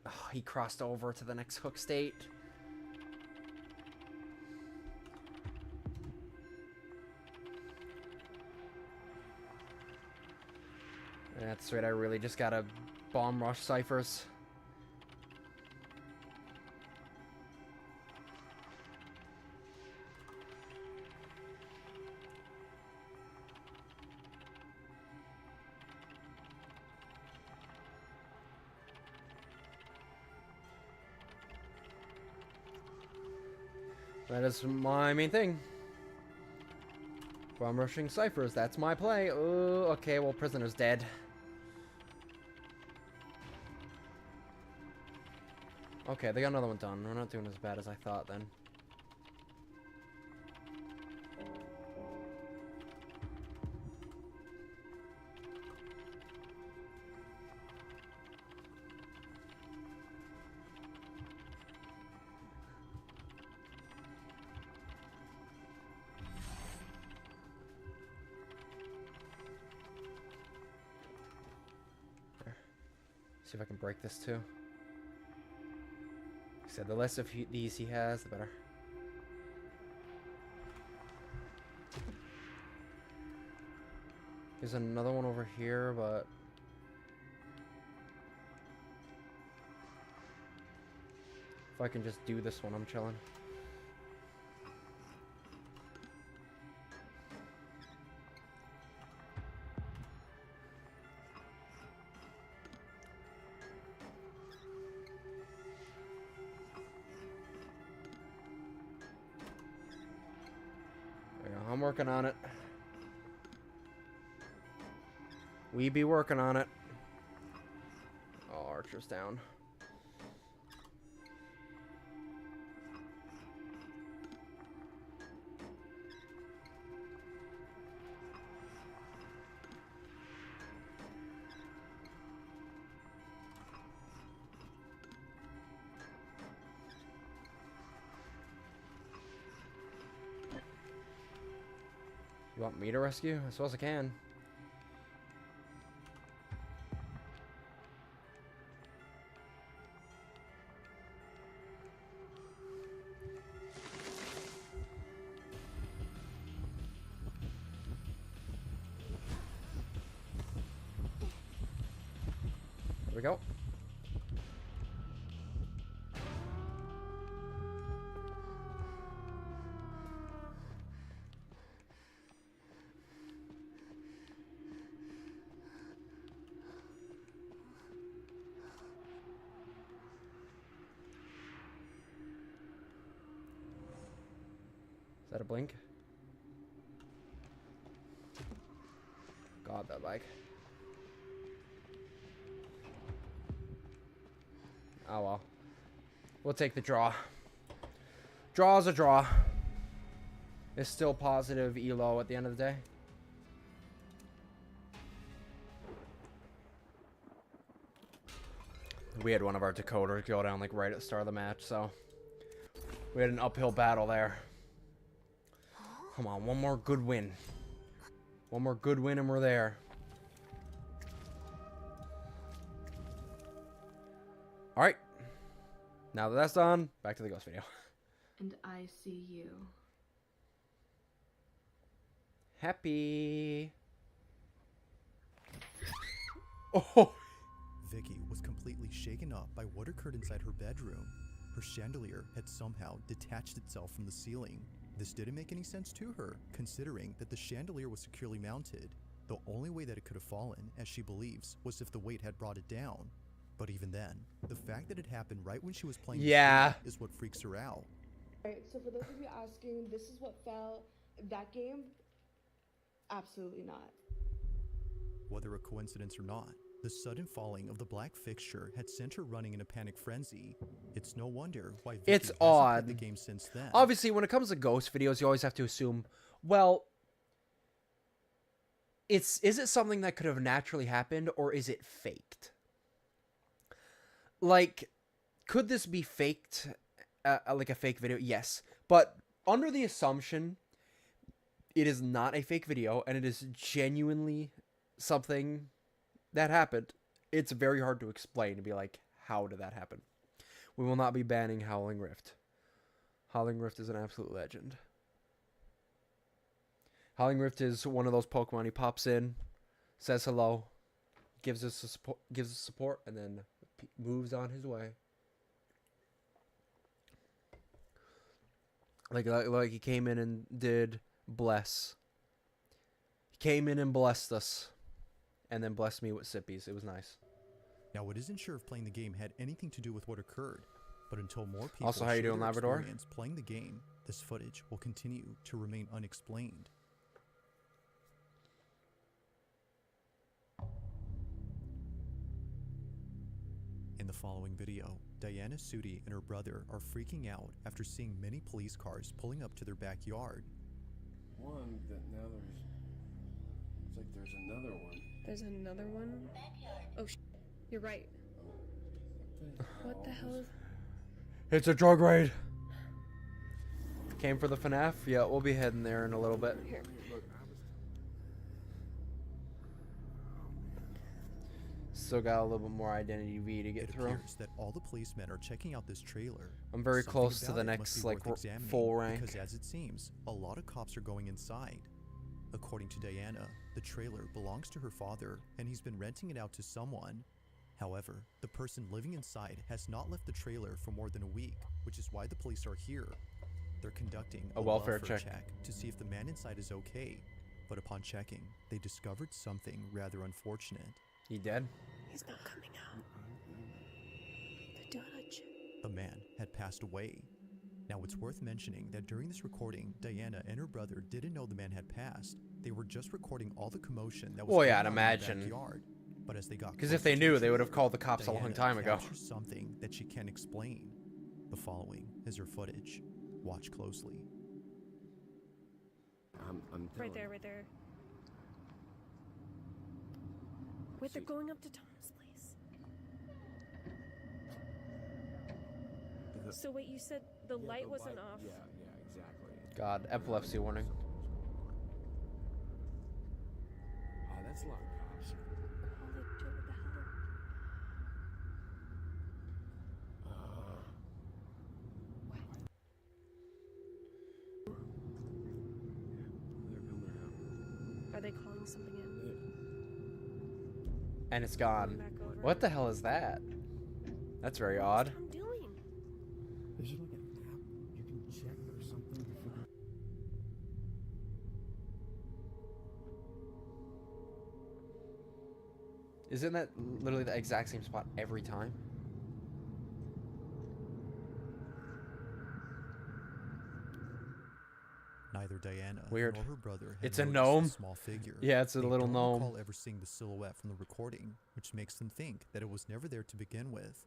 Oh, he crossed over to the next hook state. That's right, I really just gotta bomb rush ciphers. That is my main thing. Bomb rushing ciphers, that's my play. Oh, okay, well, prisoner's dead. Okay, they got another one done. We're not doing as bad as I thought then. See if I can break this too. Like I said, the less of these he has, the better. There's another one over here, but if I can just do this one, I'm chilling. I'm working on it. We be working on it. Oh, Archer's down. You want me to rescue? I suppose I can. There we go. Is that a blink? God, that lag. Oh well. We'll take the draw. Draw's a draw. It's still positive elo at the end of the day. We had one of our decoders go down like right at the start of the match, so we had an uphill battle there. Come on, one more good win. One more good win and we're there. Alright. Now that that's done, back to the ghost video. And I see you. Happy. Oh. Vicky was completely shaken up by what occurred inside her bedroom. Her chandelier had somehow detached itself from the ceiling. This didn't make any sense to her, considering that the chandelier was securely mounted. The only way that it could have fallen, as she believes, was if the weight had brought it down. But even then, the fact that it happened right when she was playing the game is what freaks her out. Alright, so for those of you asking, this is what fell that game? Absolutely not. Whether a coincidence or not, the sudden falling of the black fixture had sent her running in a panic frenzy. It's no wonder why Vicky hasn't played the game since then. Obviously, when it comes to ghost videos, you always have to assume, well, is it something that could have naturally happened, or is it faked? Like, could this be faked, like a fake video? Yes. But under the assumption it is not a fake video, and it is genuinely something that happened, it's very hard to explain and be like, how did that happen? We will not be banning Howling Rift. Howling Rift is an absolute legend. Howling Rift is one of those Pokemon, he pops in, says hello, gives us support, and then moves on his way. Like he came in and did bless. He came in and blessed us, and then blessed me with sippies. It was nice. Now, it isn't sure if playing the game had anything to do with what occurred, but until more people Also, how you share doing, their Labrador? experience playing the game, this footage will continue to remain unexplained. In the following video, Diana Sudi and her brother are freaking out after seeing many police cars pulling up to their backyard. One that now it's like there's another one. There's another one? Oh, you're right. What the hell is... It's a drug raid. Came for the FNAF? Yeah, we'll be heading there in a little bit. Here. Still got a little bit more Identity V to get through. It appears that all the policemen are checking out this trailer. I'm very Something close to about the it must next, be like, worth examining, full rank. Because as it seems, a lot of cops are going inside. According to Diana, the trailer belongs to her father, and he's been renting it out to someone. However, the person living inside has not left the trailer for more than a week, which is why the police are here. They're conducting a welfare check to see if the man inside is okay. But upon checking, they discovered something rather unfortunate. He dead? He's not coming out. The judge. The man had passed away. Now, it's worth mentioning that during this recording, Diana and her brother didn't know the man had passed. They were just recording all the commotion that was well, yeah, going I'd on imagine. in the backyard. But as they got because if they knew, they would have called the cops Diana a long time ago. captures something that she can't explain. The following is her footage. Watch closely. I'm right there, right there. Wait, they're going up to Tom's place. So wait, you said the light wasn't off? Yeah, exactly. God, epilepsy warning. Oh, that's a lot of cops. Holy shit, what the hell? They're coming out. Are they calling something in? And it's gone. Back over. What the hell is that? That's very odd. What's Tom doing? Is there like an app you can check or something to figure out? Isn't that literally the exact same spot every time? Neither Diana Weird. nor her brother had It's a noticed gnome? the small figure. Yeah, it's a They little don't gnome. recall ever seeing the silhouette from the recording, which makes them think that it was never there to begin with.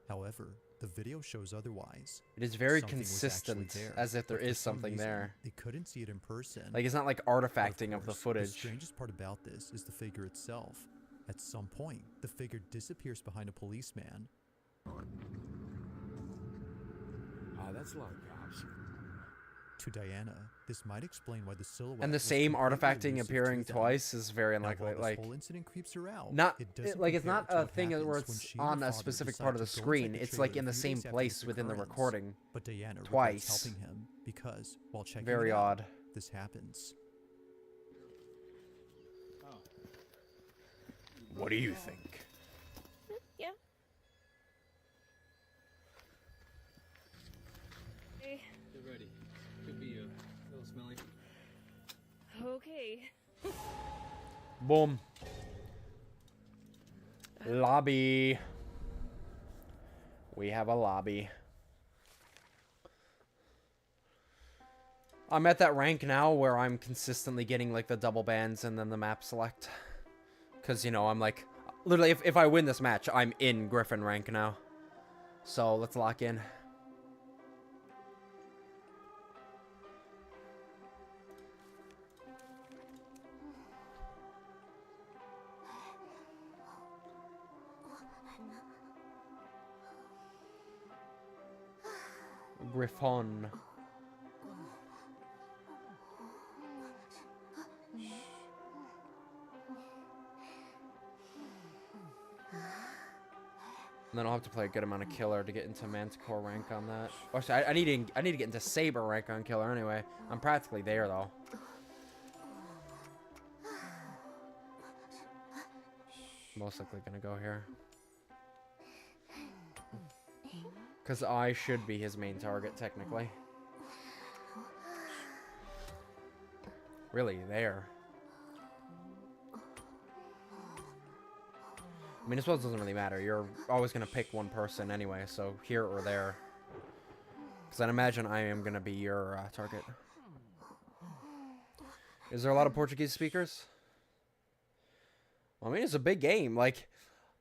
However, the video shows otherwise. It is very Something was consistent, actually there, as if there but for is some something reason, there. They couldn't see it in person. Like, it's not like But artifacting of the course, footage. The strangest part about this is the figure itself. At some point, the figure disappears behind a policeman. That's a lot of cops. To Diana, this might explain why the silhouette And the was same completely artifacting elusive appearing to them. twice is very Now, unlikely. while this Like, whole incident creeps her out, not it doesn't like it's compare not to a what thing where happens when it's she and her on a father specific decide part of to the go screen. inside the It's like trailer in the a few same days after place this within the occurrence. recording. But Diana Twice. regrets helping him because while checking Very it out, odd. this happens. What do you think? Yeah. Hey. Get ready. Could be a little smelly. Okay. Boom. Lobby. We have a lobby. I'm at that rank now where I'm consistently getting like the double bans and then the map select. Because, you know, I'm like, literally, if I win this match, I'm in Griffin rank now. So let's lock in. Griffon. And then I'll have to play a good amount of killer to get into Manticore rank on that. Or sorry, I need to get into Saber rank on killer anyway. I'm practically there though. most likely gonna go here. Because I should be his main target, technically. Really, there. I mean, I suppose it doesn't really matter. You're always gonna pick one person anyway, so here or there. Because I'd imagine I am gonna be your target. Is there a lot of Portuguese speakers? Well, I mean, it's a big game. Like,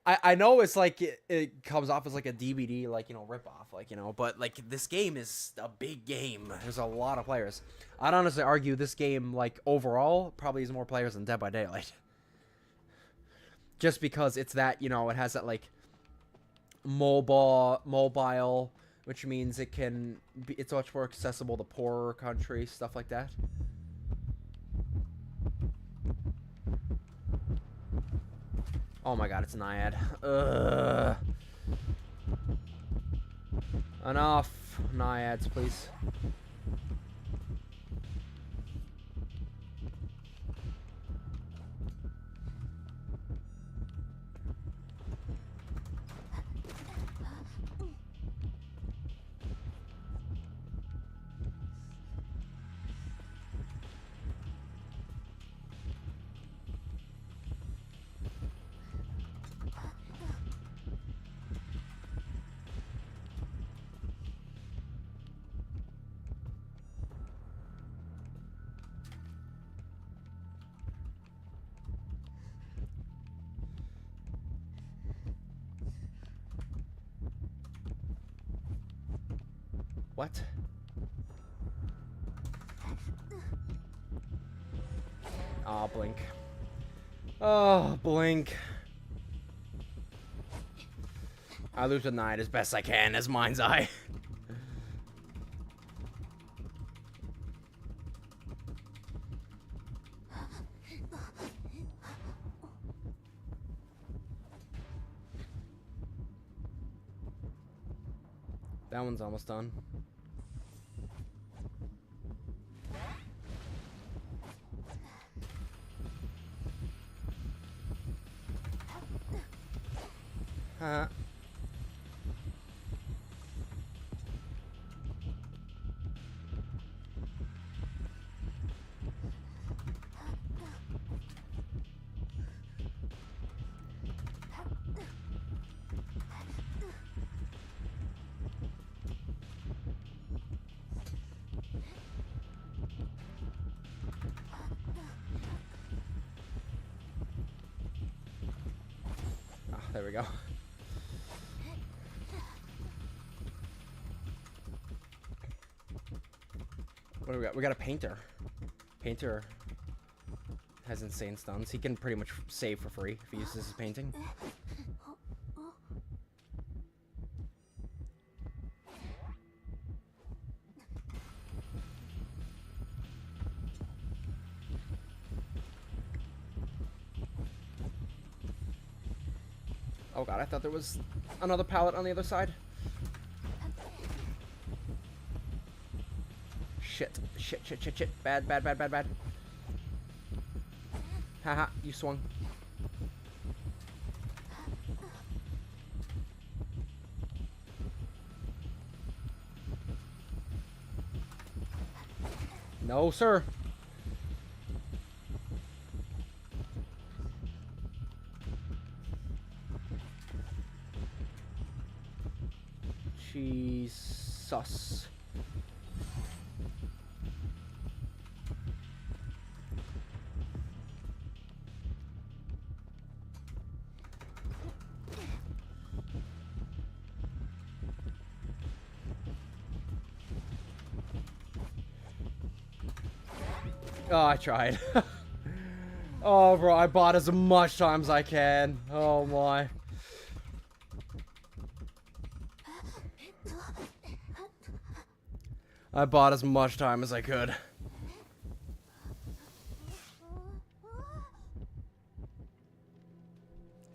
I know it's like it comes off as like a DVD, like, you know, ripoff, like, you know, but like this game is a big game. There's a lot of players. I'd honestly argue this game, like, overall, probably has more players than Dead by Daylight. Just because it's that, you know, it has that like mobile, which means it can be, it's much more accessible to poorer countries, stuff like that. Oh my god, it's Naiad. Ugh. Enough Naiads, please. What? Oh, blink. Oh, blink. I lose the night as best I can as Mind's Eye. That one's almost done. There we go. What do we got? We got a painter. Painter has insane stuns. He can pretty much save for free if he uses his painting. Oh god, I thought there was another pallet on the other side. Shit, shit, shit, shit, shit. Bad, bad, bad, bad, bad. Haha, you swung. No, sir. Jesus. Oh, I tried. Oh, bro, I bought as much time as I can. Oh, my. I bought as much time as I could.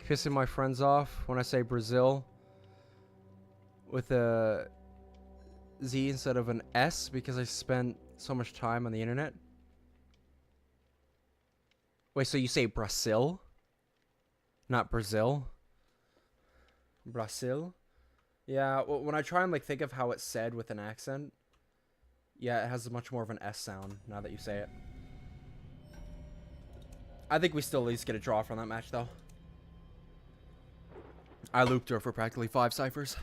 Kissing my friends off when I say Brazil with a Z instead of an S because I spent so much time on the internet. Wait, so you say Brazil? Not Brazil. Brazil. Yeah, well, when I try and like think of how it's said with an accent, yeah, it has much more of an S sound now that you say it. I think we still at least get a draw from that match, though. I looped her for practically 5 ciphers.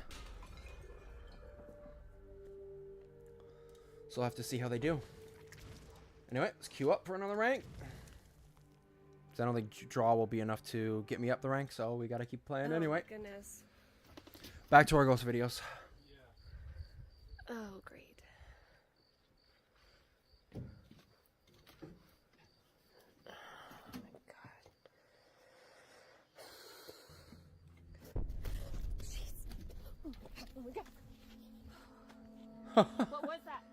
So I'll have to see how they do. Anyway, let's queue up for another rank. Because I don't think draw will be enough to get me up the rank, so we gotta keep playing anyway. Oh, goodness. Back to our ghost videos. Oh, great. Oh my god. What was that?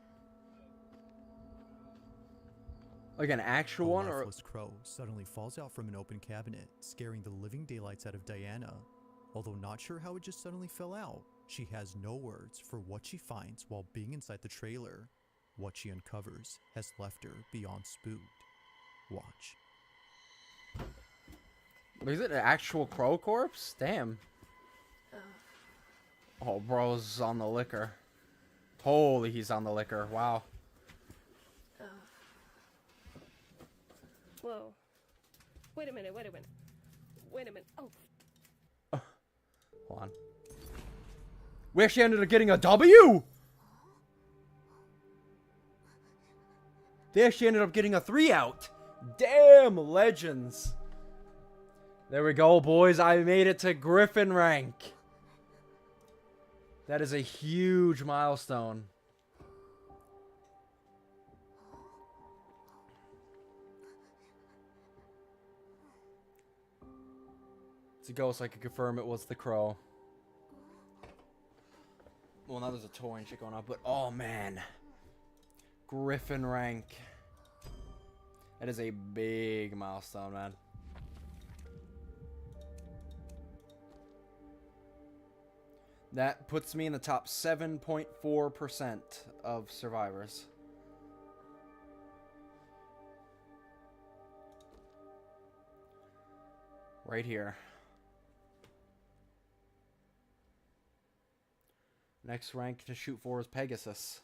Like an actual one, or lifeless crow suddenly falls out from an open cabinet, scaring the living daylights out of Diana. Although not sure how it just suddenly fell out, she has no words for what she finds while being inside the trailer. What she uncovers has left her beyond spooked. Watch. is it an actual crow corpse? Damn. Oh, bro's on the liquor. Holy, he's on the liquor. Wow. Whoa. Wait a minute, wait a minute. Wait a minute. Oh. Hold on. We actually ended up getting a W! They actually ended up getting a 3 out. Damn, legends. There we go, boys. I made it to Griffin rank. That is a huge milestone. It's a ghost. I can confirm it was the crow. Well, now there's a toy and shit going on, but oh man. Griffin rank. That is a big milestone, man. That puts me in the top 7.4% of survivors. Right here. Next rank to shoot for is Pegasus.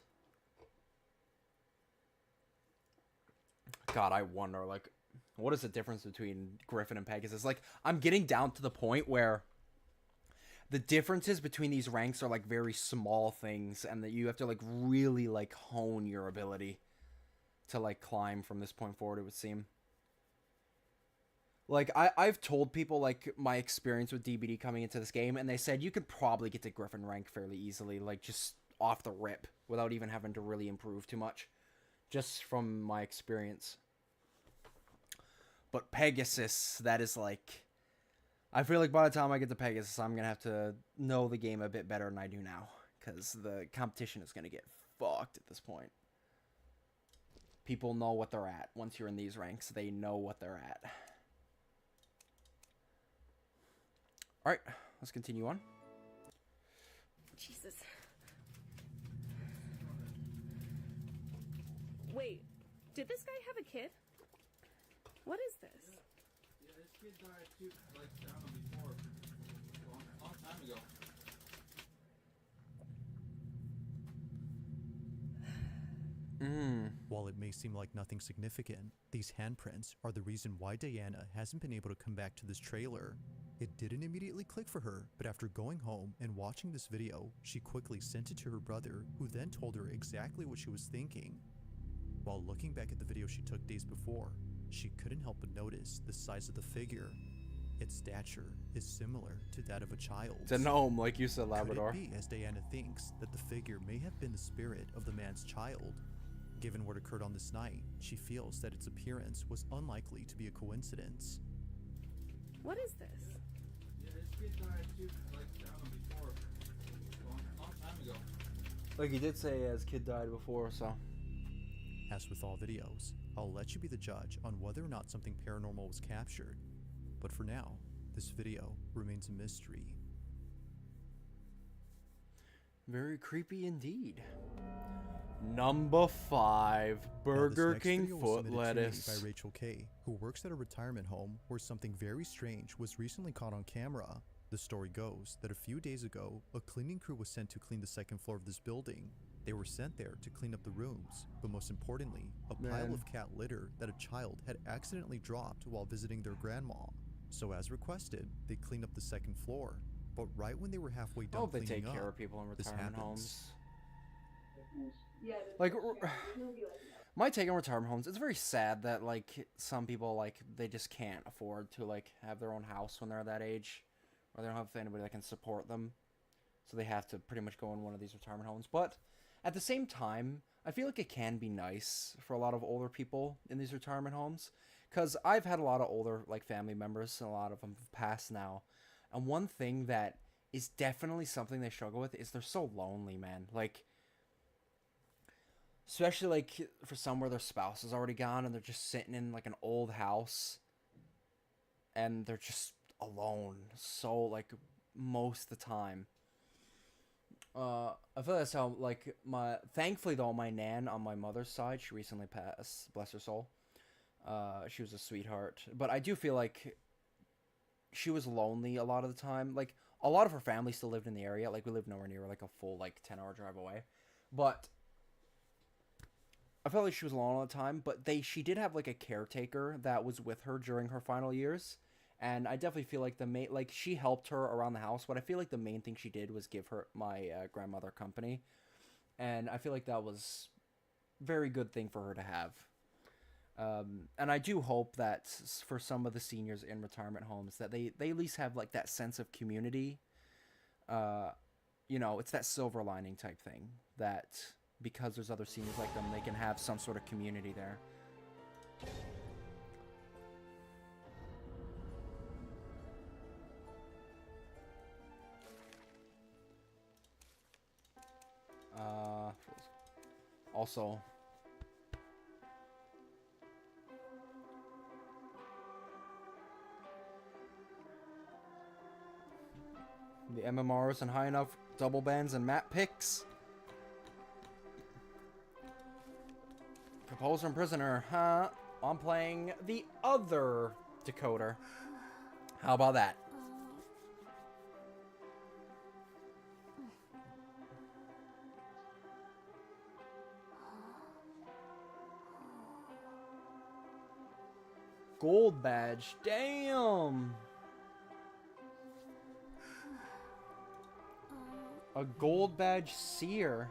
God, I wonder, like, what is the difference between Griffin and Pegasus? Like, I'm getting down to the point where the differences between these ranks are, like, very small things, and that you have to, like, really, like, hone your ability to, like, climb from this point forward, it would seem. Like, I've told people, like, my experience with DBD coming into this game, and they said you could probably get to Griffin rank fairly easily, like, just off the rip, without even having to really improve too much. Just from my experience. But Pegasus, that is, like... I feel like by the time I get to Pegasus, I'm going to have to know the game a bit better than I do now. Because the competition is going to get fucked at this point. People know what they're at. Once you're in these ranks, they know what they're at. Alright, let's continue on. Jesus. Wait, did this guy have a kid? What is this? Yeah, this kid died too, like, I don't know, before. A long time ago. While it may seem like nothing significant, these handprints are the reason why Diana hasn't been able to come back to this trailer. It didn't immediately click for her, but after going home and watching this video, she quickly sent it to her brother, who then told her exactly what she was thinking. While looking back at the video she took days before, she couldn't help but notice the size of the figure. Its stature is similar to that of a child. It's a gnome, like you said, Labrador. Could it be, as Diana thinks, that the figure may have been the spirit of the man's child? Given what occurred on this night, she feels that its appearance was unlikely to be a coincidence. What is this? Yeah, this kid died too, like, I don't know, before. A long time ago. Like he did say his kid died before, so... As with all videos, I'll let you be the judge on whether or not something paranormal was captured. But for now, this video remains a mystery. Very creepy indeed. Number 5, Burger King video was foot submitted to me lettuce. by Rachel K, who works at a retirement home where something very strange was recently caught on camera. The story goes that a few days ago, a cleaning crew was sent to clean the second floor of this building. They were sent there to clean up the rooms, but most importantly, a pile of cat litter that a child had accidentally dropped while visiting their grandma. So as requested, they cleaned up the second floor. But right when they were halfway I done hope they cleaning take care up, of people in this retirement happens. homes. Like, my take on retirement homes, it's very sad that, like, some people, like, they just can't afford to, like, have their own house when they're that age. Or they don't have anybody that can support them. So they have to pretty much go in one of these retirement homes. But at the same time, I feel like it can be nice for a lot of older people in these retirement homes. Because I've had a lot of older, like, family members, and a lot of them have passed now. And one thing that is definitely something they struggle with is they're so lonely, man. Like, especially, like, for some where their spouse is already gone and they're just sitting in, like, an old house. And they're just alone. So, like, most of the time. I feel that's how, like, thankfully, though, my nan on my mother's side, she recently passed, bless her soul. She was a sweetheart. But I do feel like she was lonely a lot of the time. Like, a lot of her family still lived in the area. Like, we lived nowhere near, like, a full, like, 10-hour drive away. But I felt like she was alone all the time. But she did have, like, a caretaker that was with her during her final years. And I definitely feel like she helped her around the house, but I feel like the main thing she did was give her, my grandmother, company. And I feel like that was a very good thing for her to have. And I do hope that for some of the seniors in retirement homes that they at least have, like, that sense of community. You know, it's that silver lining type thing, that because there's other seniors like them, they can have some sort of community there. Also, the MMRs and high enough double bands and map picks. Composer and prisoner, huh? I'm playing the other decoder. How about that? Gold badge, damn! A gold badge seer.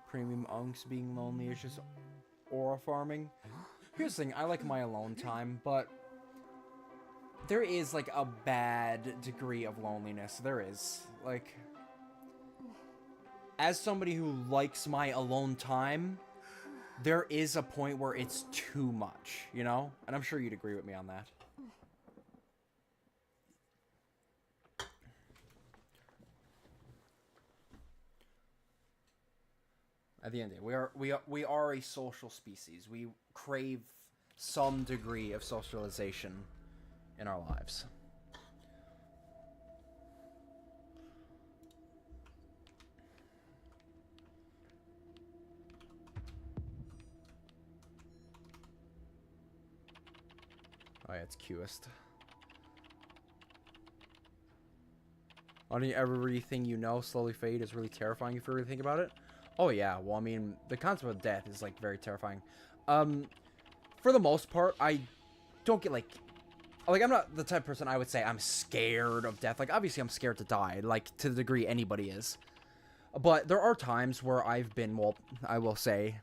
Premium unks being lonely is just aura farming. Here's the thing, I like my alone time, but there is, like, a bad degree of loneliness. There is. Like, as somebody who likes my alone time, there is a point where it's too much, you know? And I'm sure you'd agree with me on that. At the end of the day, we are a social species. We crave some degree of socialization in our lives. Oh yeah, it's Qest. On everything you know, slowly fade is really terrifying if you really think about it. Oh yeah, well I mean, the concept of death is, like, very terrifying. For the most part, I don't get, like, I'm not the type of person I would say I'm scared of death. Like, obviously I'm scared to die, like, to the degree anybody is. But there are times where I've been, well, I will say,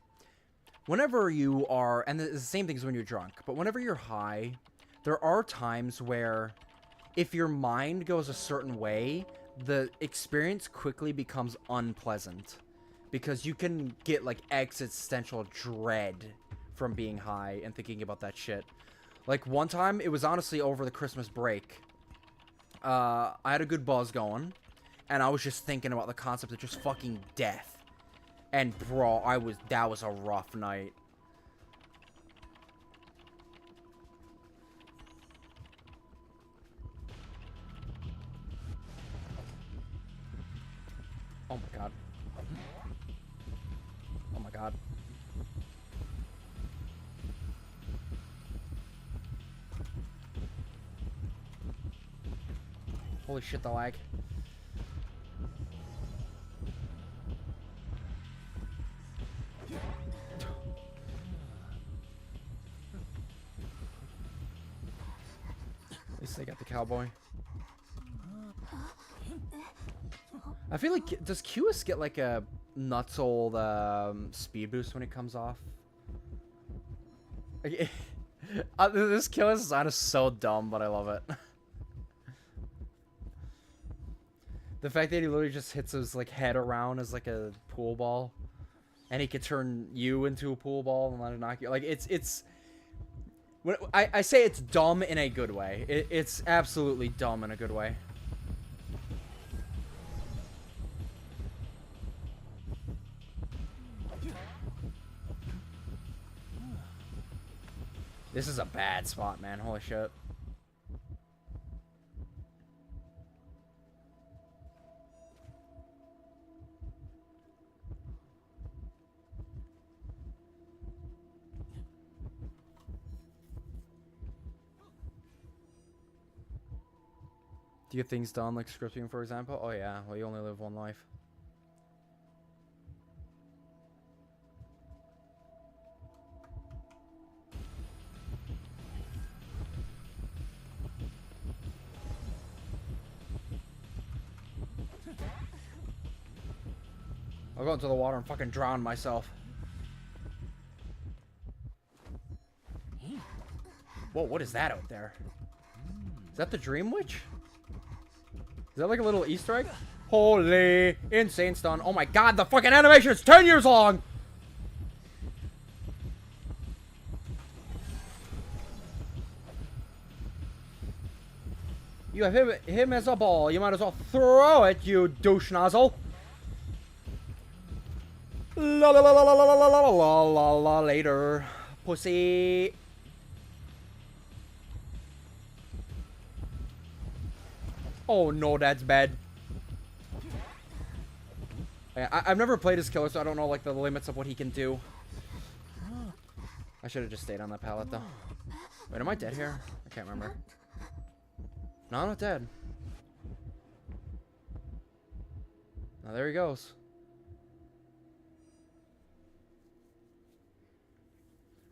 whenever you are, and the same thing as when you're drunk, but whenever you're high, there are times where if your mind goes a certain way, the experience quickly becomes unpleasant. Because you can get, like, existential dread from being high and thinking about that shit. Like, one time, it was honestly over the Christmas break. I had a good buzz going. And I was just thinking about the concept of just fucking death. And, bro, that was a rough night. Oh my god. Oh my god. Holy shit, the lag. At least they got the cowboy. I feel like, does QS get like a nuts old speed boost when it comes off? This QS design is so dumb, but I love it. The fact that he literally just hits his like head around as like a pool ball, and he could turn you into a pool ball and let it knock you. Like it's. When I say it's dumb in a good way. It's absolutely dumb in a good way. This is a bad spot, man. Holy shit. Do you get things done, like scripting, for example? Oh yeah, well, you only live one life. I'll go into the water and fucking drown myself. Whoa, what is that out there? Is that the Dream Witch? Is that like a little Easter egg? Holy insane stun. Oh my god, the fucking animation is 10 years long! You have him as a ball. You might as well throw it, you douche nozzle. La la la la la la la la la la la later. Pussy. Oh no, that's bad. I've never played as killer, so I don't know like the limits of what he can do. I should have just stayed on that pallet though. Wait, am I dead here? I can't remember. No, I'm not dead. Now there he goes.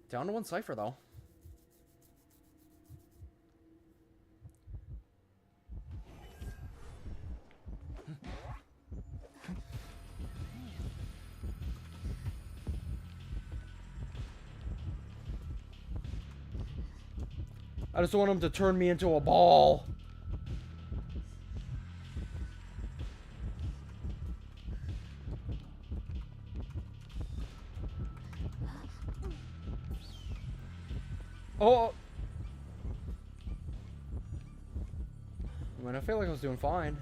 Down to one cipher though. I just want him to turn me into a ball. Oh. I mean, I feel like I was doing fine.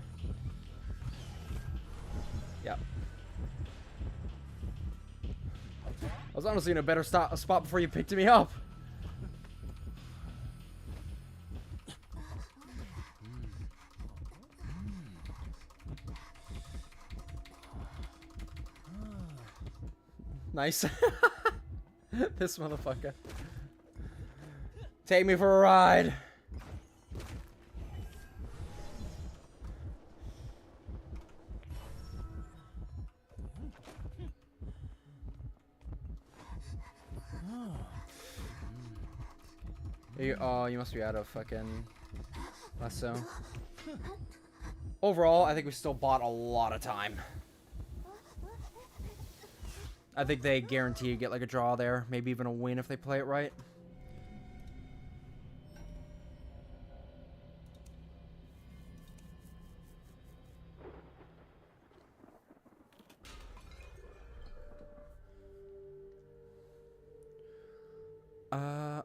Yeah. I was honestly in a better spot before you picked me up. Nice. This motherfucker. Take me for a ride. You must be out of fucking lasso. Overall, I think we still bought a lot of time. I think they guarantee you get like a draw there, maybe even a win if they play it right.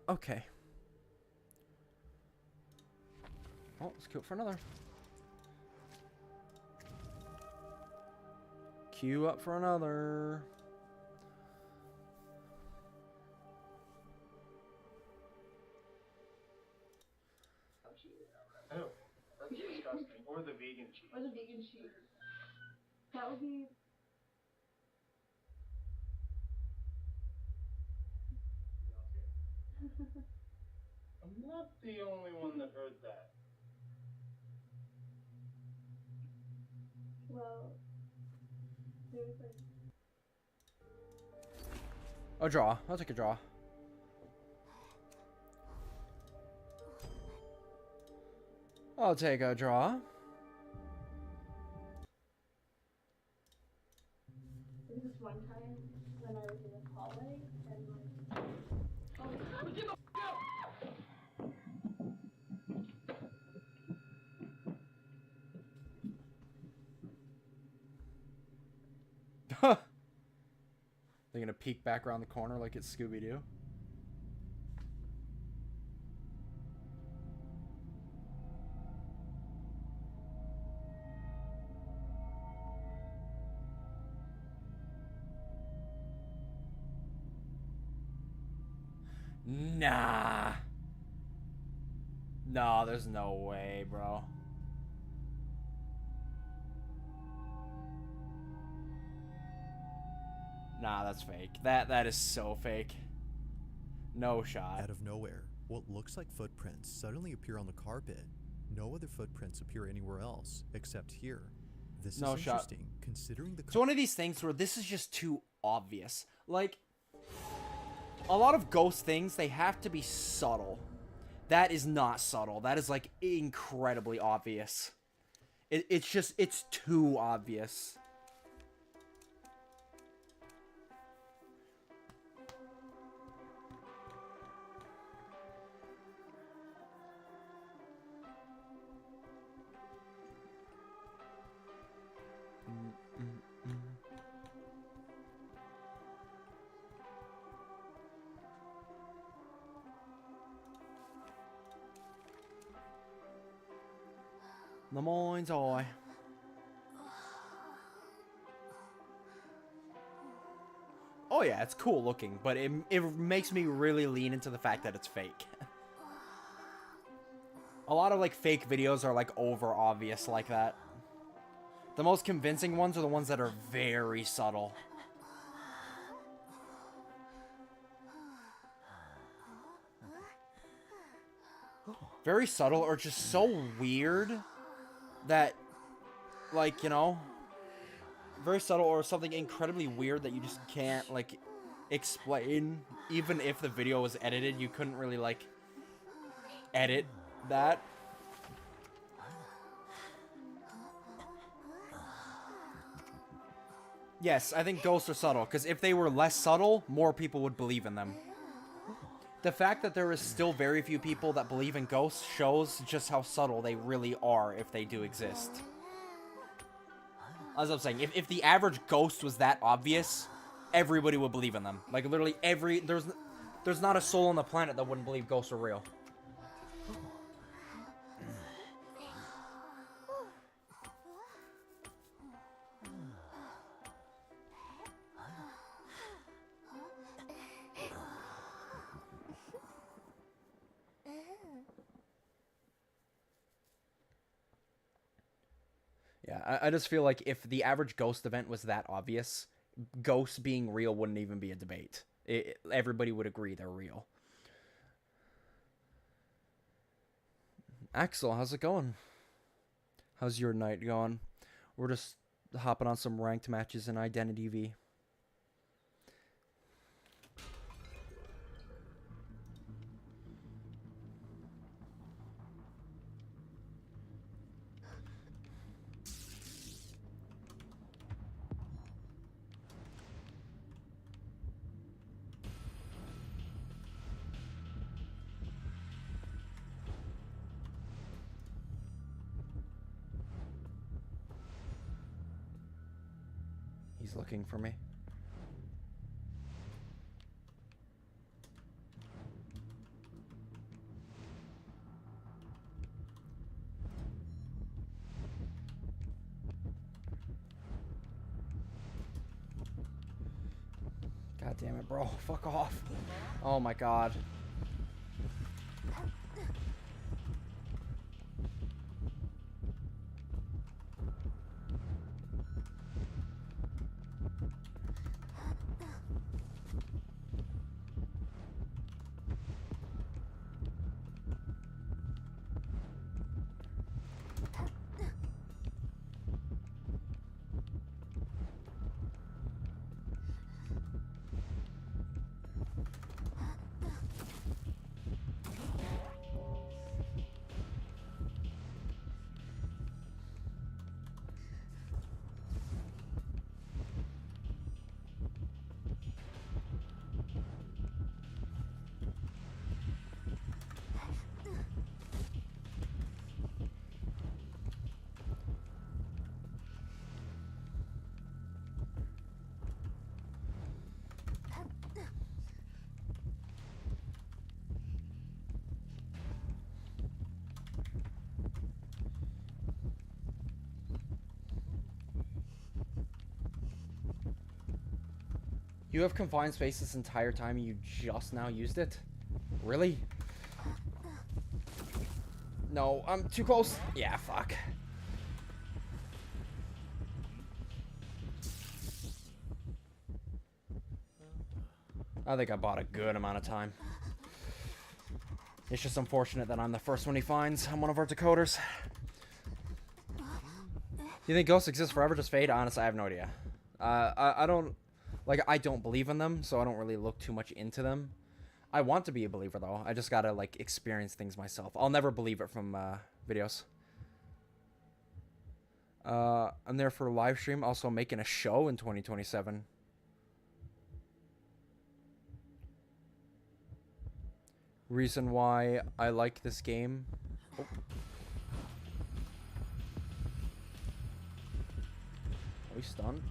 Okay. Oh, let's queue up for another. Queue up for another. Oh, that's disgusting. Or the vegan cheese. Or the vegan cheese. That would be. I'm not the only one that heard that. Well, there's like. A draw. I'll take a draw. I'll take a draw. There was this one time when I was in the hallway and like. They're gonna peek back around the corner like it's Scooby-Doo. Nah. No, there's no way, bro. Nah, that's fake. That is so fake. No shot. Out of nowhere, what looks like footprints suddenly appear on the carpet. No other footprints appear anywhere else except here. This is interesting, considering the. It's one of these things where this is just too obvious. Like, a lot of ghost things, they have to be subtle. That is not subtle. That is, like, incredibly obvious. It's too obvious. The mind's eye. Oh yeah, it's cool looking, but it makes me really lean into the fact that it's fake. A lot of like fake videos are like over obvious like that. The most convincing ones are the ones that are very subtle. Very subtle or just so weird that, like, you know, very subtle or something incredibly weird that you just can't, like, explain. Even if the video was edited, you couldn't really, like, edit that. Yes, I think ghosts are subtle, because if they were less subtle, more people would believe in them. The fact that there is still very few people that believe in ghosts shows just how subtle they really are if they do exist. As I'm saying, if the average ghost was that obvious, everybody would believe in them. Like, literally there's not a soul on the planet that wouldn't believe ghosts are real. Yeah, I just feel like if the average ghost event was that obvious, ghosts being real wouldn't even be a debate. Everybody would agree they're real. Axel, how's it going? How's your night going? We're just hopping on some ranked matches in Identity V. He's looking for me. God damn it, bro. Fuck off. Oh my god. You have confined space this entire time and you just now used it? Really? No, I'm too close. Yeah, fuck. I think I bought a good amount of time. It's just unfortunate that I'm the first one he finds. I'm one of our decoders. You think ghosts exist forever, just fade? Honestly, I have no idea. I don't... Like, I don't believe in them, so I don't really look too much into them. I want to be a believer, though. I just gotta, like, experience things myself. I'll never believe it from, videos. I'm there for a live stream, also making a show in 2027. Reason why I like this game. Oh. Are we stunned?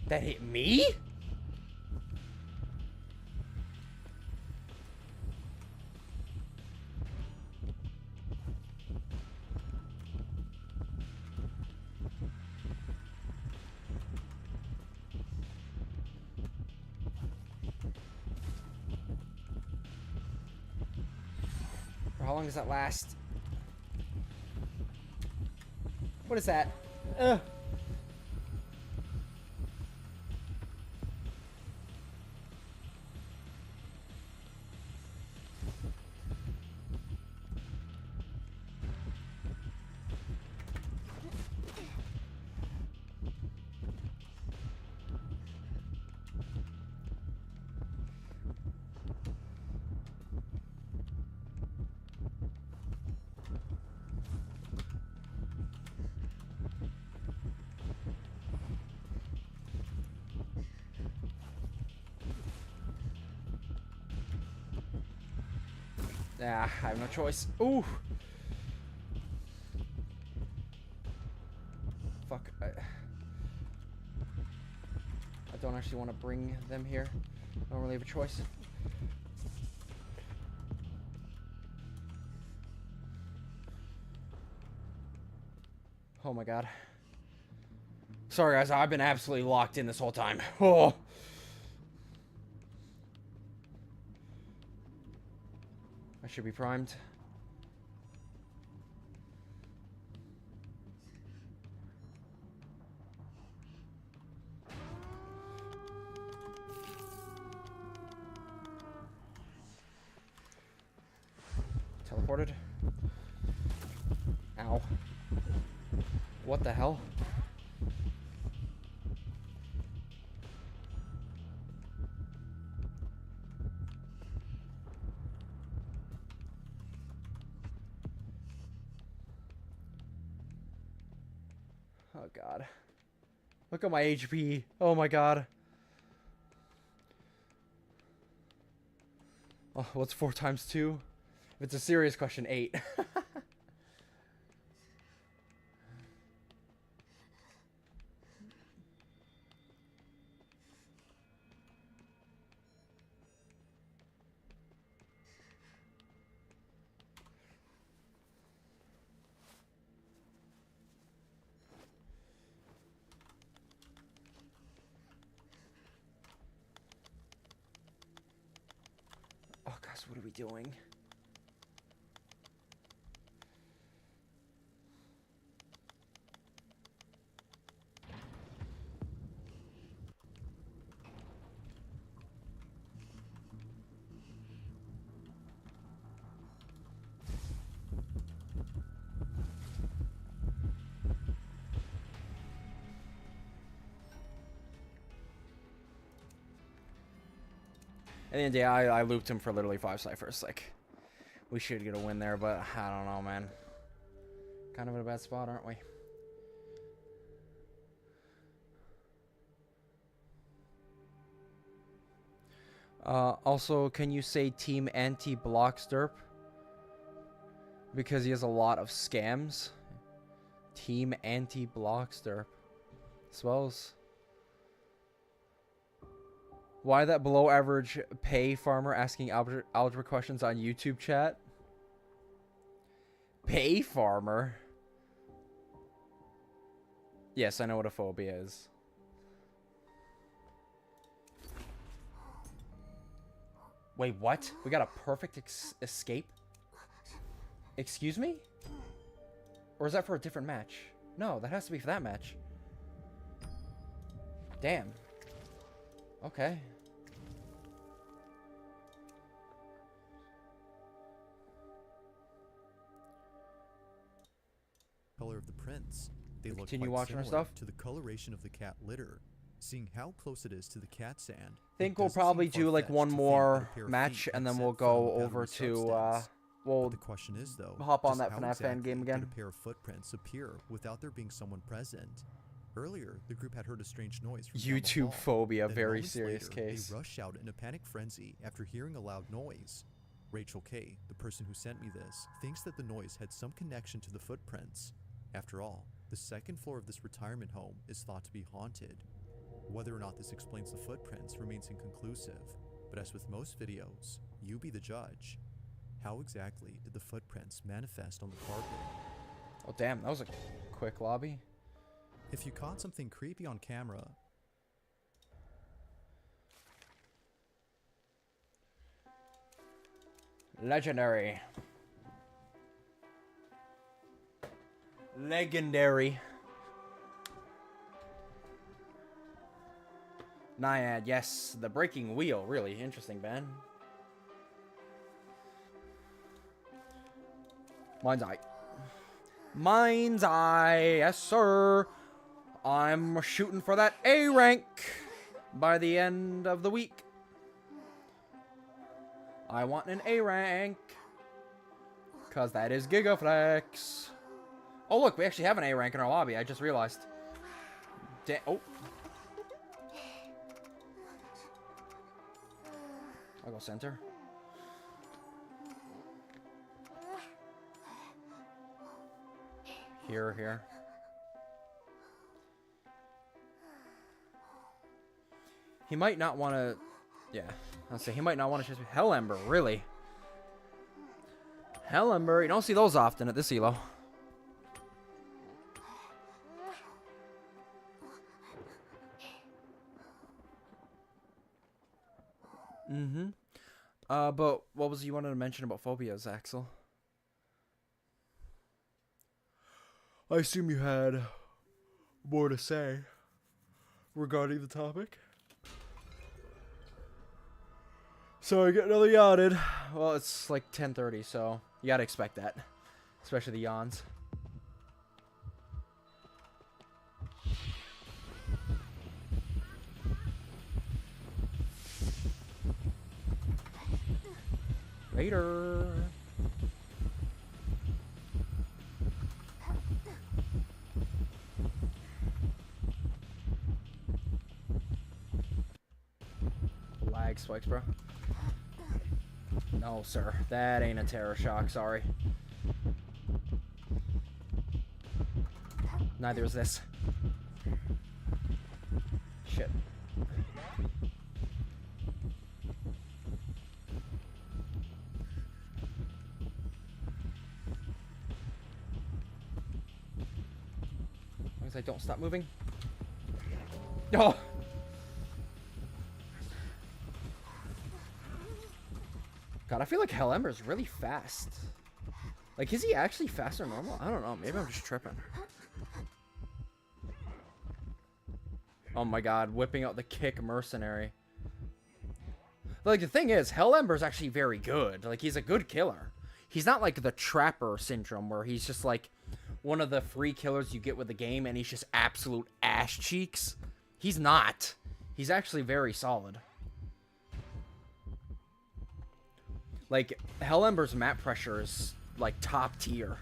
That hit me? For how long does that last? What is that? Ugh. Ah, I have no choice. Ooh. Fuck. I don't actually want to bring them here. I don't really have a choice. Oh my god. Sorry guys, I've been absolutely locked in this whole time. Oh. I should be primed. Teleported. Ow. What the hell? Oh god. Look at my HP. Oh my god. Oh, what's 4 times 2? If it's a serious question, 8. Oh gosh, what are we doing? At the end of the day, I looped him for literally 5 ciphers. Like, we should get a win there, but I don't know, man. Kind of in a bad spot, aren't we? Also, can you say Team Anti-Block Stirp? Because he has a lot of scams. Team Anti-Block Stirp. Swells. Why that below average pay farmer asking algebra questions on YouTube chat? Pay farmer? Yes, I know what a phobia is. Wait, what? We got a perfect escape? Excuse me? Or is that for a different match? No, that has to be for that match. Damn. Okay. Color of the prints. They look Continue quite watching our similar stuff. to the coloration of the cat litter. Seeing how close it is to the cat sand. I think we'll probably do like one more match and then we'll go over to we'll the question is though, hop on just that how FNAF fan exactly game did again. a pair of footprints appear without there being someone present? Earlier, the group had heard a strange noise from down the YouTube hall. phobia, Then very moments serious later, case. They rush out in a panic frenzy after hearing a loud noise. Rachel K, the person who sent me this, thinks that the noise had some connection to the footprints. After all, the second floor of this retirement home is thought to be haunted. Whether or not this explains the footprints remains inconclusive, but as with most videos, you be the judge. How exactly did the footprints manifest on the carpet? Oh damn, that was a quick lobby. If you caught something creepy on camera, legendary. Legendary. Naiad, yes. The breaking wheel. Really interesting, Ben. Mind's eye. Mind's eye. Yes, sir. I'm shooting for that A rank by the end of the week. I want an A rank. Because that is Gigaflex. Oh, look. We actually have an A rank in our lobby. I just realized. Oh. I'll go center. Here. He might not want to... Yeah. I'll say he might not want to chase me. Hell Ember, really? Hell Ember. You don't see those often at this elo. But what was it you wanted to mention about phobias, Axel? I assume you had more to say regarding the topic. So I get another yawning. Well, it's like 10:30, so you gotta expect that, especially the yawns. Later. Lag spikes, bro. No, sir. That ain't a terror shock, sorry. Neither is this. Shit. As long as I don't stop moving. Oh! God, I feel like Hell Ember is really fast. Like, is he actually faster than normal? I don't know. Maybe I'm just tripping. Oh my god, whipping out the kick mercenary. Like, the thing is, Hell Ember is actually very good. Like, he's a good killer. He's not like the Trapper syndrome, where he's just like one of the free killers you get with the game, and he's just absolute ass cheeks. He's not. He's actually very solid. Like, Hell Ember's map pressure is, like, top tier.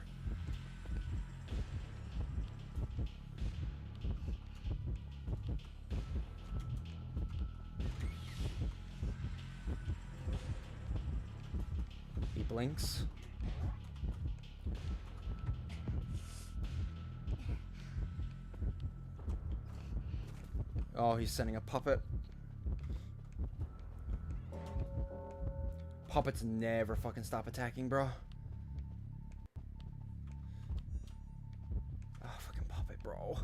He blinks. Oh, he's sending a puppet. puppets never fucking stop attacking, bro. Oh, fucking puppet, bro.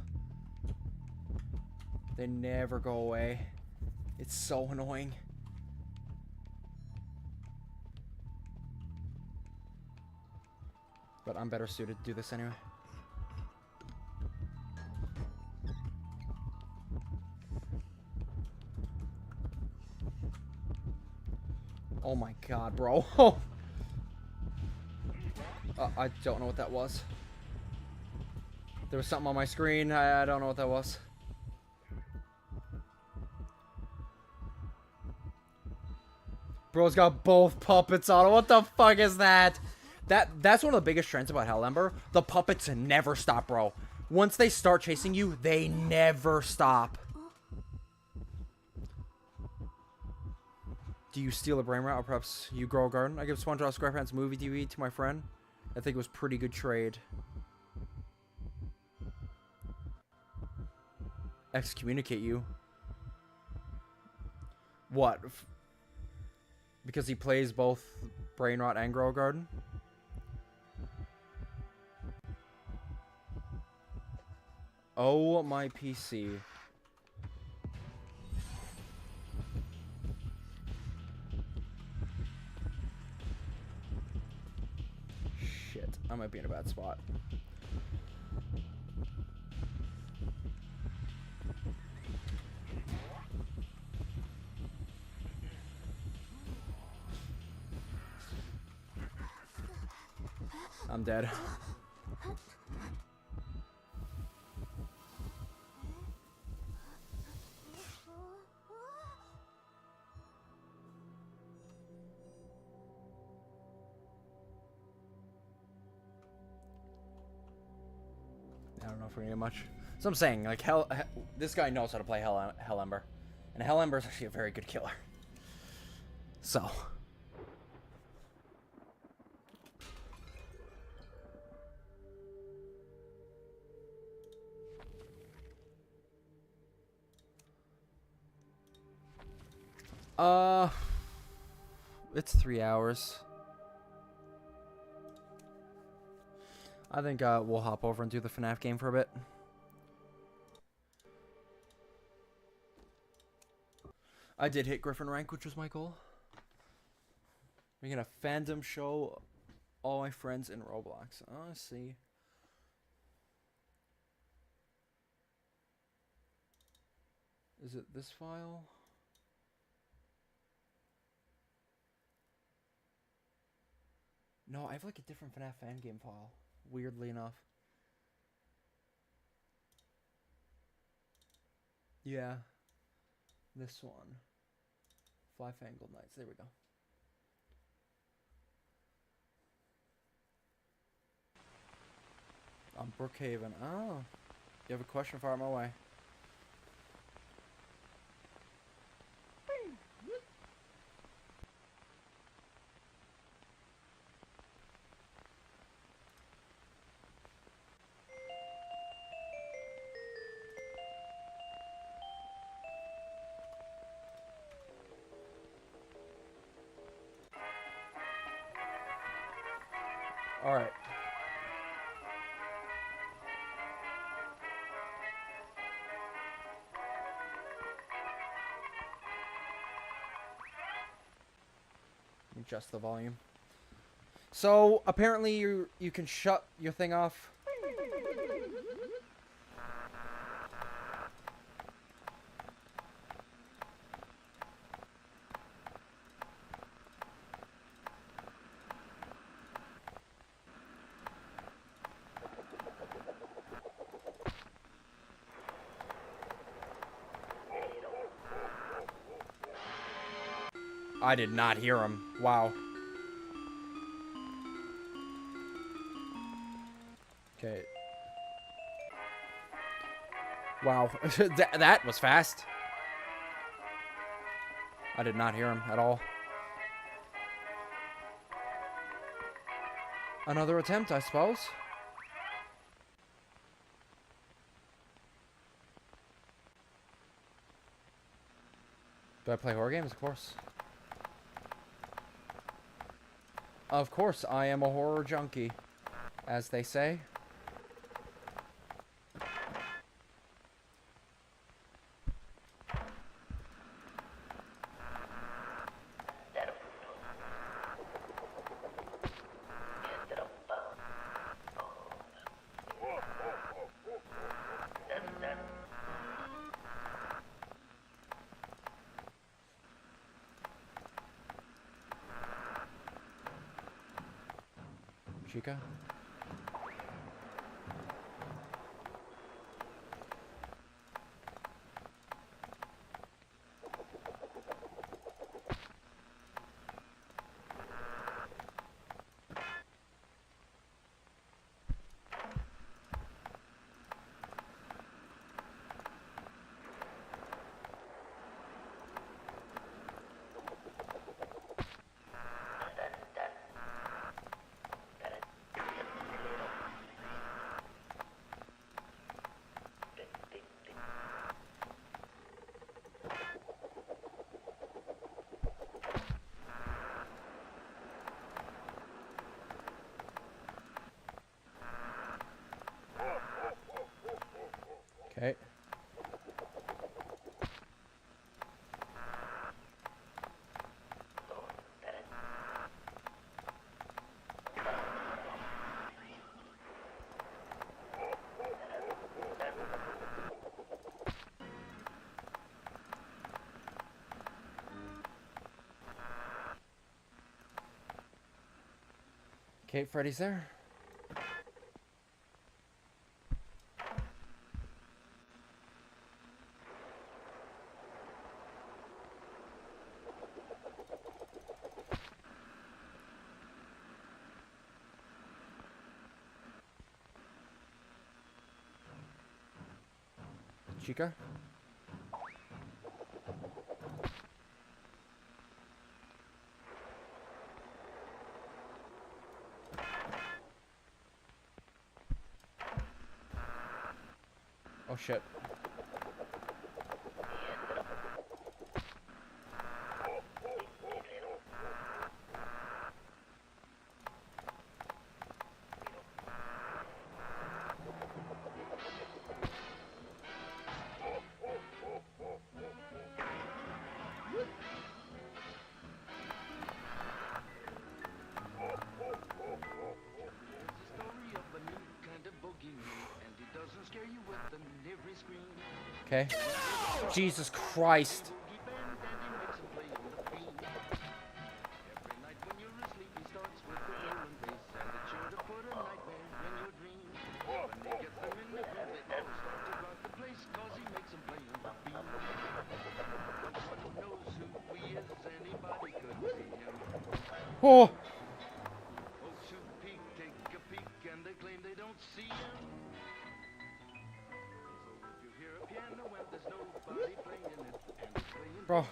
They never go away. It's so annoying. But I'm better suited to do this anyway. Oh my god, bro. I don't know what that was. There was something on my screen. I don't know what that was. Bro's got both puppets on. What the fuck is that? That's one of the biggest trends about Hellhammer. The puppets never stop, bro. Once they start chasing you, they never stop. Do you steal a brain rot, or perhaps you grow a garden? I give SpongeBob SquarePants movie DVD to my friend. I think it was pretty good trade. Excommunicate you? What? Because he plays both brain rot and grow a garden? Oh, my PC. Shit, I might be in a bad spot. I'm dead. I don't know if we're gonna get much. So I'm saying, like, this guy knows how to play Hellhammer. And Hellhammer is actually a very good killer. So. It's 3 hours. I think we'll hop over and do the FNAF game for a bit. I did hit Griffin rank, which was my goal. Making a fandom show all my friends in Roblox. Oh, I see. Is it this file? No, I have like a different FNAF fan game file. Weirdly enough. Yeah. This one. Five Fangled Knights. There we go. Brookhaven. Oh. You have a question? Fire my way. All right. Adjust the volume. So apparently you can shut your thing off. I did not hear him. Wow. Okay. Wow. That was fast. I did not hear him at all. Another attempt, I suppose. Do I play horror games? Of course. Of course, I am a horror junkie, as they say. Chica? Okay. Okay, Freddy's there. Chica? Oh shit. Okay. Jesus Christ. Oh. Bro.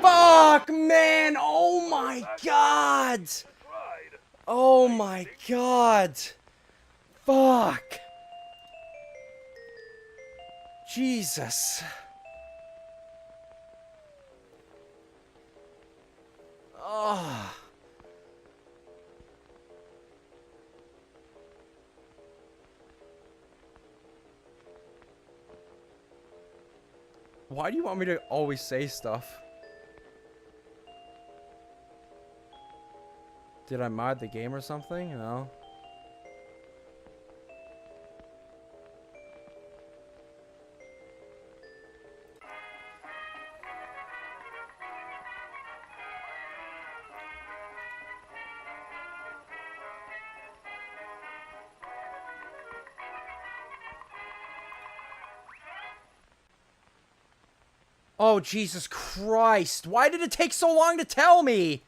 Fuck, man! Oh my god! Oh my god! Fuck! Jesus! Oh. Why do you want me to always say stuff? Did I mod the game or something? No. Oh, Jesus Christ. Why did it take so long to tell me?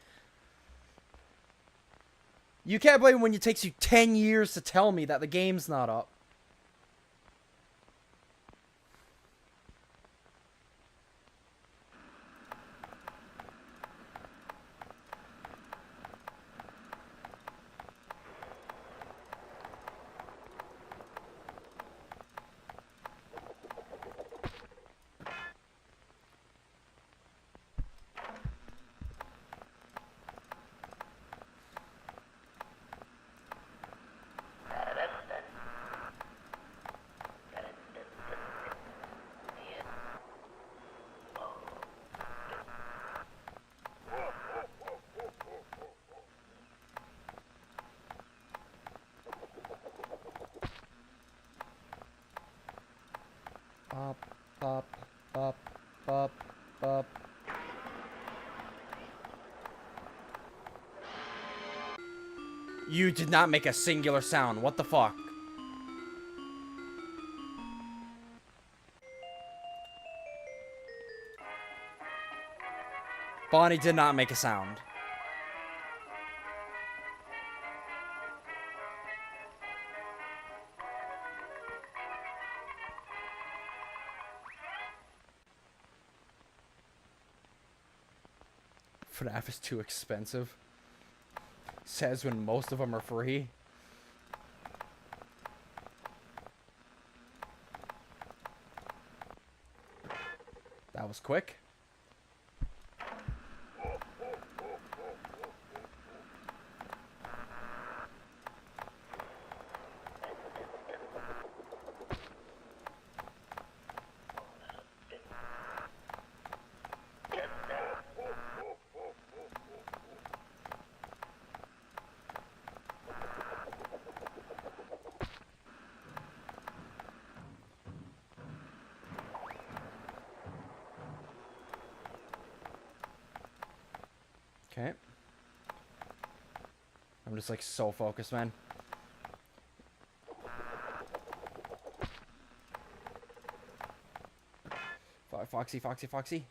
You can't blame when it takes you 10 years to tell me that the game's not up. Up, up, up, up, up. You did not make a singular sound. What the fuck? Bonnie did not make a sound. FNAF is too expensive. Says when most of them are free. That was quick. Okay. I'm just like so focused, man. Foxy, Foxy, Foxy.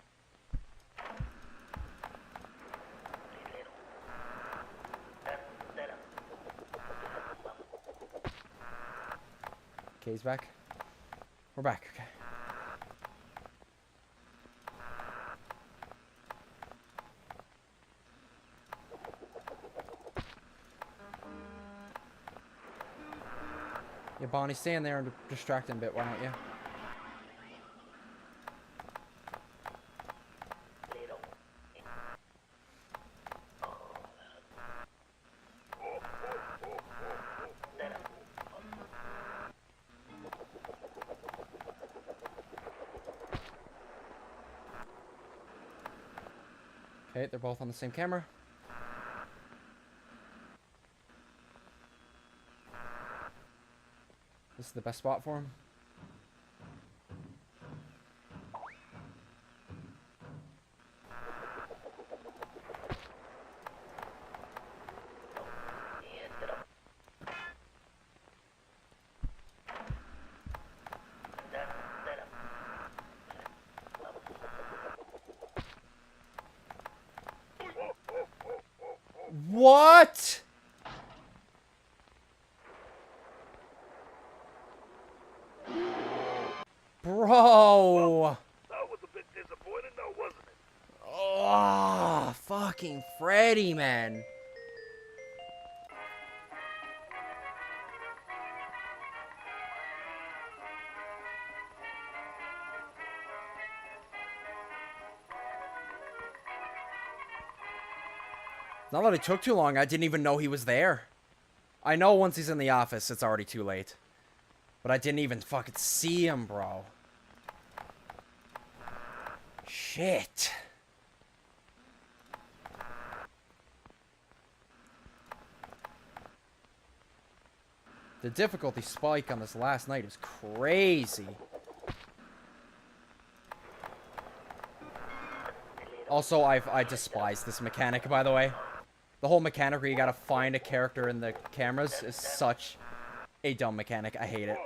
Okay, he's back. We're back, okay. Yeah, Bonnie, stand there and distract him a bit, why don't you? Okay, they're both on the same camera. This is the best spot for him. What? Bro. That was a bit disappointing though, wasn't it? Oh, fucking Freddy, man. Not that it took too long, I didn't even know he was there. I know once he's in the office, it's already too late. But I didn't even fucking see him, bro. Shit. The difficulty spike on this last night is crazy. Also, I despise this mechanic, by the way. The whole mechanic where you gotta find a character in the cameras is such a dumb mechanic. I hate it.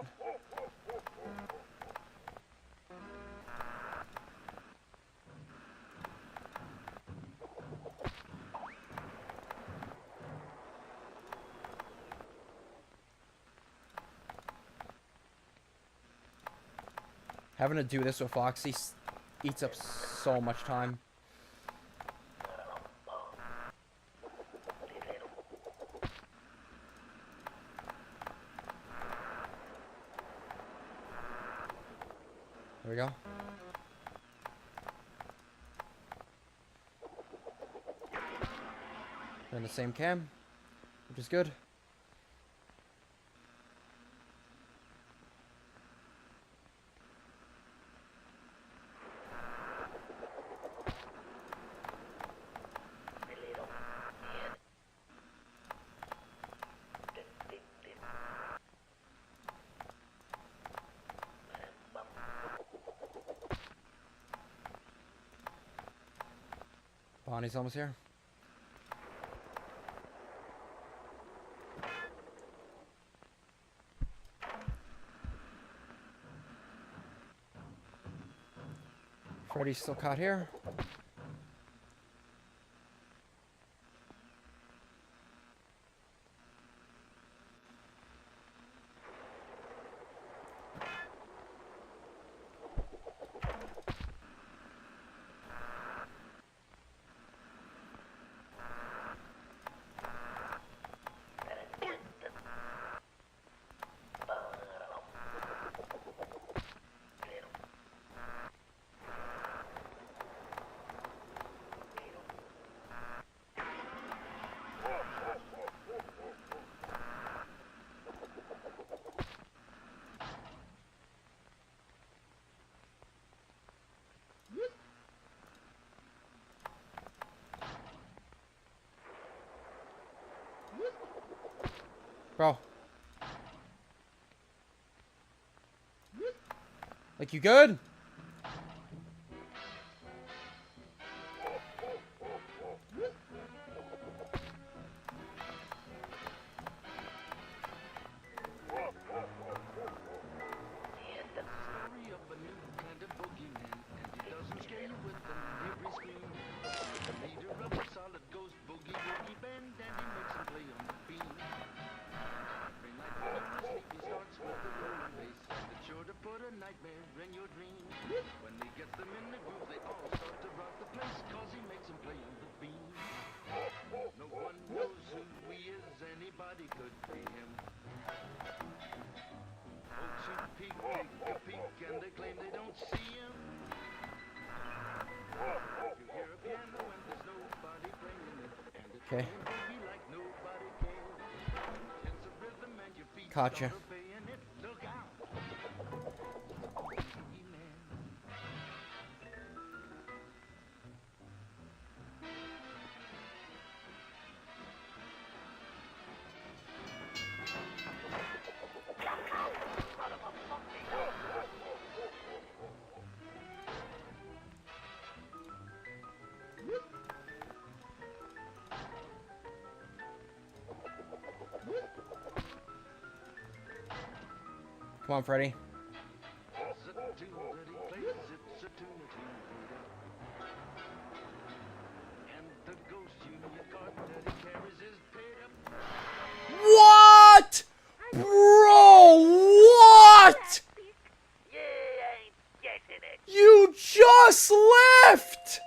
Having to do this with Foxy eats up so much time. There we go. They're in the same cam, which is good. Bonnie's almost here. Freddy's still caught here. Bro. Like, you good? Okay. Gotcha. Come on, Freddy. What? Bro, what? You just left!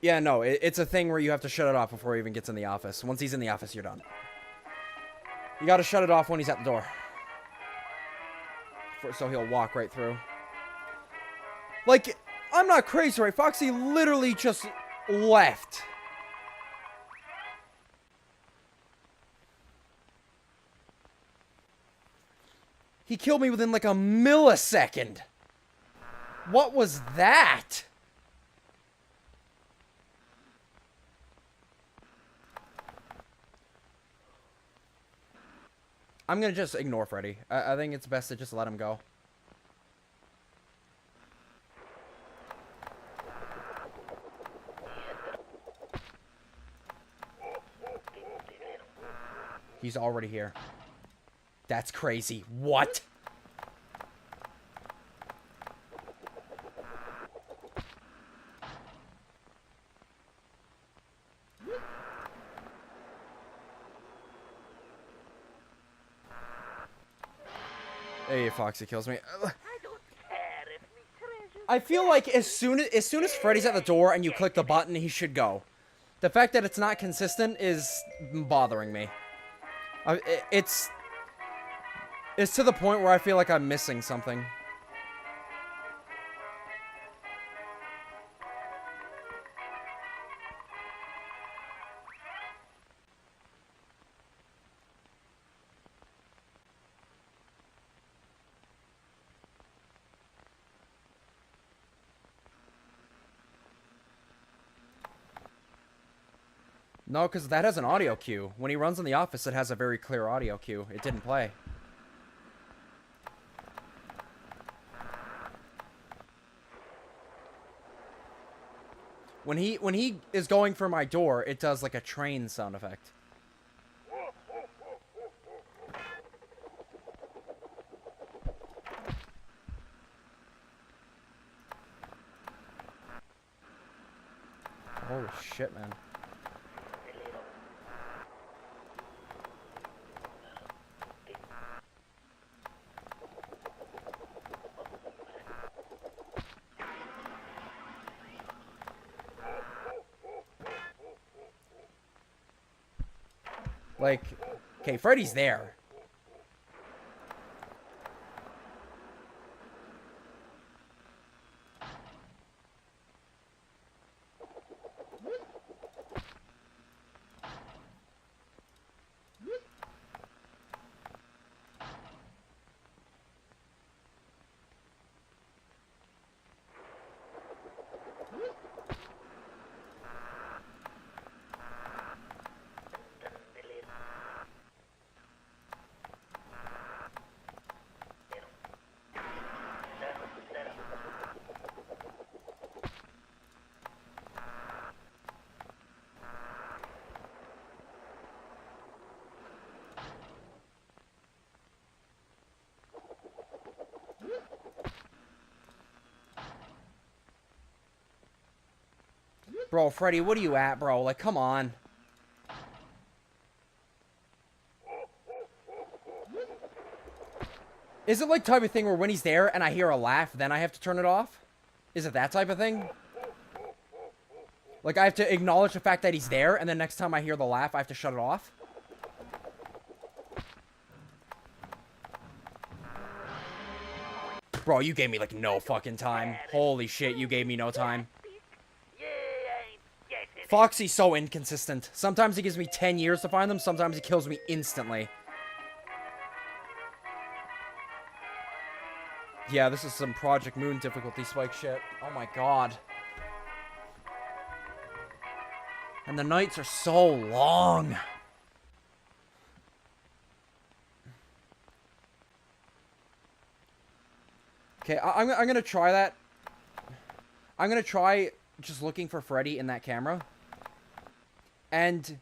Yeah, no, it's a thing where you have to shut it off before he even gets in the office. Once he's in the office, you're done. You gotta shut it off when he's at the door. So he'll walk right through. Like, I'm not crazy, right? Foxy literally just left. He killed me within like a millisecond. What was that? I'm gonna just ignore Freddy. I think it's best to just let him go. He's already here. That's crazy. What? Hey, Foxy kills me. I feel like as soon as Freddy's at the door and you click the button, he should go. The fact that it's not consistent is bothering me. It's to the point where I feel like I'm missing something. No, because that has an audio cue. When he runs in the office, it has a very clear audio cue. It didn't play. When he is going for my door, it does like a train sound effect. Holy shit, man. Like, okay, Freddy's there. Bro, Freddy, what are you at, bro? Like, come on. Is it like type of thing where when he's there and I hear a laugh, then I have to turn it off? Is it that type of thing? Like, I have to acknowledge the fact that he's there, and then next time I hear the laugh, I have to shut it off? Bro, you gave me, like, no fucking time. Holy shit, you gave me no time. Foxy's so inconsistent. Sometimes he gives me 10 years to find them, sometimes he kills me instantly. Yeah, this is some Project Moon difficulty spike shit. Oh my god. And the nights are so long. Okay, I'm gonna try that. I'm gonna try just looking for Freddy in that camera. And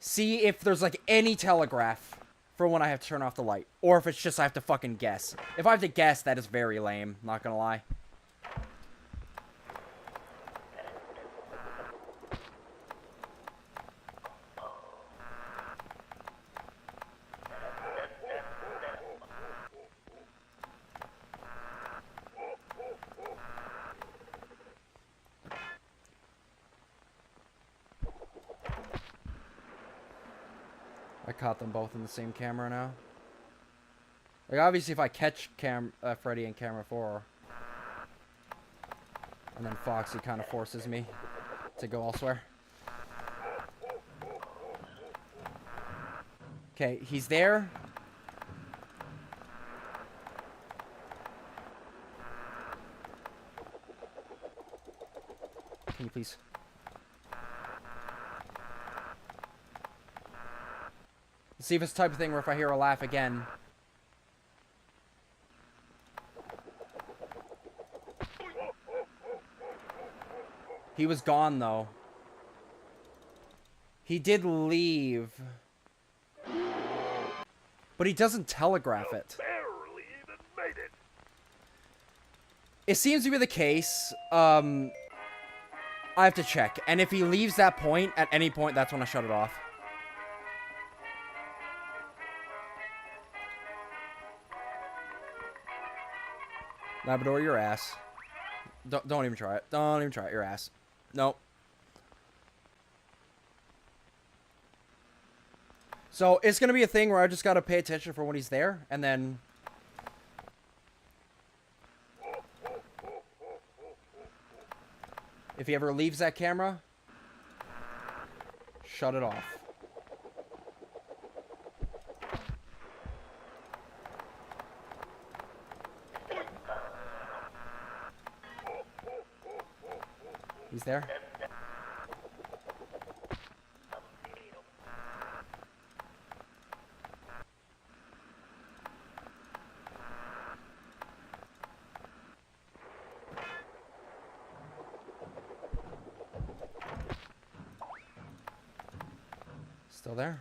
see if there's like any telegraph for when I have to turn off the light. Or if it's just I have to fucking guess. If I have to guess, that is very lame. Not gonna lie. I caught them both in the same camera now. Like, obviously, if I catch Freddy in camera 4, and then Foxy kind of forces me to go elsewhere. Okay, he's there. Can you please? See if it's the type of thing where if I hear a laugh again. He was gone, though. He did leave. But he doesn't telegraph it. Barely even made it. It seems to be the case. I have to check. And if he leaves that point, at any point, that's when I shut it off. Labrador, your ass. Don't even try it. Don't even try it. Your ass. Nope. So it's gonna be a thing where I just gotta pay attention for when he's there, and then if he ever leaves that camera, shut it off. He's there. Still there?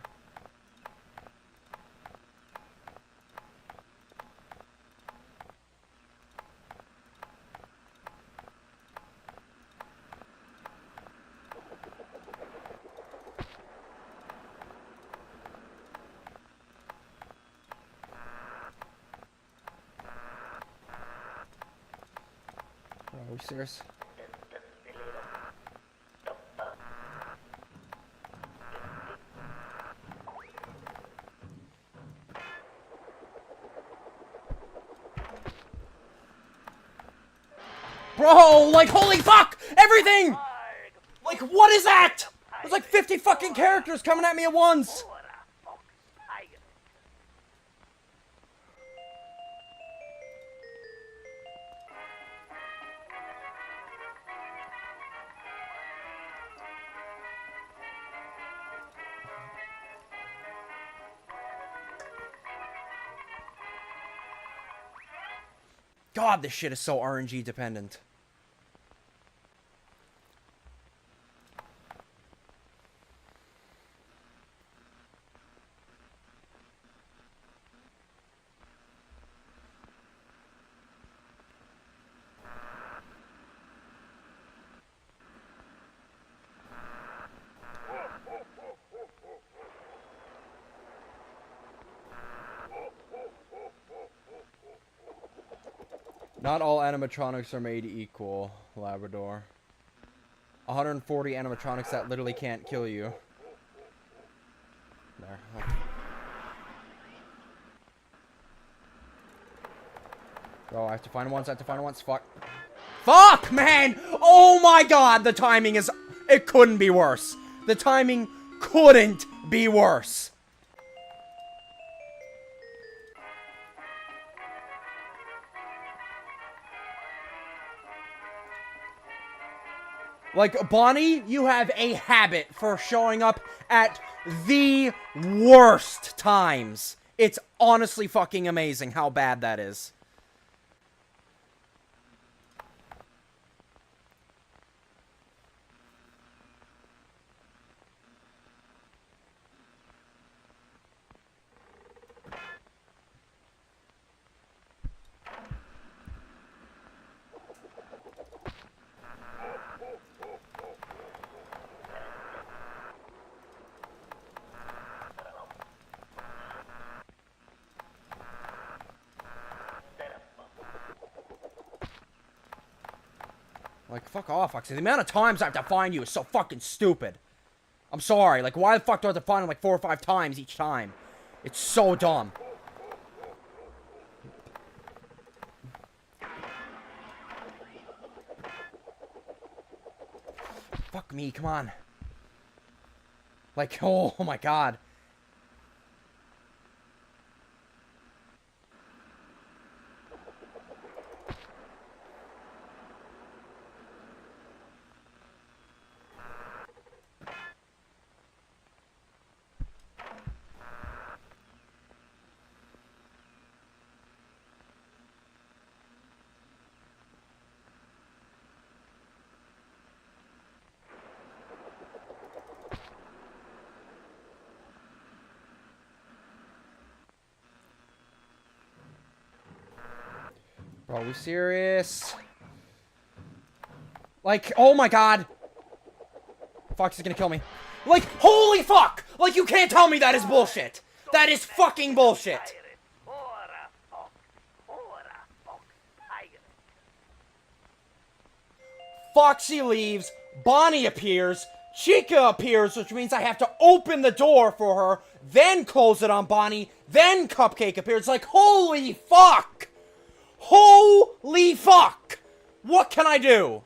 Are we serious? Bro, like, holy fuck! Everything! Like, what is that? There's like 50 fucking characters coming at me at once! God, this shit is so RNG dependent. Not all animatronics are made equal, Labrador. 140 animatronics that literally can't kill you. There. Okay. Bro, I have to find once, I have to find once. Fuck. Fuck, man! Oh my god, the timing is... It couldn't be worse. The timing couldn't be worse. Like, Bonnie, you have a habit for showing up at the worst times. It's honestly fucking amazing how bad that is. Like, fuck off, Foxy. The amount of times I have to find you is so fucking stupid. I'm sorry. Like, why the fuck do I have to find him like 4 or 5 times each time? It's so dumb. Fuck me, come on. Like, oh my god. Bro, are we serious? Like, oh my god. Fox is gonna kill me. Like, holy fuck! Like, you can't tell me that is bullshit! That is fucking bullshit! Foxy leaves, Bonnie appears, Chica appears, which means I have to open the door for her, then close it on Bonnie, then Cupcake appears. Like, holy fuck! Holy fuck! What can I do?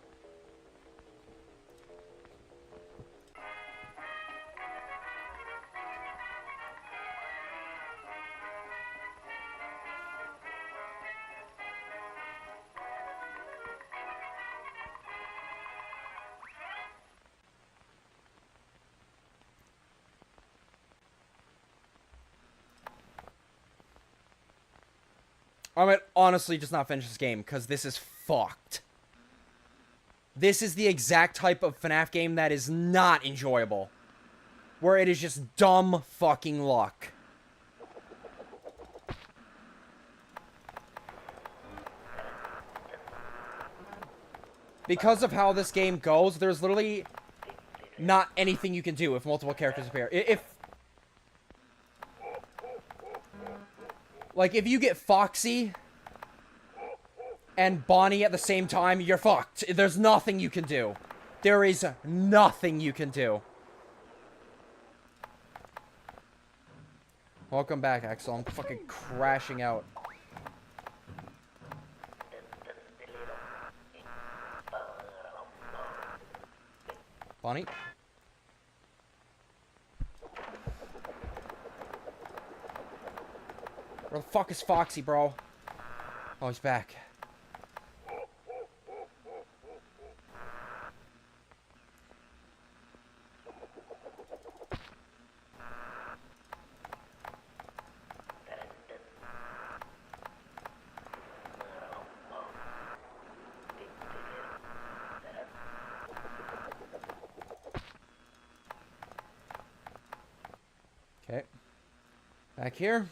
I might honestly just not finish this game, because this is fucked. This is the exact type of FNAF game that is not enjoyable. Where it is just dumb fucking luck. Because of how this game goes, there's literally not anything you can do if multiple characters appear. Like, if you get Foxy and Bonnie at the same time, you're fucked. There's nothing you can do. There is nothing you can do. Welcome back, Axel. I'm fucking crashing out. Bonnie? Where the fuck is Foxy, bro? Oh, he's back. Okay. Back here.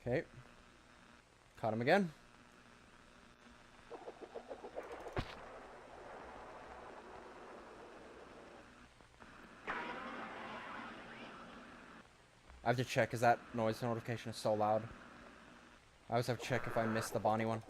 Okay. Caught him again. I have to check because that noise notification is so loud. I always have to check if I missed the Bonnie one.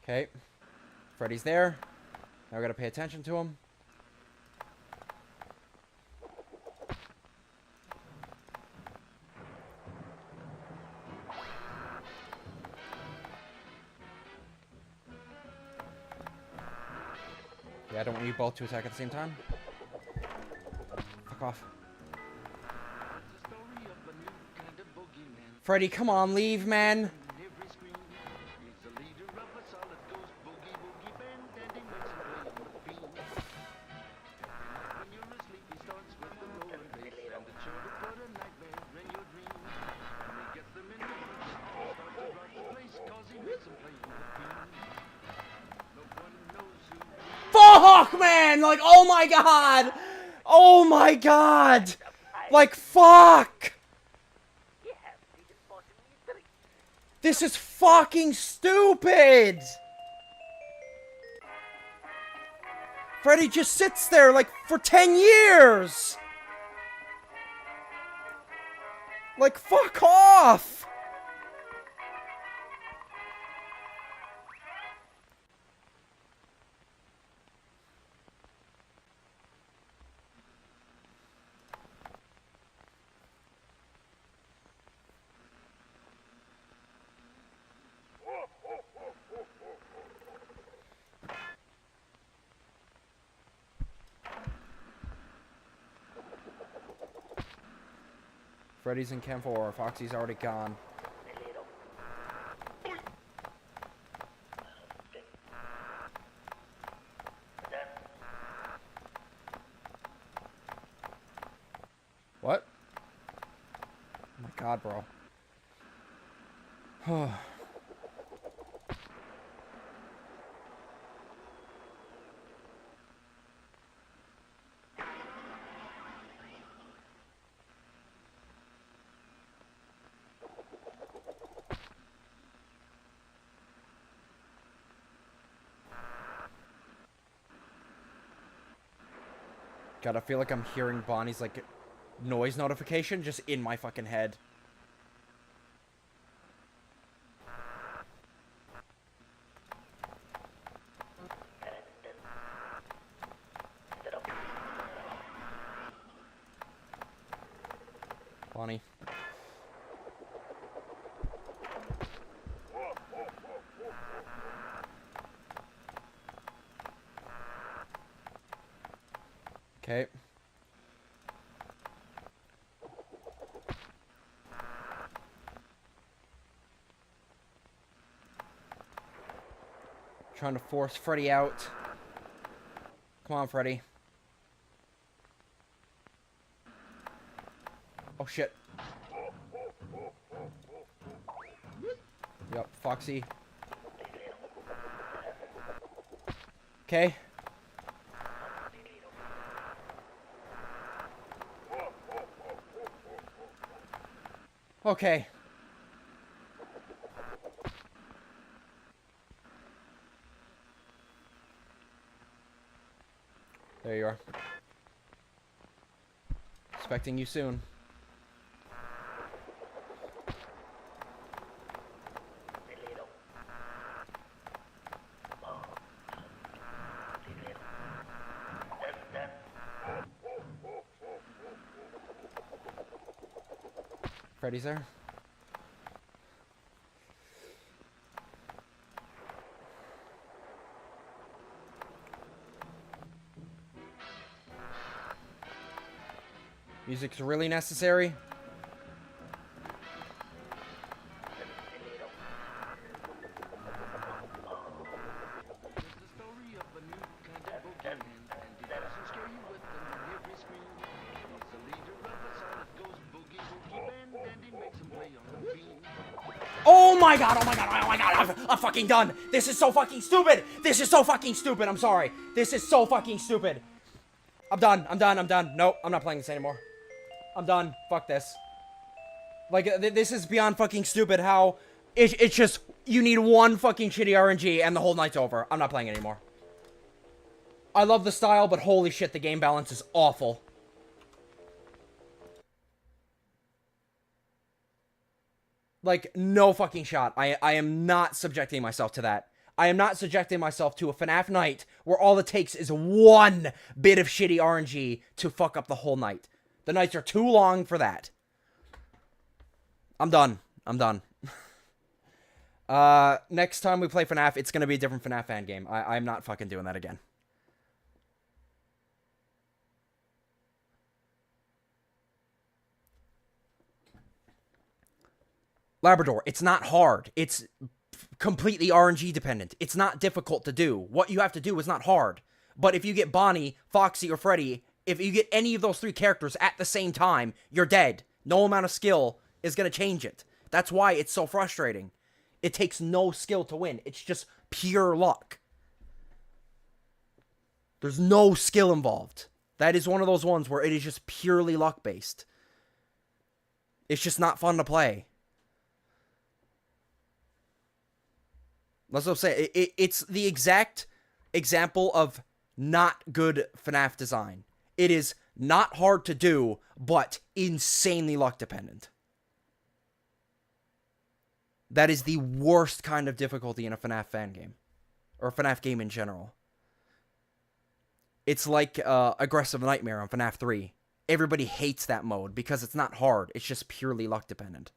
Okay. Freddy's there. Now we gotta pay attention to him. Yeah, I don't want you both to attack at the same time. Fuck off. Freddy, come on, leave, man. Fuck, man! Like, oh my god! Oh my god! Like, fuck! This is fucking stupid! Freddy just sits there, like, for 10 years! Like, fuck off! Freddy's in Camp 4. Foxy's already gone. What? God, bro. God, I feel like I'm hearing Bonnie's, like, noise notification just in my fucking head. Bonnie. Okay. Trying to force Freddy out. Come on, Freddy. Oh, shit. Yep, Foxy. Okay. Okay. There you are. Expecting you soon. Freddy's there. Music's really necessary. Oh my god, oh my god, oh my god, I'm fucking done. This is so fucking stupid. This is so fucking stupid, I'm sorry. This is so fucking stupid. I'm done, I'm done, I'm done. Nope, I'm not playing this anymore. I'm done. Fuck this. Like, this is beyond fucking stupid how it's just, you need one fucking shitty RNG and the whole night's over. I'm not playing it anymore. I love the style, but holy shit, the game balance is awful. Like, no fucking shot. I am not subjecting myself to that. I am not subjecting myself to a FNAF night where all it takes is one bit of shitty RNG to fuck up the whole night. The nights are too long for that. I'm done. I'm done. Next time we play FNAF, it's gonna be a different FNAF fan game. I'm not fucking doing that again. Labrador, it's not hard. It's completely RNG dependent. It's not difficult to do. What you have to do is not hard. But if you get Bonnie, Foxy, or Freddy, if you get any of those three characters at the same time, you're dead. No amount of skill is going to change it. That's why it's so frustrating. It takes no skill to win. It's just pure luck. There's no skill involved. That is one of those ones where it is just purely luck-based. It's just not fun to play. That's what I'm saying. It's the exact example of not good FNAF design. It is not hard to do, but insanely luck dependent. That is the worst kind of difficulty in a FNAF fan game. Or a FNAF game in general. It's like Aggressive Nightmare on FNAF 3. Everybody hates that mode because it's not hard. It's just purely luck dependent.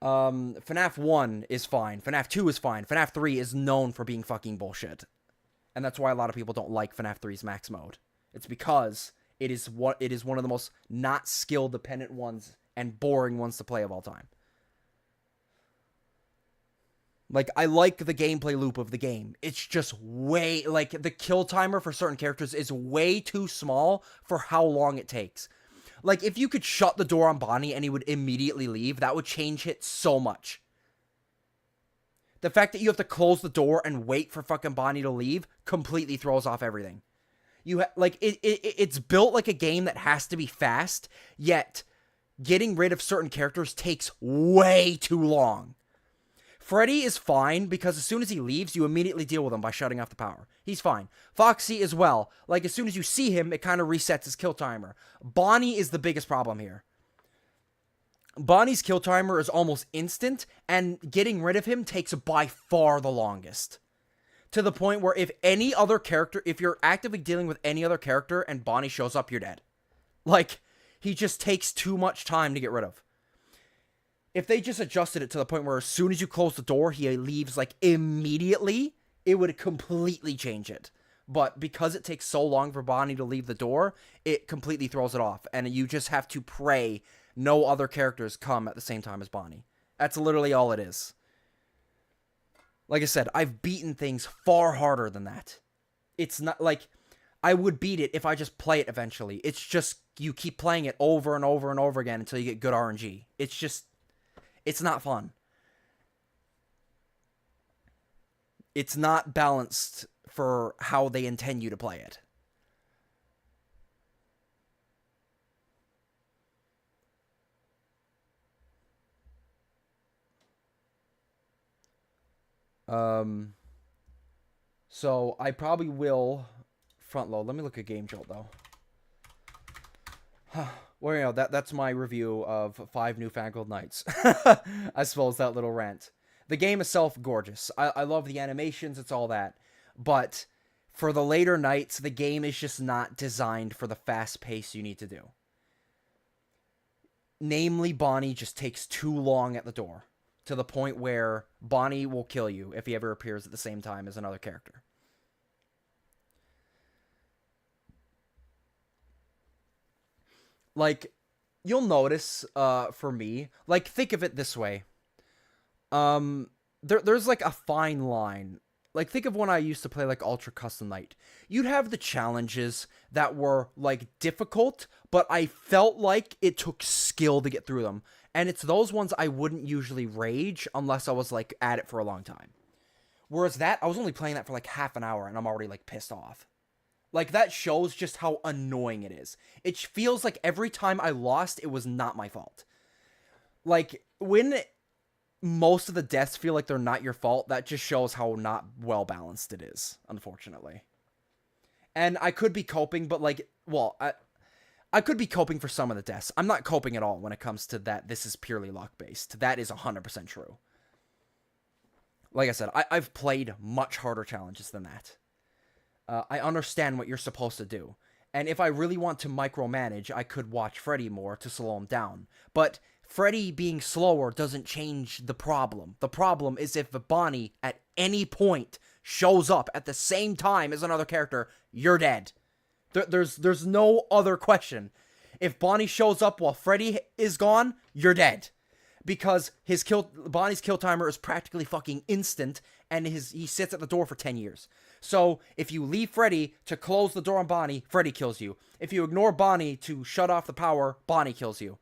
FNAF 1 is fine. FNAF 2 is fine. FNAF 3 is known for being fucking bullshit. And that's why a lot of people don't like FNAF 3's max mode. It's because it is one of the most not skill dependent ones and boring ones to play of all time. Like, I like the gameplay loop of the game. It's just way, like, the kill timer for certain characters is way too small for how long it takes. Like, if you could shut the door on Bonnie and he would immediately leave, that would change it so much. The fact that you have to close the door and wait for fucking Bonnie to leave completely throws off everything. It's built like a game that has to be fast, yet getting rid of certain characters takes way too long. Freddy is fine because as soon as he leaves, you immediately deal with him by shutting off the power. He's fine. Foxy as well. Like, as soon as you see him, it kind of resets his kill timer. Bonnie is the biggest problem here. Bonnie's kill timer is almost instant, and getting rid of him takes by far the longest. To the point where if you're actively dealing with any other character and Bonnie shows up, you're dead. Like, he just takes too much time to get rid of. If they just adjusted it to the point where as soon as you close the door, he leaves, like, immediately, it would completely change it. But because it takes so long for Bonnie to leave the door, it completely throws it off. And you just have to pray no other characters come at the same time as Bonnie. That's literally all it is. Like I said, I've beaten things far harder than that. It's not like I would beat it if I just play it eventually. It's just you keep playing it over and over and over again until you get good RNG. It's not fun. It's not balanced for how they intend you to play it. So I probably will front load. Let me look at Game Jolt though. Well, you know, that's my review of 5 Newfangled Nights. I suppose that little rant. The game itself, gorgeous. I love the animations, it's all that. But for the later nights, the game is just not designed for the fast pace you need to do. Namely, Bonnie just takes too long at the door. To the point where Bonnie will kill you if he ever appears at the same time as another character. Like, you'll notice, for me, like, think of it this way. There's, like, a fine line. Like, think of when I used to play, like, Ultra Custom Night. You'd have the challenges that were, like, difficult, but I felt like it took skill to get through them. And it's those ones I wouldn't usually rage unless I was, like, at it for a long time. Whereas that, I was only playing that for, like, half an hour, and I'm already, like, pissed off. Like, that shows just how annoying it is. It feels like every time I lost, it was not my fault. Like, when most of the deaths feel like they're not your fault, that just shows how not well-balanced it is, unfortunately. And I could be coping, but, like, well, I could be coping for some of the deaths. I'm not coping at all when it comes to that. This is purely luck-based. That is 100% true. Like I said, I've played much harder challenges than that. I understand what you're supposed to do. And if I really want to micromanage, I could watch Freddy more to slow him down. But Freddy being slower doesn't change the problem. The problem is if Bonnie, at any point, shows up at the same time as another character, you're dead. There's no other question. If Bonnie shows up while Freddy is gone, you're dead. Because Bonnie's kill timer is practically fucking instant, and he sits at the door for 10 years. So, if you leave Freddy to close the door on Bonnie, Freddy kills you. If you ignore Bonnie to shut off the power, Bonnie kills you.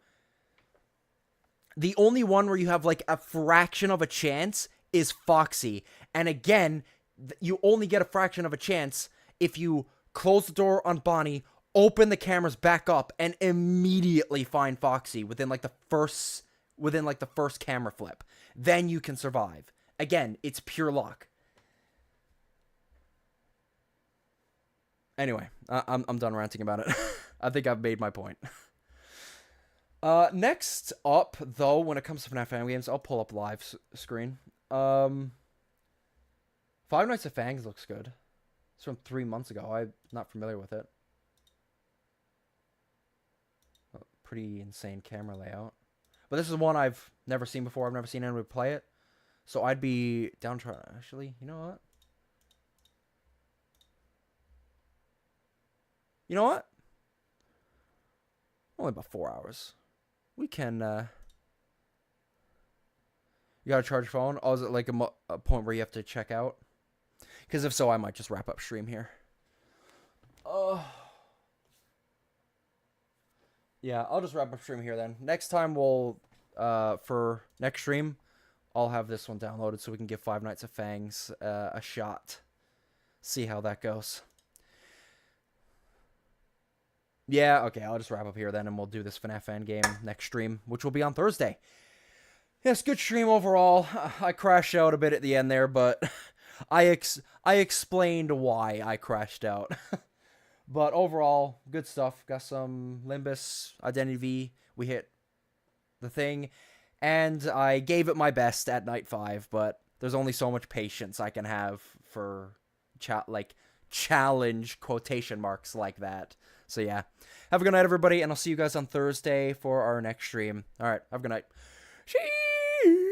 The only one where you have, like, a fraction of a chance is Foxy. And again, you only get a fraction of a chance if you close the door on Bonnie, open the cameras back up, and immediately find Foxy within the first camera flip. Then you can survive. Again, it's pure luck. Anyway, I'm done ranting about it. I think I've made my point. Next up, though, when it comes to FNAF Family Games, I'll pull up live screen. Five Nights at Fangs looks good. It's from 3 months ago. I'm not familiar with it. Pretty insane camera layout. But this is one I've never seen before. I've never seen anybody play it. So I'd be down to try. Actually, you know what? You know what? Only about 4 hours. We can, You gotta charge your phone? Oh, is it like a point where you have to check out? Because if so, I might just wrap up stream here. Oh. yeah, I'll just wrap up stream here then. Next time we'll, for next stream, I'll have this one downloaded so we can give Five Nights at Fangs a shot. See how that goes. Yeah, okay, I'll just wrap up here then, and we'll do this FNAF fan game next stream, which will be on Thursday. Yes, good stream overall. I crashed out a bit at the end there, but I explained why I crashed out. But overall, good stuff. Got some Limbus, Identity V. We hit the thing, and I gave it my best at night 5, but there's only so much patience I can have for challenge quotation marks like that. So yeah, have a good night, everybody, and I'll see you guys on Thursday for our next stream. All right, have a good night. Sheesh.